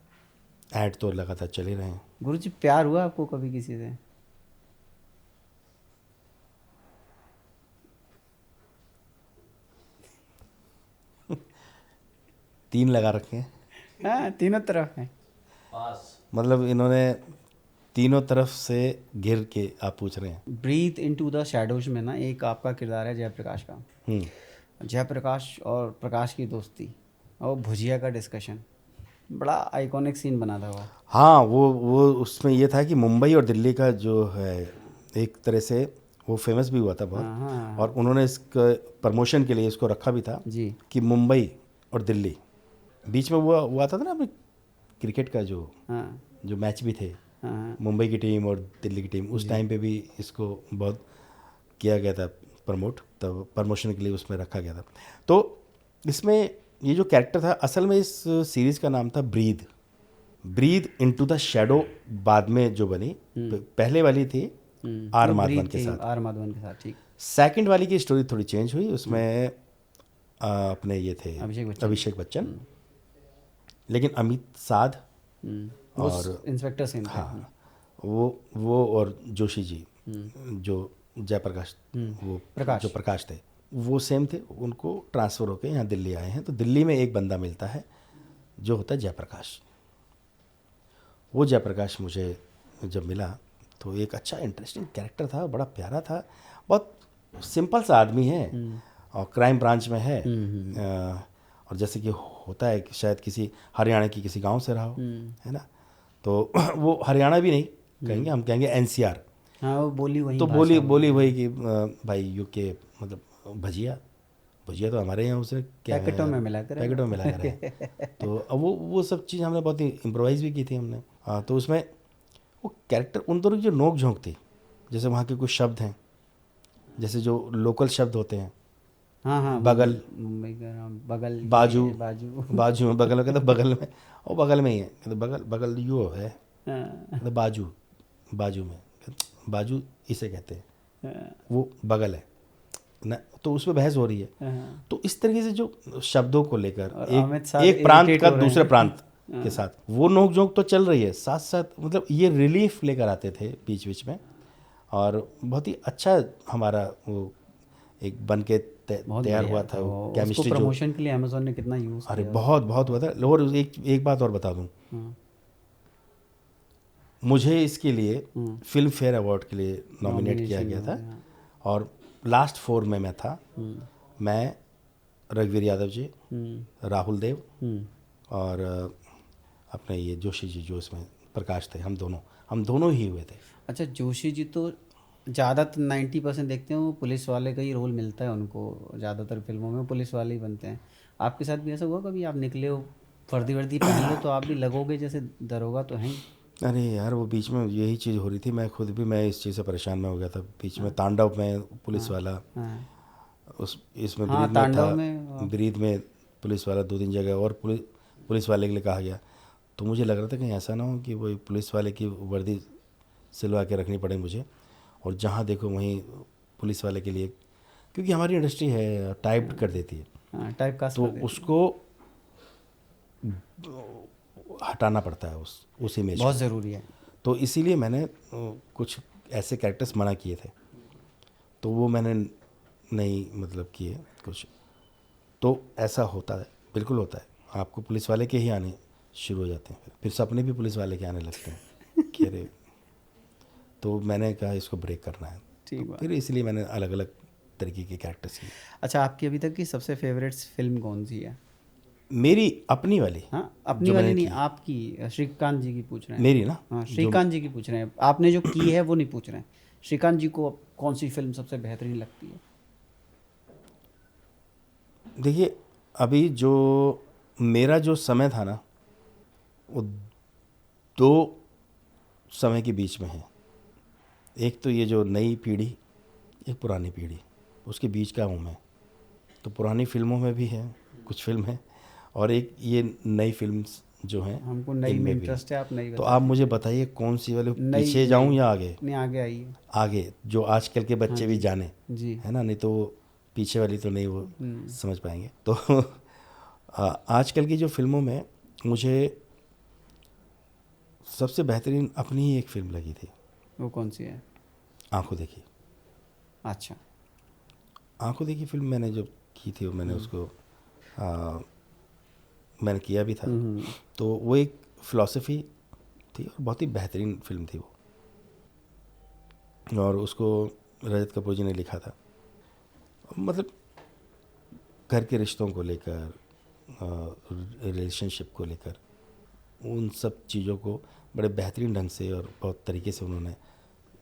ऐड तो लगातार चल ही रहे हैं। गुरुजी प्यार हुआ आपको कभी किसी से? तीन लगा रखे हैं। हाँ, तीनों तरफ है। मतलब इन्होंने तीनों तरफ से घिर के आप पूछ रहे हैं। ब्रीथ इनटू द शैडोज में ना एक आपका किरदार है जयप्रकाश का। जयप्रकाश और प्रकाश की दोस्ती और भुजिया का डिस्कशन, बड़ा आइकॉनिक सीन बना था वो। हाँ वो उसमें ये था कि मुंबई और दिल्ली का जो है एक तरह से वो फेमस भी हुआ था बहुत। हाँ। और उन्होंने इसका प्रमोशन के लिए इसको रखा भी था जी कि मुंबई और दिल्ली, बीच में वो हुआ था ना अपने क्रिकेट का जो जो मैच भी थे, मुंबई की टीम और दिल्ली की टीम, उस टाइम पे भी इसको बहुत किया गया था प्रमोट, तब प्रमोशन के लिए उसमें रखा गया था। तो इसमें ये जो कैरेक्टर था, असल में इस सीरीज़ का नाम था ब्रीद इनटू द शैडो, बाद में जो बनी। पहले वाली थी आर माधवन के साथ। ठीक। सेकंड वाली की स्टोरी थोड़ी चेंज हुई, उसमें अपने ये थे अभिषेक बच्चन, लेकिन अमित साध और इंस्पेक्टर सेन, हाँ वो और जोशी जी जो जयप्रकाश, वो जो प्रकाश थे वो सेम थे, उनको ट्रांसफ़र होकर यहाँ दिल्ली आए हैं। तो दिल्ली में एक बंदा मिलता है जो होता है जयप्रकाश। वो जयप्रकाश मुझे जब मिला तो एक अच्छा इंटरेस्टिंग कैरेक्टर था, बड़ा प्यारा था, बहुत सिंपल सा आदमी है और क्राइम ब्रांच में है। और जैसे कि होता है कि शायद किसी हरियाणा की किसी गांव से रहा हो, है ना, तो वो हरियाणा भी नहीं कहेंगे, हम कहेंगे एनसीआर। हाँ, वो बोली वही, तो बोली वही कि भाई यूके मतलब भजिया तो हमारे यहाँ उसे क्या पैकेटों में मिला कर है। तो अब वो सब चीज़ हमने बहुत ही इम्प्रोवाइज़ भी की थी हमने। तो उसमें वो कैरेक्टर, उन दोनों की जो नोक झोंक थी, जैसे वहाँ के कुछ शब्द हैं, जैसे जो लोकल शब्द होते हैं, हाँ, बगल, मुंबई का नाम बगल, बाजू में, बगल में कहते बगल में, और बगल में ही है, कहते बगल यो है, कहते बाजू में, बाजू इसे कहते हैं, वो बगल है ना। तो उसमें बहस हो रही है। तो इस तरीके से जो शब्दों को लेकर एक प्रांत का दूसरे प्रांत के साथ वो नोक झोंक तो चल रही है, साथ साथ मतलब ये रिलीफ लेकर आते थे बीच बीच में, और बहुत ही अच्छा हमारा वो एक बन के तैयार हुआ था वो केमिस्ट्री। जो प्रमोशन के लिए अमेज़न ने कितना यूज़ अरे बहुत हुआ था। और एक बात और बता दूं, मुझे इसके लिए फिल्म फेयर अवार्ड के लिए नॉमिनेट किया गया था, और लास्ट 4 में मैं था। मैं, रघुवीर यादव जी, राहुल देव और अपने ये जोशी जी जो इसमें प्रकाश थे, हम दोनों ही हुए थे। अच्छा, जोशी जी तो ज़्यादातर 90% देखते हैं वो पुलिस वाले का ही रोल मिलता है उनको, ज़्यादातर फिल्मों में पुलिस वाले ही बनते हैं। आपके साथ भी ऐसा हुआ कभी, आप निकले हो वर्दी पहन लो तो आप भी लगोगे जैसे दरोगा तो हैं? अरे यार वो बीच में यही चीज़ हो रही थी, मैं खुद भी मैं इस चीज़ से परेशान में हो गया था बीच में। तांडव में पुलिस वाला, इसमें ब्रीद में था, ब्रीद में पुलिस वाला 2-3 जगह और पुलिस वाले के लिए कहा गया। तो मुझे लग रहा था कहीं ऐसा ना हो कि वही पुलिस वाले की वर्दी सिलवा के रखनी पड़े मुझे, और जहाँ देखो वहीं पुलिस वाले के लिए, क्योंकि हमारी इंडस्ट्री है टाइप कर देती है, टाइप कास्ट तो कर देते उसको हटाना पड़ता है उस इमेज बहुत को। ज़रूरी है। तो इसीलिए मैंने कुछ ऐसे कैरेक्टर्स मना किए थे, तो वो मैंने नहीं मतलब किए कुछ। तो ऐसा होता है, बिल्कुल होता है, आपको पुलिस वाले के ही आने शुरू हो जाते हैं, फिर सपने भी पुलिस वाले के आने लगते हैं कि अरे, तो मैंने कहा इसको ब्रेक करना है, ठीक तो बात। फिर इसलिए मैंने अलग अलग तरीके के कैरेक्टर्स किए। अच्छा, आपकी अभी तक की सबसे फेवरेट फिल्म कौन सी है? मेरी अपनी वाली, हाँ, अपनी जो वाली मैंने नहीं, की, आपकी, श्रीकांत जी की पूछ रहे हैं। मेरी ना, हाँ, जो श्रीकांत जी की पूछ रहे हैं, आपने जो की है वो नहीं पूछ रहे हैं। श्रीकांत जी को कौन सी फिल्म सबसे बेहतरीन लगती है? देखिए, अभी जो मेरा जो समय था ना, वो दो समय के बीच में है। एक तो ये जो नई पीढ़ी, एक पुरानी पीढ़ी, उसके बीच का हूँ मैं। तो पुरानी फिल्मों में भी है कुछ फिल्म है, और एक ये नई फिल्म्स जो हैं हमको नई में इनमें भी है। इंटरेस्ट है, आप नई तो बता आप दीजिए। मुझे बताइए कौन सी वाले, नई पीछे जाऊँ नई या आगे? नहीं, आगे आइए। आगे, जो आजकल के हाँ बच्चे भी जी जाने, जी। है ना, नहीं तो वो पीछे वाली तो नहीं वो समझ पाएंगे। तो आजकल की जो फिल्मों में मुझे सबसे बेहतरीन अपनी ही एक फिल्म लगी थी। वो कौन सी है? आंखों देखी। अच्छा। आंखों देखी फिल्म मैंने जो की थी, वो मैंने उसको मैंने किया भी था। तो वो एक फ़िलॉसफी थी और बहुत ही बेहतरीन फिल्म थी वो, और उसको रजत कपूर जी ने लिखा था। मतलब घर के रिश्तों को लेकर, रिलेशनशिप को लेकर, उन सब चीज़ों को बड़े बेहतरीन ढंग से और बहुत तरीके से उन्होंने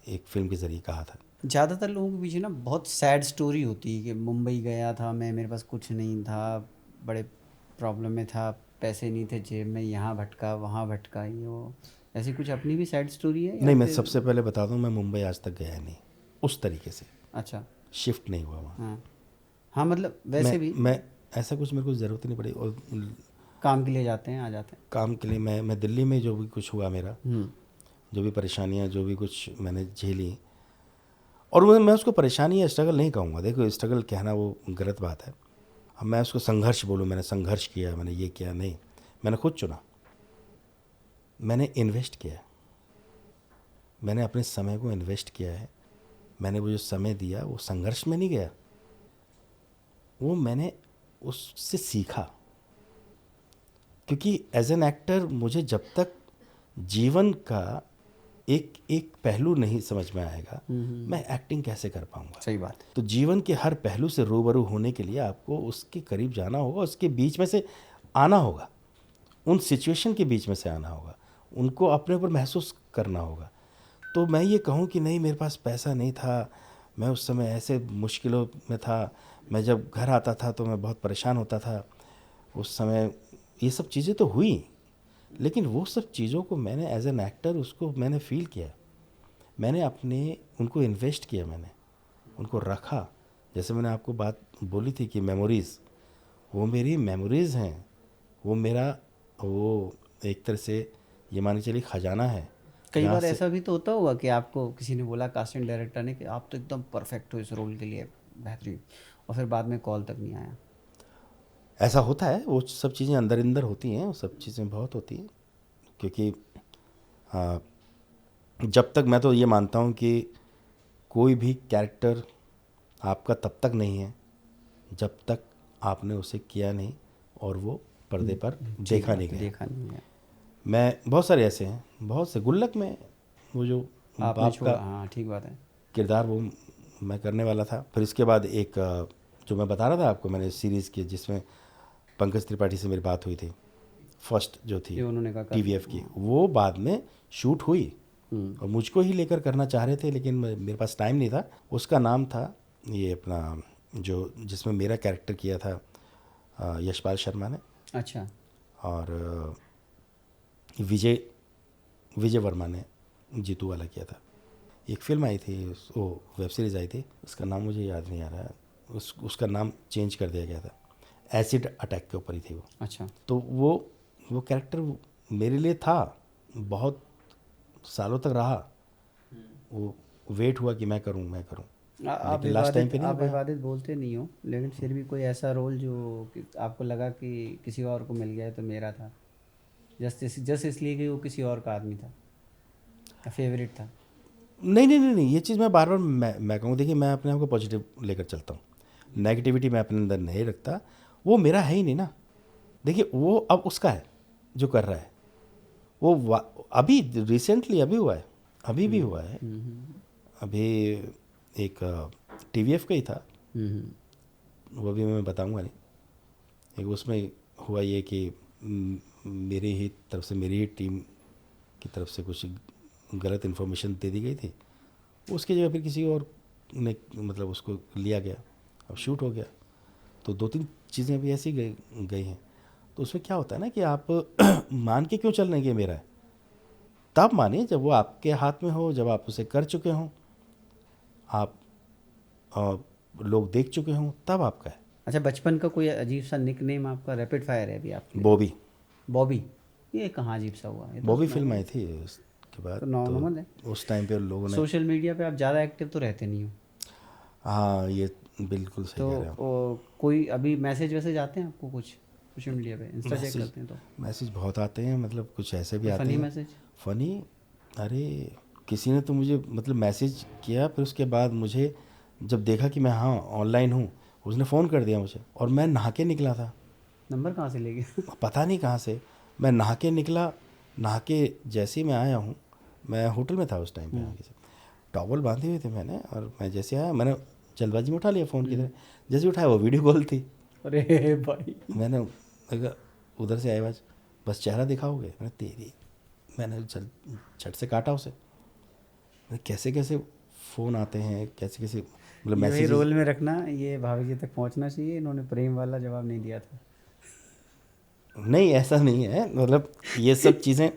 एक फ़िल्म के ज़रिए कहा था। ज़्यादातर लोगों के पीछे ना बहुत सैड स्टोरी होती है कि मुंबई गया था मैं, मेरे पास कुछ नहीं था, बड़े प्रॉब्लम में था, पैसे नहीं थे जेब में, यहाँ भटका वहाँ भटका, ये वो। ऐसी कुछ अपनी भी सैड स्टोरी है या नहीं, मैं फिर? सबसे पहले बता दूं, मैं मुंबई आज तक गया नहीं उस तरीके से, अच्छा। शिफ्ट नहीं हुआ वहाँ। हाँ हाँ, मतलब वैसे भी मैं ऐसा कुछ मेरे को ज़रूरत ही नहीं पड़ी, और काम के लिए जाते हैं, आ जाते हैं। काम के लिए मैं दिल्ली में जो भी कुछ हुआ मेरा, जो भी परेशानियाँ, जो भी कुछ मैंने झेली, और मैं उसको परेशानी या स्ट्रगल नहीं कहूँगा। देखो, स्ट्रगल कहना वो गलत बात है। अब मैं उसको संघर्ष बोलूँ, मैंने संघर्ष किया, मैंने ये किया, नहीं, मैंने खुद चुना, मैंने इन्वेस्ट किया, मैंने अपने समय को इन्वेस्ट किया है। मैंने वो जो समय दिया वो संघर्ष में नहीं गया, वो मैंने उससे सीखा। क्योंकि एज एन एक्टर मुझे जब तक जीवन का एक एक पहलू नहीं समझ में आएगा, मैं एक्टिंग कैसे कर पाऊंगा। सही बात है। तो जीवन के हर पहलू से रूबरू होने के लिए आपको उसके करीब जाना होगा, उसके बीच में से आना होगा, उन सिचुएशन के बीच में से आना होगा, उनको अपने ऊपर महसूस करना होगा। तो मैं ये कहूँ कि नहीं, मेरे पास पैसा नहीं था, मैं उस समय ऐसे मुश्किलों में था, मैं जब घर आता था तो मैं बहुत परेशान होता था उस समय, ये सब चीज़ें तो हुई, लेकिन वो सब चीज़ों को मैंने एज एन एक्टर उसको मैंने फील किया, मैंने अपने उनको इन्वेस्ट किया, मैंने उनको रखा। जैसे मैंने आपको बात बोली थी कि मेमोरीज़, वो मेरी मेमोरीज़ हैं, वो मेरा, वो एक तरह से ये मान के चलिए खजाना है। कई बार ऐसा भी तो होता होगा कि आपको किसी ने बोला, कास्टिंग डायरेक्टर ने, कि आप तो एकदम परफेक्ट हो इस रोल के लिए, बेहतरीन, और फिर बाद में कॉल तक नहीं आया। ऐसा होता है, वो सब चीज़ें अंदर होती हैं, वो सब चीज़ें बहुत होती हैं। क्योंकि जब तक, मैं तो ये मानता हूँ कि कोई भी कैरेक्टर आपका तब तक नहीं है जब तक आपने उसे किया नहीं और वो पर्दे पर देखा नहीं गया। मैं बहुत सारे ऐसे हैं, बहुत से, गुल्लक में वो जो बाप का, हाँ ठीक बात है, किरदार वो मैं करने वाला था। फिर इसके बाद एक जो मैं बता रहा था आपको, मैंने सीरीज़ की जिसमें पंकज त्रिपाठी से मेरी बात हुई थी, फर्स्ट जो थी TVF की, वो बाद में शूट हुई और मुझको ही लेकर करना चाह रहे थे, लेकिन मेरे पास टाइम नहीं था। उसका नाम था ये अपना, जो जिसमें मेरा कैरेक्टर किया था यशपाल शर्मा ने, अच्छा, और विजय वर्मा ने जीतू वाला किया था। एक फिल्म आई थी, वो वेब सीरीज़ आई थी, उसका नाम मुझे याद नहीं आ रहा है, उसका नाम चेंज कर दिया गया था। एसिड अटैक के ऊपर ही थी वो। अच्छा। तो वो कैरेक्टर मेरे लिए था, बहुत सालों तक रहा, वो वेट हुआ कि मैं करूं, आप लेकिन लास्ट टाइम पे नहीं हो पाया। विवादित बोलते नहीं हो, लेकिन फिर भी कोई ऐसा रोल जो आपको लगा कि किसी और को मिल गया है तो मेरा था, जस्ट इसलिए कि वो किसी और का आदमी था या फेवरेट था? नहीं, ये चीज़ मैं बार बार मैं कहूँ, देखिए मैं अपने आप को पॉजिटिव लेकर चलता हूँ, नेगेटिविटी मैं अपने अंदर नहीं रखता, वो मेरा है ही नहीं ना। देखिए वो अब उसका है जो कर रहा है, वो अभी रिसेंटली अभी हुआ है, अभी भी हुआ है, अभी एक TVF का ही था, वो भी मैं बताऊंगा नहीं। एक उसमें हुआ ये कि मेरी ही तरफ से, मेरी ही टीम की तरफ से कुछ गलत इन्फॉर्मेशन दे दी गई थी, उसकी जगह फिर किसी और ने मतलब उसको लिया गया, अब शूट हो गया। तो 2-3 चीज़ें अभी ऐसी गई हैं। तो उसमें क्या होता है ना कि आप मान के क्यों चल रहे हैं कि मेरा है, तब मानिए जब वो आपके हाथ में हो, जब आप उसे कर चुके हों, आप लोग देख चुके हों, तब आपका है। अच्छा, बचपन का कोई अजीब सा निक नेम आपका रैपिड फायर है अभी आपके? बॉबी। बॉबी, ये कहाँ अजीब सा हुआ? ये तो बॉबी फिल्म आई थी उसके बाद, तो नॉर्मल है। उस टाइम पे लोगों ने, सोशल मीडिया पे आप ज़्यादा एक्टिव तो रहते नहीं हो? हाँ ये बिल्कुल सही तो कह रहे हैं। कोई अभी मैसेज वैसेज आते हैं आपको कुछ सोशल मीडिया पे? इंस्टा चेक करते हैं तो मैसेज बहुत आते हैं, मतलब कुछ ऐसे भी आते फनी हैं मैसेज? फनी। अरे किसी ने तो मुझे मतलब मैसेज किया, फिर उसके बाद मुझे जब देखा कि मैं हाँ ऑनलाइन हूँ, उसने फ़ोन कर दिया मुझे, और मैं नहा के निकला था। नंबर कहाँ से ले गए? पता नहीं कहाँ से, मैं नहा के निकला, नहा के जैसे ही मैं आया हूँ, मैं होटल में था उस टाइम पे, आगे से टॉवल बांधे हुए थे मैंने, और मैं जैसे आया, मैंने जल्दबाजी में उठा लिया फ़ोन की तरह, जैसे उठाया वो वीडियो कॉल थी। अरे भाई, मैंने अगर उधर से आवाज़, बस चेहरा दिखा हो गए, मैंने झट से काटा उसे। कैसे कैसे फ़ोन आते हैं, कैसे कैसे मतलब यही मैसेज। रोल में रखना, ये भाभी जी तक पहुंचना चाहिए। इन्होंने प्रेम वाला जवाब नहीं दिया था। नहीं ऐसा नहीं है, मतलब ये सब चीज़ें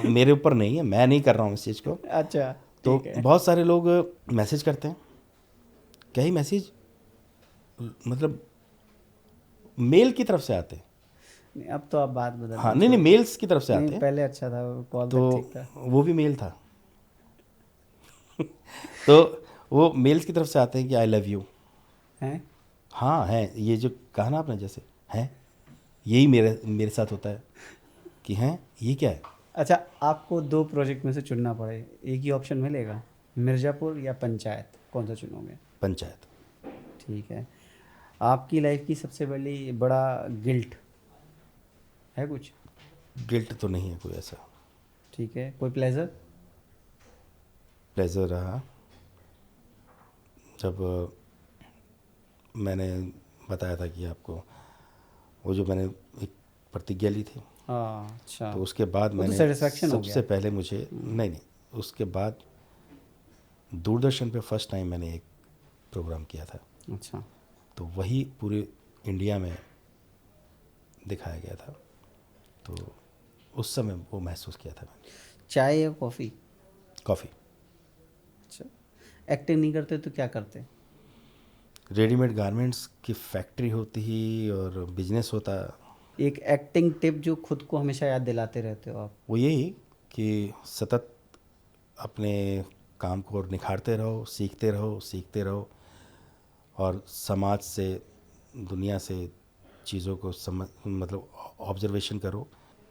मेरे ऊपर नहीं है, मैं नहीं कर रहा हूँ इस चीज़ को। अच्छा, तो ठीक है। बहुत सारे लोग मैसेज करते हैं, कई मैसेज मतलब मेल की तरफ से आते हैं। नहीं, अब तो आप बात बदल हाँ दी, नहीं, छोड़ो। मेल्स की तरफ से नहीं, आते हैं, पहले अच्छा था, कॉल तो तक ठीक था। वो भी मेल था। तो वो मेल्स की तरफ से आते हैं कि आई लव यू। हैं? हाँ है, ये जो कहा ना आपने, जैसे हैं, यही मेरे मेरे साथ होता है कि हैं, ये क्या है। अच्छा, आपको 2 प्रोजेक्ट में से चुनना पड़े, एक ही ऑप्शन मिलेगा, मिर्ज़ापुर या पंचायत, कौन सा चुनोगे? पंचायत। ठीक है। आपकी लाइफ की सबसे बड़ा गिल्ट है कुछ? गिल्ट तो नहीं है कोई ऐसा। ठीक है। कोई प्लेजर? प्लेजर रहा जब मैंने बताया था कि आपको, वो जो मैंने एक प्रतिज्ञा ली थी, हाँ, अच्छा। तो उसके बाद वो तो मैंने सेटिस्फेक्शन हो सबसे गया। पहले मुझे नहीं, उसके बाद दूरदर्शन पे फर्स्ट टाइम मैंने एक प्रोग्राम किया था, अच्छा। तो वही पूरे इंडिया में दिखाया गया था, तो उस समय वो महसूस किया था मैंने। चाय या कॉफ़ी? कॉफ़ी। अच्छा। एक्टिंग नहीं करते तो क्या करते? रेडीमेड गारमेंट्स की फैक्ट्री होती ही और बिजनेस होता। एक एक्टिंग टिप जो खुद को हमेशा याद दिलाते रहते हो आप? वो यही कि सतत अपने काम को और निखारते रहो, सीखते रहो, और समाज से, दुनिया से चीज़ों को समझ, मतलब ऑब्जर्वेशन करो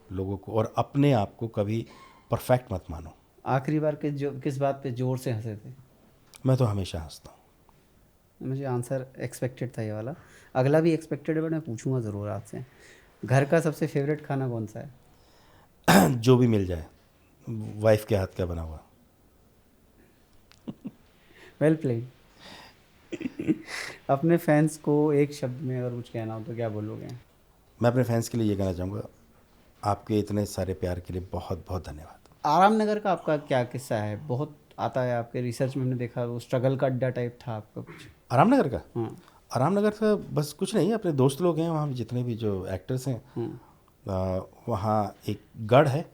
लोगों को, और अपने आप को कभी परफेक्ट मत मानो। आखिरी बार किस बात पे ज़ोर से हंसे थे? मैं तो हमेशा हंसता हूँ। मुझे आंसर एक्सपेक्टेड था ये वाला। अगला भी एक्सपेक्टेड है, बट मैं पूछूंगा ज़रूर आपसे। घर का सबसे फेवरेट खाना कौन सा है? जो भी मिल जाए, वाइफ के हाथ का बना हुआ। Well played. अपने फैंस को एक शब्द में अगर कुछ कहना हो तो क्या बोलोगे? मैं अपने फैंस के लिए ये कहना चाहूँगा, आपके इतने सारे प्यार के लिए बहुत बहुत धन्यवाद। आराम नगर का आपका क्या किस्सा है? बहुत आता है आपके रिसर्च में, हमने देखा वो स्ट्रगल का अड्डा टाइप था आपका कुछ। आरामनगर का? हाँ। आरामनगर का बस कुछ नहीं, अपने दोस्त लोग हैं वहाँ, जितने भी जो एक्टर्स हैं, वहाँ एक गढ़ है।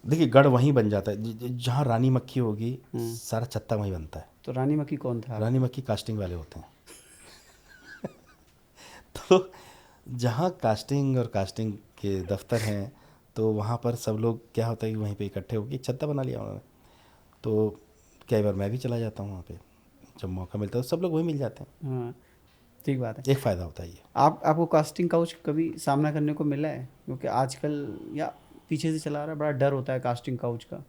देखिए गढ़ वहीं बन जाता है जहाँ रानी मक्खी होगी, सारा छत्ता वहीं बनता है। तो रानी मक्खी कौन था? रानी मक्खी कास्टिंग वाले होते हैं। तो जहाँ कास्टिंग और कास्टिंग के दफ्तर हैं तो वहाँ पर सब लोग क्या होता है कि वहीं पे इकट्ठे होकर एक छत्ता बना लिया उन्होंने। तो कई बार मैं भी चला जाता हूँ वहाँ पे, जब मौका मिलता है तो सब लोग वहीं मिल जाते हैं। हाँ, ठीक बात है। एक फ़ायदा होता है ये। आपको कास्टिंग काउच कभी सामना करने को मिला है? क्योंकि आजकल या पीछे से चला रहा है, बड़ा डर होता है कास्टिंग काउच का।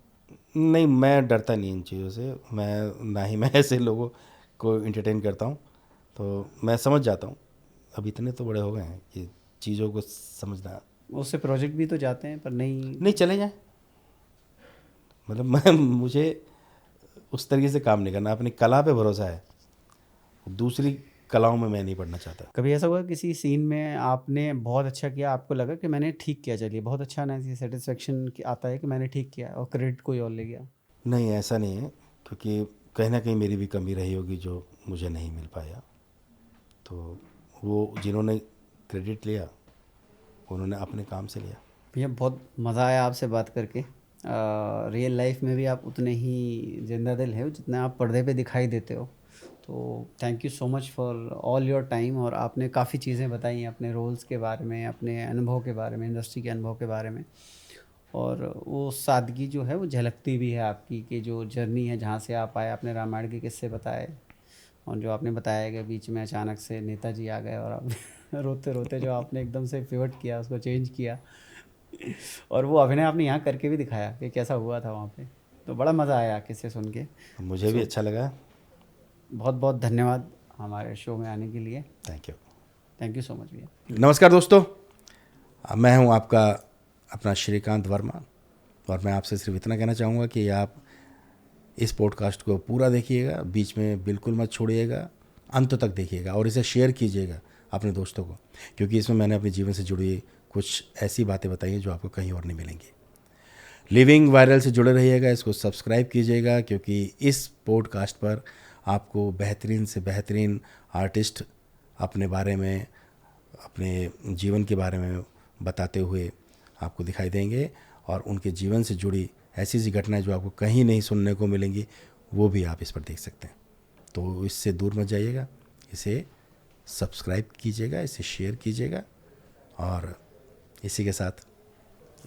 नहीं, मैं डरता नहीं इन चीज़ों से। मैं ना ही मैं ऐसे लोगों को इंटरटेन करता हूँ, तो मैं समझ जाता हूँ। अब इतने तो बड़े हो गए हैं कि चीज़ों को समझना। उससे प्रोजेक्ट भी तो जाते हैं पर नहीं। नहीं, चले जाएं, मतलब मैं मुझे उस तरीके से काम नहीं करना, अपनी कला पे भरोसा है, दूसरी कलाओं में मैं नहीं पढ़ना चाहता। कभी ऐसा हुआ किसी सीन में आपने बहुत अच्छा किया, आपको लगा कि मैंने ठीक किया, चलिए बहुत अच्छा ना, सेटिस्फेक्शन आता है कि मैंने ठीक किया और क्रेडिट कोई और ले गया? नहीं, ऐसा नहीं है, क्योंकि कहीं ना कहीं मेरी भी कमी रही होगी जो मुझे नहीं मिल पाया। तो वो जिन्होंने क्रेडिट लिया उन्होंने अपने काम से लिया। भैया बहुत मज़ा आया आपसे बात करके। रियल लाइफ में भी आप उतने ही जिंदा दिल है जितने आप पर्दे पे दिखाई देते हो। तो thank you so much for all your time. और आपने काफ़ी चीज़ें बताई अपने रोल्स के बारे में, अपने अनुभव के बारे में, इंडस्ट्री के अनुभव के बारे में। और वो सादगी जो है वो झलकती भी है आपकी, कि जो जर्नी है जहाँ से आप आए, आपने रामायण के किस्से बताए और जो आपने बताया कि बीच में अचानक से नेताजी आ गए और आप रोते रोते जो आपने एकदम से पिवट किया, उसको चेंज किया और वो अभिनय आपने यहाँ करके भी दिखाया कि कैसा हुआ था वहाँ पे। तो बड़ा मज़ा आया किस्से सुन के। मुझे भी अच्छा लगा। बहुत बहुत धन्यवाद हमारे शो में आने के लिए। थैंक यू सो मच भैया। नमस्कार दोस्तों, मैं हूं आपका अपना श्रीकांत वर्मा, और मैं आपसे सिर्फ इतना कहना चाहूँगा कि आप इस पॉडकास्ट को पूरा देखिएगा, बीच में बिल्कुल मत छोड़िएगा, अंत तक देखिएगा और इसे शेयर कीजिएगा अपने दोस्तों को, क्योंकि इसमें मैंने अपने जीवन से जुड़ी कुछ ऐसी बातें बताई हैं जो आपको कहीं और नहीं मिलेंगी। लिविंग वायरल से जुड़े रहिएगा, इसको सब्सक्राइब कीजिएगा, क्योंकि इस पॉडकास्ट पर आपको बेहतरीन से बेहतरीन आर्टिस्ट अपने बारे में, अपने जीवन के बारे में बताते हुए आपको दिखाई देंगे, और उनके जीवन से जुड़ी ऐसी ऐसी घटनाएं जो आपको कहीं नहीं सुनने को मिलेंगी वो भी आप इस पर देख सकते हैं। तो इससे दूर मत जाइएगा, इसे सब्सक्राइब कीजिएगा, इसे शेयर कीजिएगा, और इसी के साथ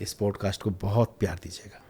इस पॉडकास्ट को बहुत प्यार दीजिएगा।